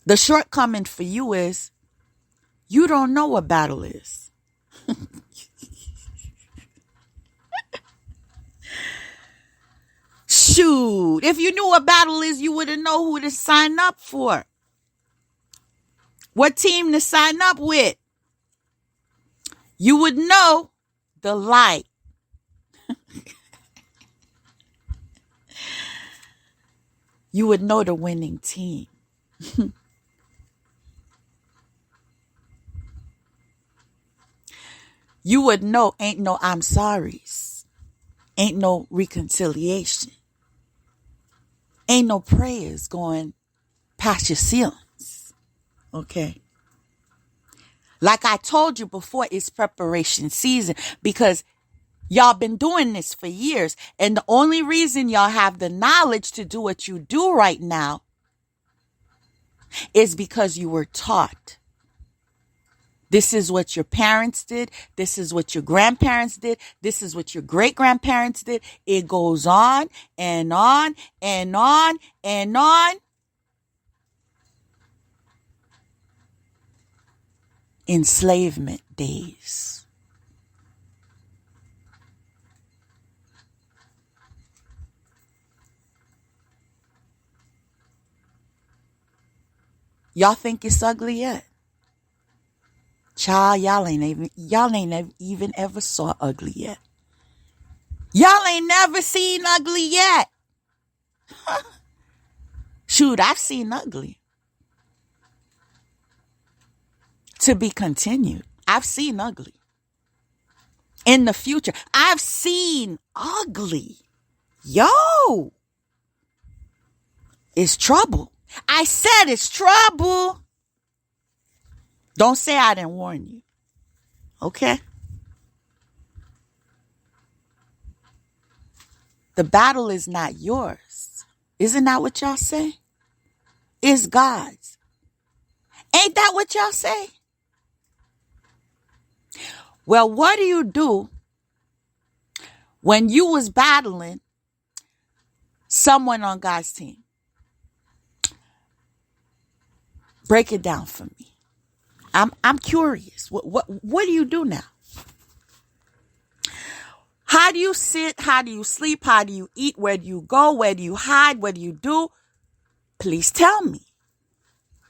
Speaker 1: The shortcoming for you is you don't know what battle is. Shoot, if you knew what battle is, you wouldn't know who to sign up for. what team to sign up with. You would know the light. You would know the winning team. You would know ain't no I'm sorry's. Ain't no reconciliation. Ain't no prayers going past your ceilings. Okay. Like I told you before, it's preparation season because y'all been doing this for years. And the only reason y'all have the knowledge to do what you do right now is because you were taught. This is what your parents did. This is what your grandparents did. This is what your great-grandparents did. It goes on and on and on and on. Enslavement days. Y'all think it's ugly yet? Child, y'all ain't even ever saw ugly yet. Y'all ain't never seen ugly yet. Shoot, I've seen ugly. To be continued. I've seen ugly. In the future, I've seen ugly. Yo, it's trouble. I said it's trouble. Don't say I didn't warn you. Okay? The battle is not yours. Isn't that what y'all say? It's God's. Ain't that what y'all say? Well, what do you do when you was battling someone on God's team? Break it down for me. I'm curious. What do you do now? How do you sit? How do you sleep? How do you eat? Where do you go? Where do you hide? What do you do? Please tell me.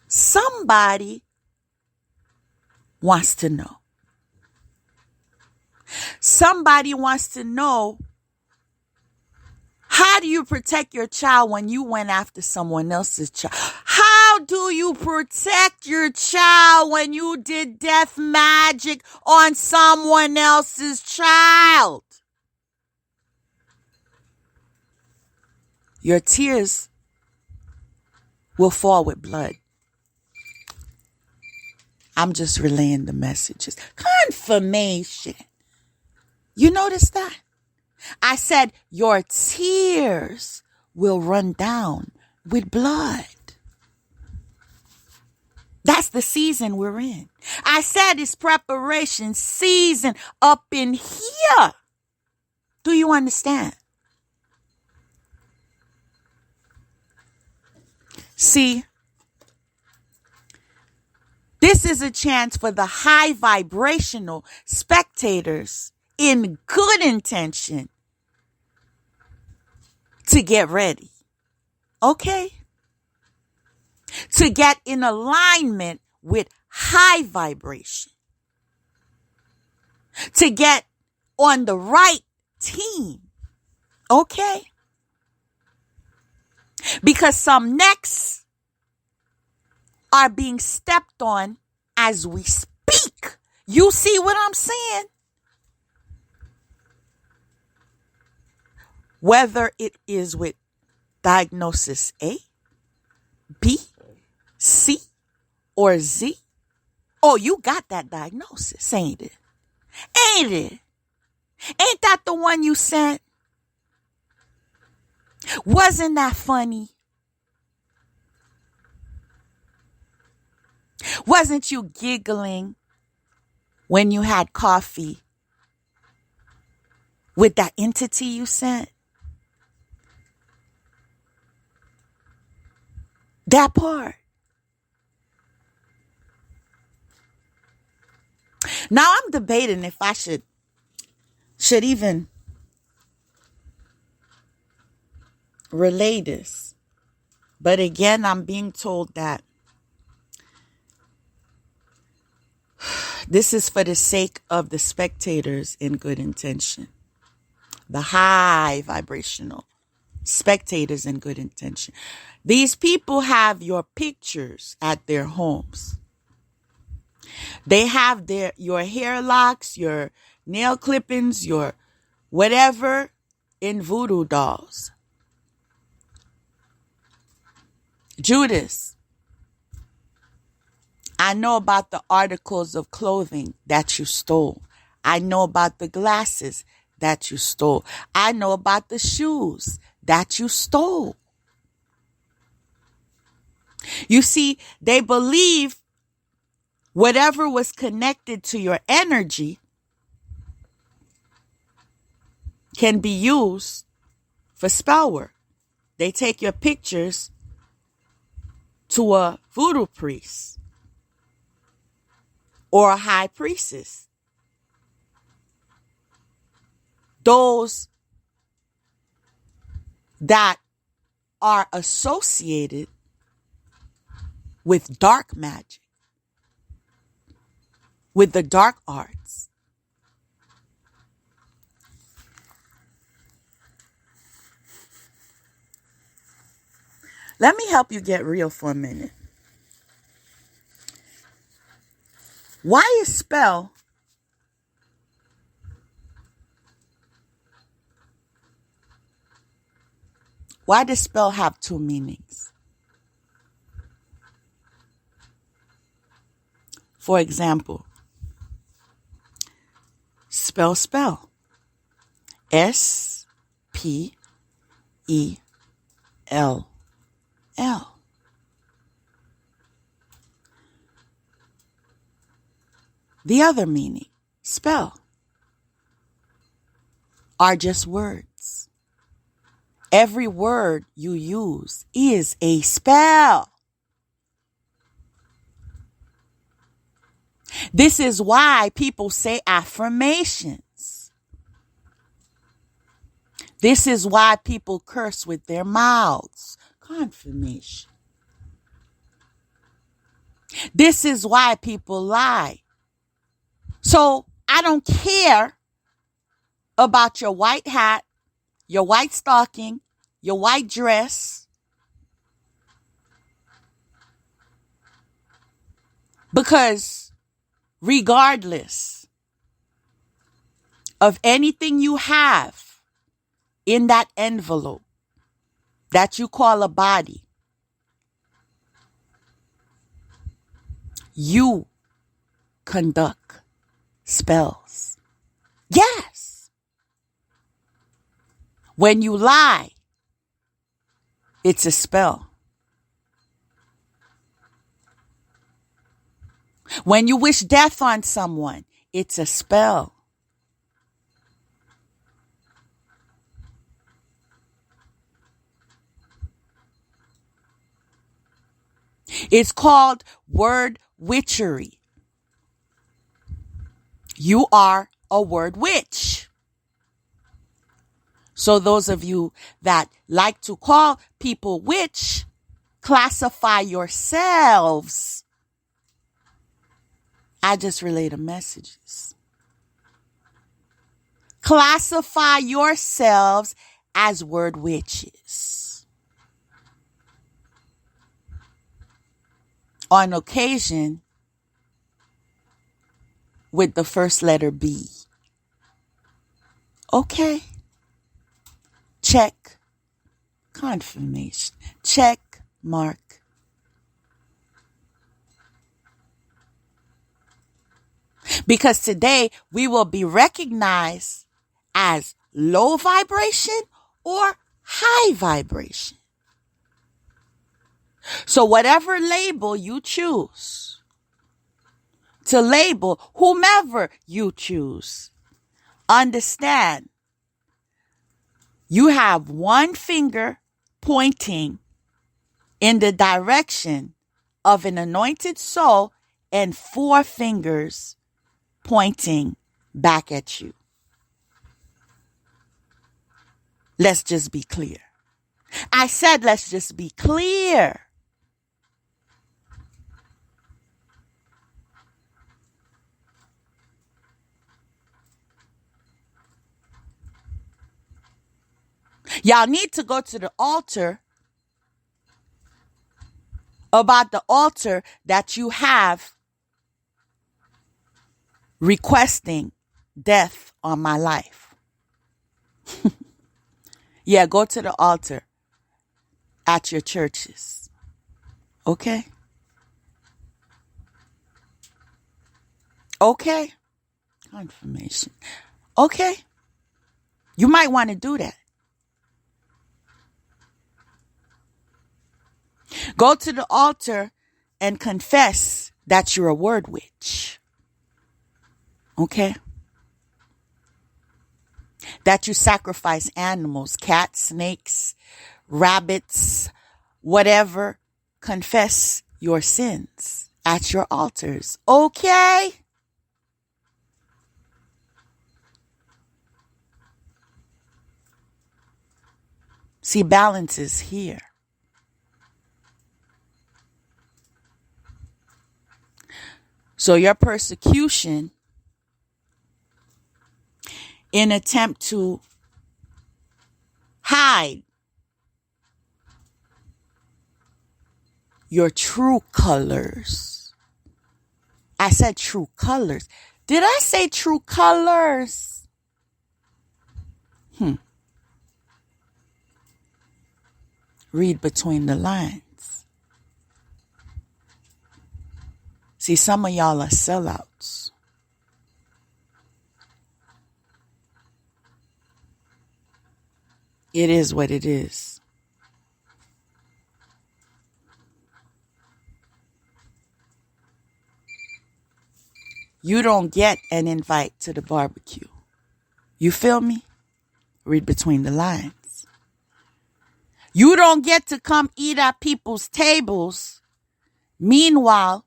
Speaker 1: Somebody wants to know. Somebody wants to know, how do you protect your child when you went after someone else's child? How do you protect your child when you did death magic on someone else's child? Your tears will fall with blood. I'm just relaying the messages. Confirmation. You notice that? I said your tears will run down with blood. That's the season we're in. I said it's preparation season up in here. Do you understand? See, this is a chance for the high vibrational spectators in good intention to get ready. Okay? To get in alignment with high vibration. To get on the right team. Okay? Because some necks are being stepped on as we speak. You see what I'm saying? Whether it is with diagnosis A, B, C, or Z. Oh, you got that diagnosis, ain't it? Ain't it? Ain't that the one you sent? Wasn't that funny? Wasn't you giggling when you had coffee with that entity you sent? That part. Now I'm debating if I should even relay this. But again, I'm being told that This is for the sake of the spectators in good intention. The high vibrational spectators in good intention. These people have your pictures at their homes. They have your hair locks, your nail clippings, your whatever in voodoo dolls. Judas, I know about the articles of clothing that you stole. I know about the glasses that you stole. I know about the shoes that you stole. You see, they believe whatever was connected to your energy can be used for spell work. They take your pictures to a voodoo priest or a high priestess. Those that are associated with dark magic, with the dark arts. Let me help you get real for a minute. Why is spell Why does spell have two meanings? For example, spell. S-P-E-L-L. The other meaning, spell, are just words. Every word you use is a spell. This is why people say affirmations. This is why people curse with their mouths. Confirmation. This is why people lie. So I don't care about your white hat, your white stocking, your white dress, because regardless of anything you have in that envelope that you call a body, you conduct spells. Yes. When you lie, it's a spell. When you wish death on someone, it's a spell. It's called word witchery. You are a word witch. So those of you that like to call people witch, classify yourselves. I just relay the messages. Classify yourselves as word witches. On occasion, with the first letter B. Okay. Check. Confirmation. Check. Mark. Because today we will be recognized as low vibration or high vibration. So whatever label you choose to label whomever you choose, understand you have one finger pointing in the direction of an anointed soul and four fingers pointing back at you. Let's just be clear. I said let's just be clear. Y'all need to go to the altar about the altar that you have requesting death on my life. Yeah, go to the altar at your churches. Okay? Okay? Confirmation. Okay? You might want to do that. Go to the altar and confess that you're a word witch. Okay? That you sacrifice animals, cats, snakes, rabbits, whatever. Confess your sins at your altars. Okay? See, balance is here. So your persecution, in attempt to hide your true colors. I said true colors. Did I say true colors? Read between the lines. See, some of y'all are sellouts. It is what it is. You don't get an invite to the barbecue. You feel me? Read between the lines. You don't get to come eat at people's tables. Meanwhile,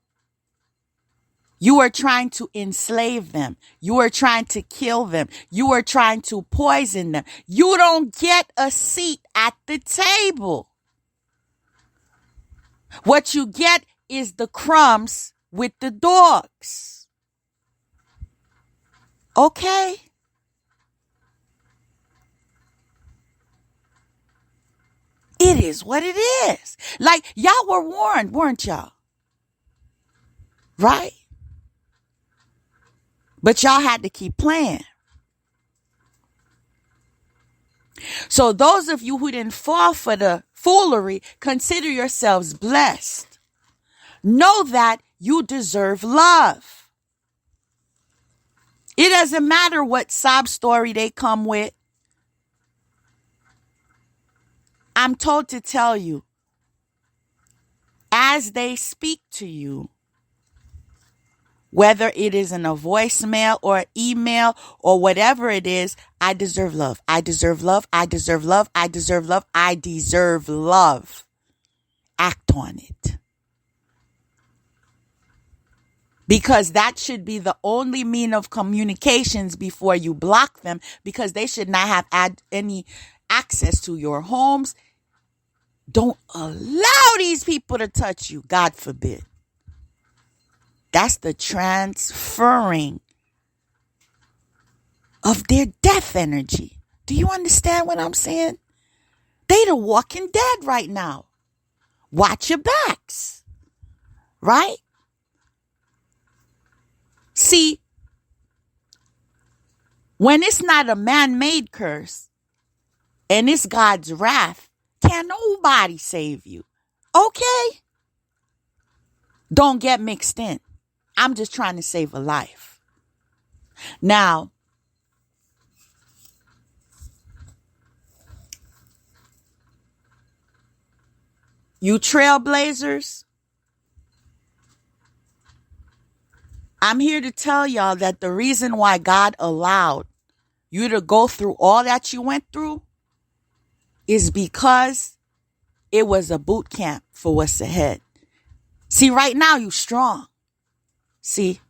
Speaker 1: you are trying to enslave them. You are trying to kill them. You are trying to poison them. You don't get a seat at the table. What you get is the crumbs with the dogs. Okay? It is what it is. Like, y'all were warned, weren't y'all? Right? But y'all had to keep playing. So those of you who didn't fall for the foolery, consider yourselves blessed. Know that you deserve love. It doesn't matter what sob story they come with. I'm told to tell you, as they speak to you, whether it is in a voicemail or email or whatever it is, I deserve love. I deserve love. I deserve love. I deserve love. I deserve love. Act on it. Because that should be the only mean of communications before you block them, because they should not have any access to your homes. Don't allow these people to touch you. God forbid. That's the transferring of their death energy. Do you understand what I'm saying? They the walking dead right now. Watch your backs. Right? See, when it's not a man-made curse and it's God's wrath, can't nobody save you. Okay? Don't get mixed in. I'm just trying to save a life. Now, you trailblazers, I'm here to tell y'all that the reason why God allowed you to go through all that you went through is because it was a boot camp for what's ahead. See, right now you're strong. See,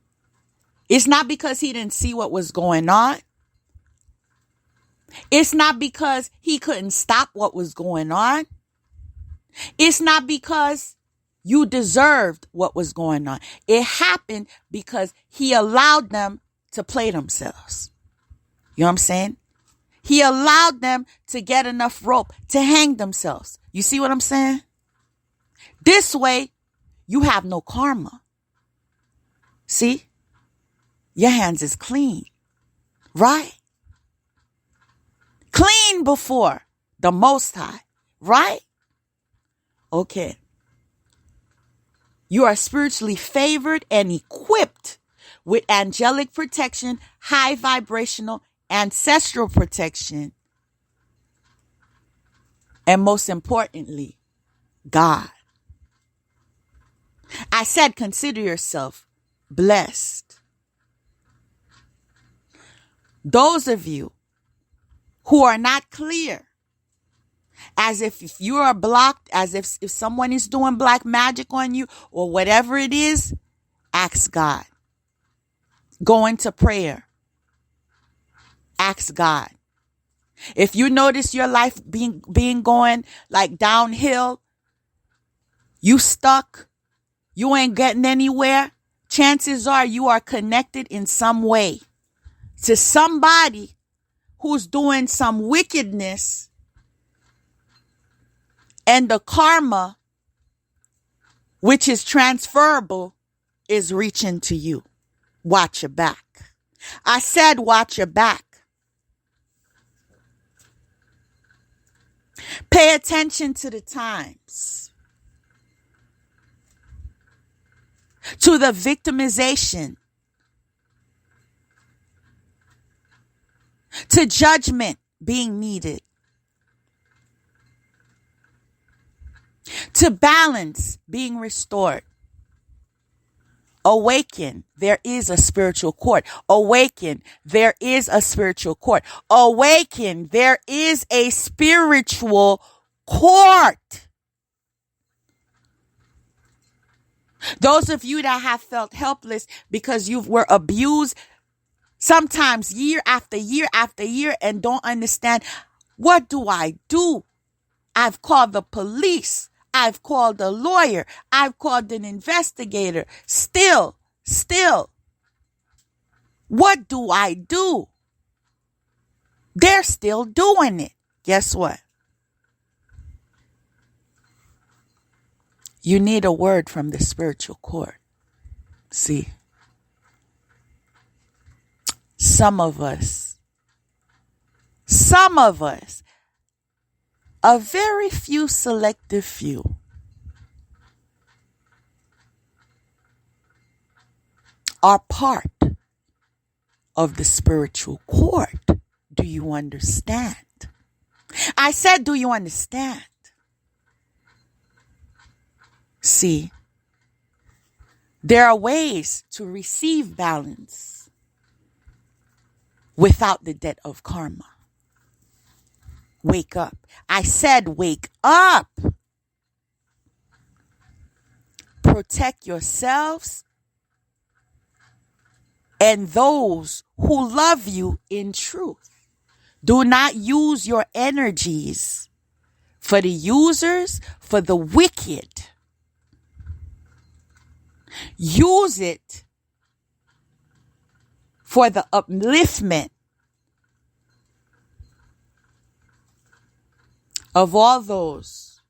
Speaker 1: it's not because he didn't see what was going on. It's not because he couldn't stop what was going on. It's not because you deserved what was going on. It happened because he allowed them to play themselves. You know what I'm saying? He allowed them to get enough rope to hang themselves. You see what I'm saying? This way, you have no karma. See? Your hands is clean, right? Clean before the Most High, right? Okay. You are spiritually favored and equipped with angelic protection, high vibrational, ancestral protection, and most importantly, God. I said, consider yourself blessed. Those of you who are not clear, as if you are blocked, as if someone is doing black magic on you or whatever it is, ask God. Go into prayer. Ask God. If you notice your life being going like downhill, you stuck, you ain't getting anywhere, chances are you are connected in some way to somebody who's doing some wickedness, and the karma, which is transferable, is reaching to you. Watch your back. I said watch your back. Pay attention to the times, to the victimization, to judgment being needed, to balance being restored. Awaken, there is a spiritual court. Awaken, there is a spiritual court. Awaken, there is a spiritual court. Those of you that have felt helpless because you were abused, sometimes year after year after year, and don't understand, what do I do? I've called the police. I've called a lawyer. I've called an investigator. Still, what do I do? They're still doing it. Guess what? You need a word from the spiritual court. See, some of us, a very few selective few, are part of the spiritual court. Do you understand? I said, do you understand? See, there are ways to receive balance without the debt of karma. Wake up. I said, wake up. Protect yourselves and those who love you in truth. Do not use your energies for the users, for the wicked. Use it for the upliftment of all those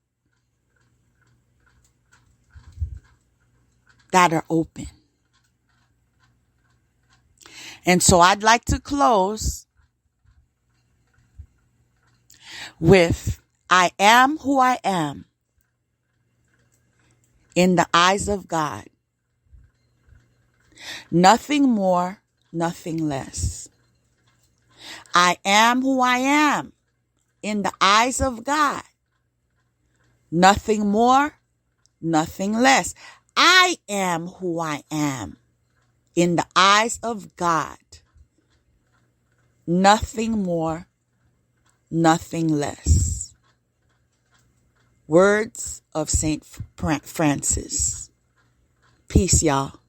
Speaker 1: that are open. And so I'd like to close with, I am who I am in the eyes of God. Nothing more, nothing less. I am who I am in the eyes of God. Nothing more, nothing less. I am who I am in the eyes of God. Nothing more, nothing less. Words of Saint Francis. Peace, y'all.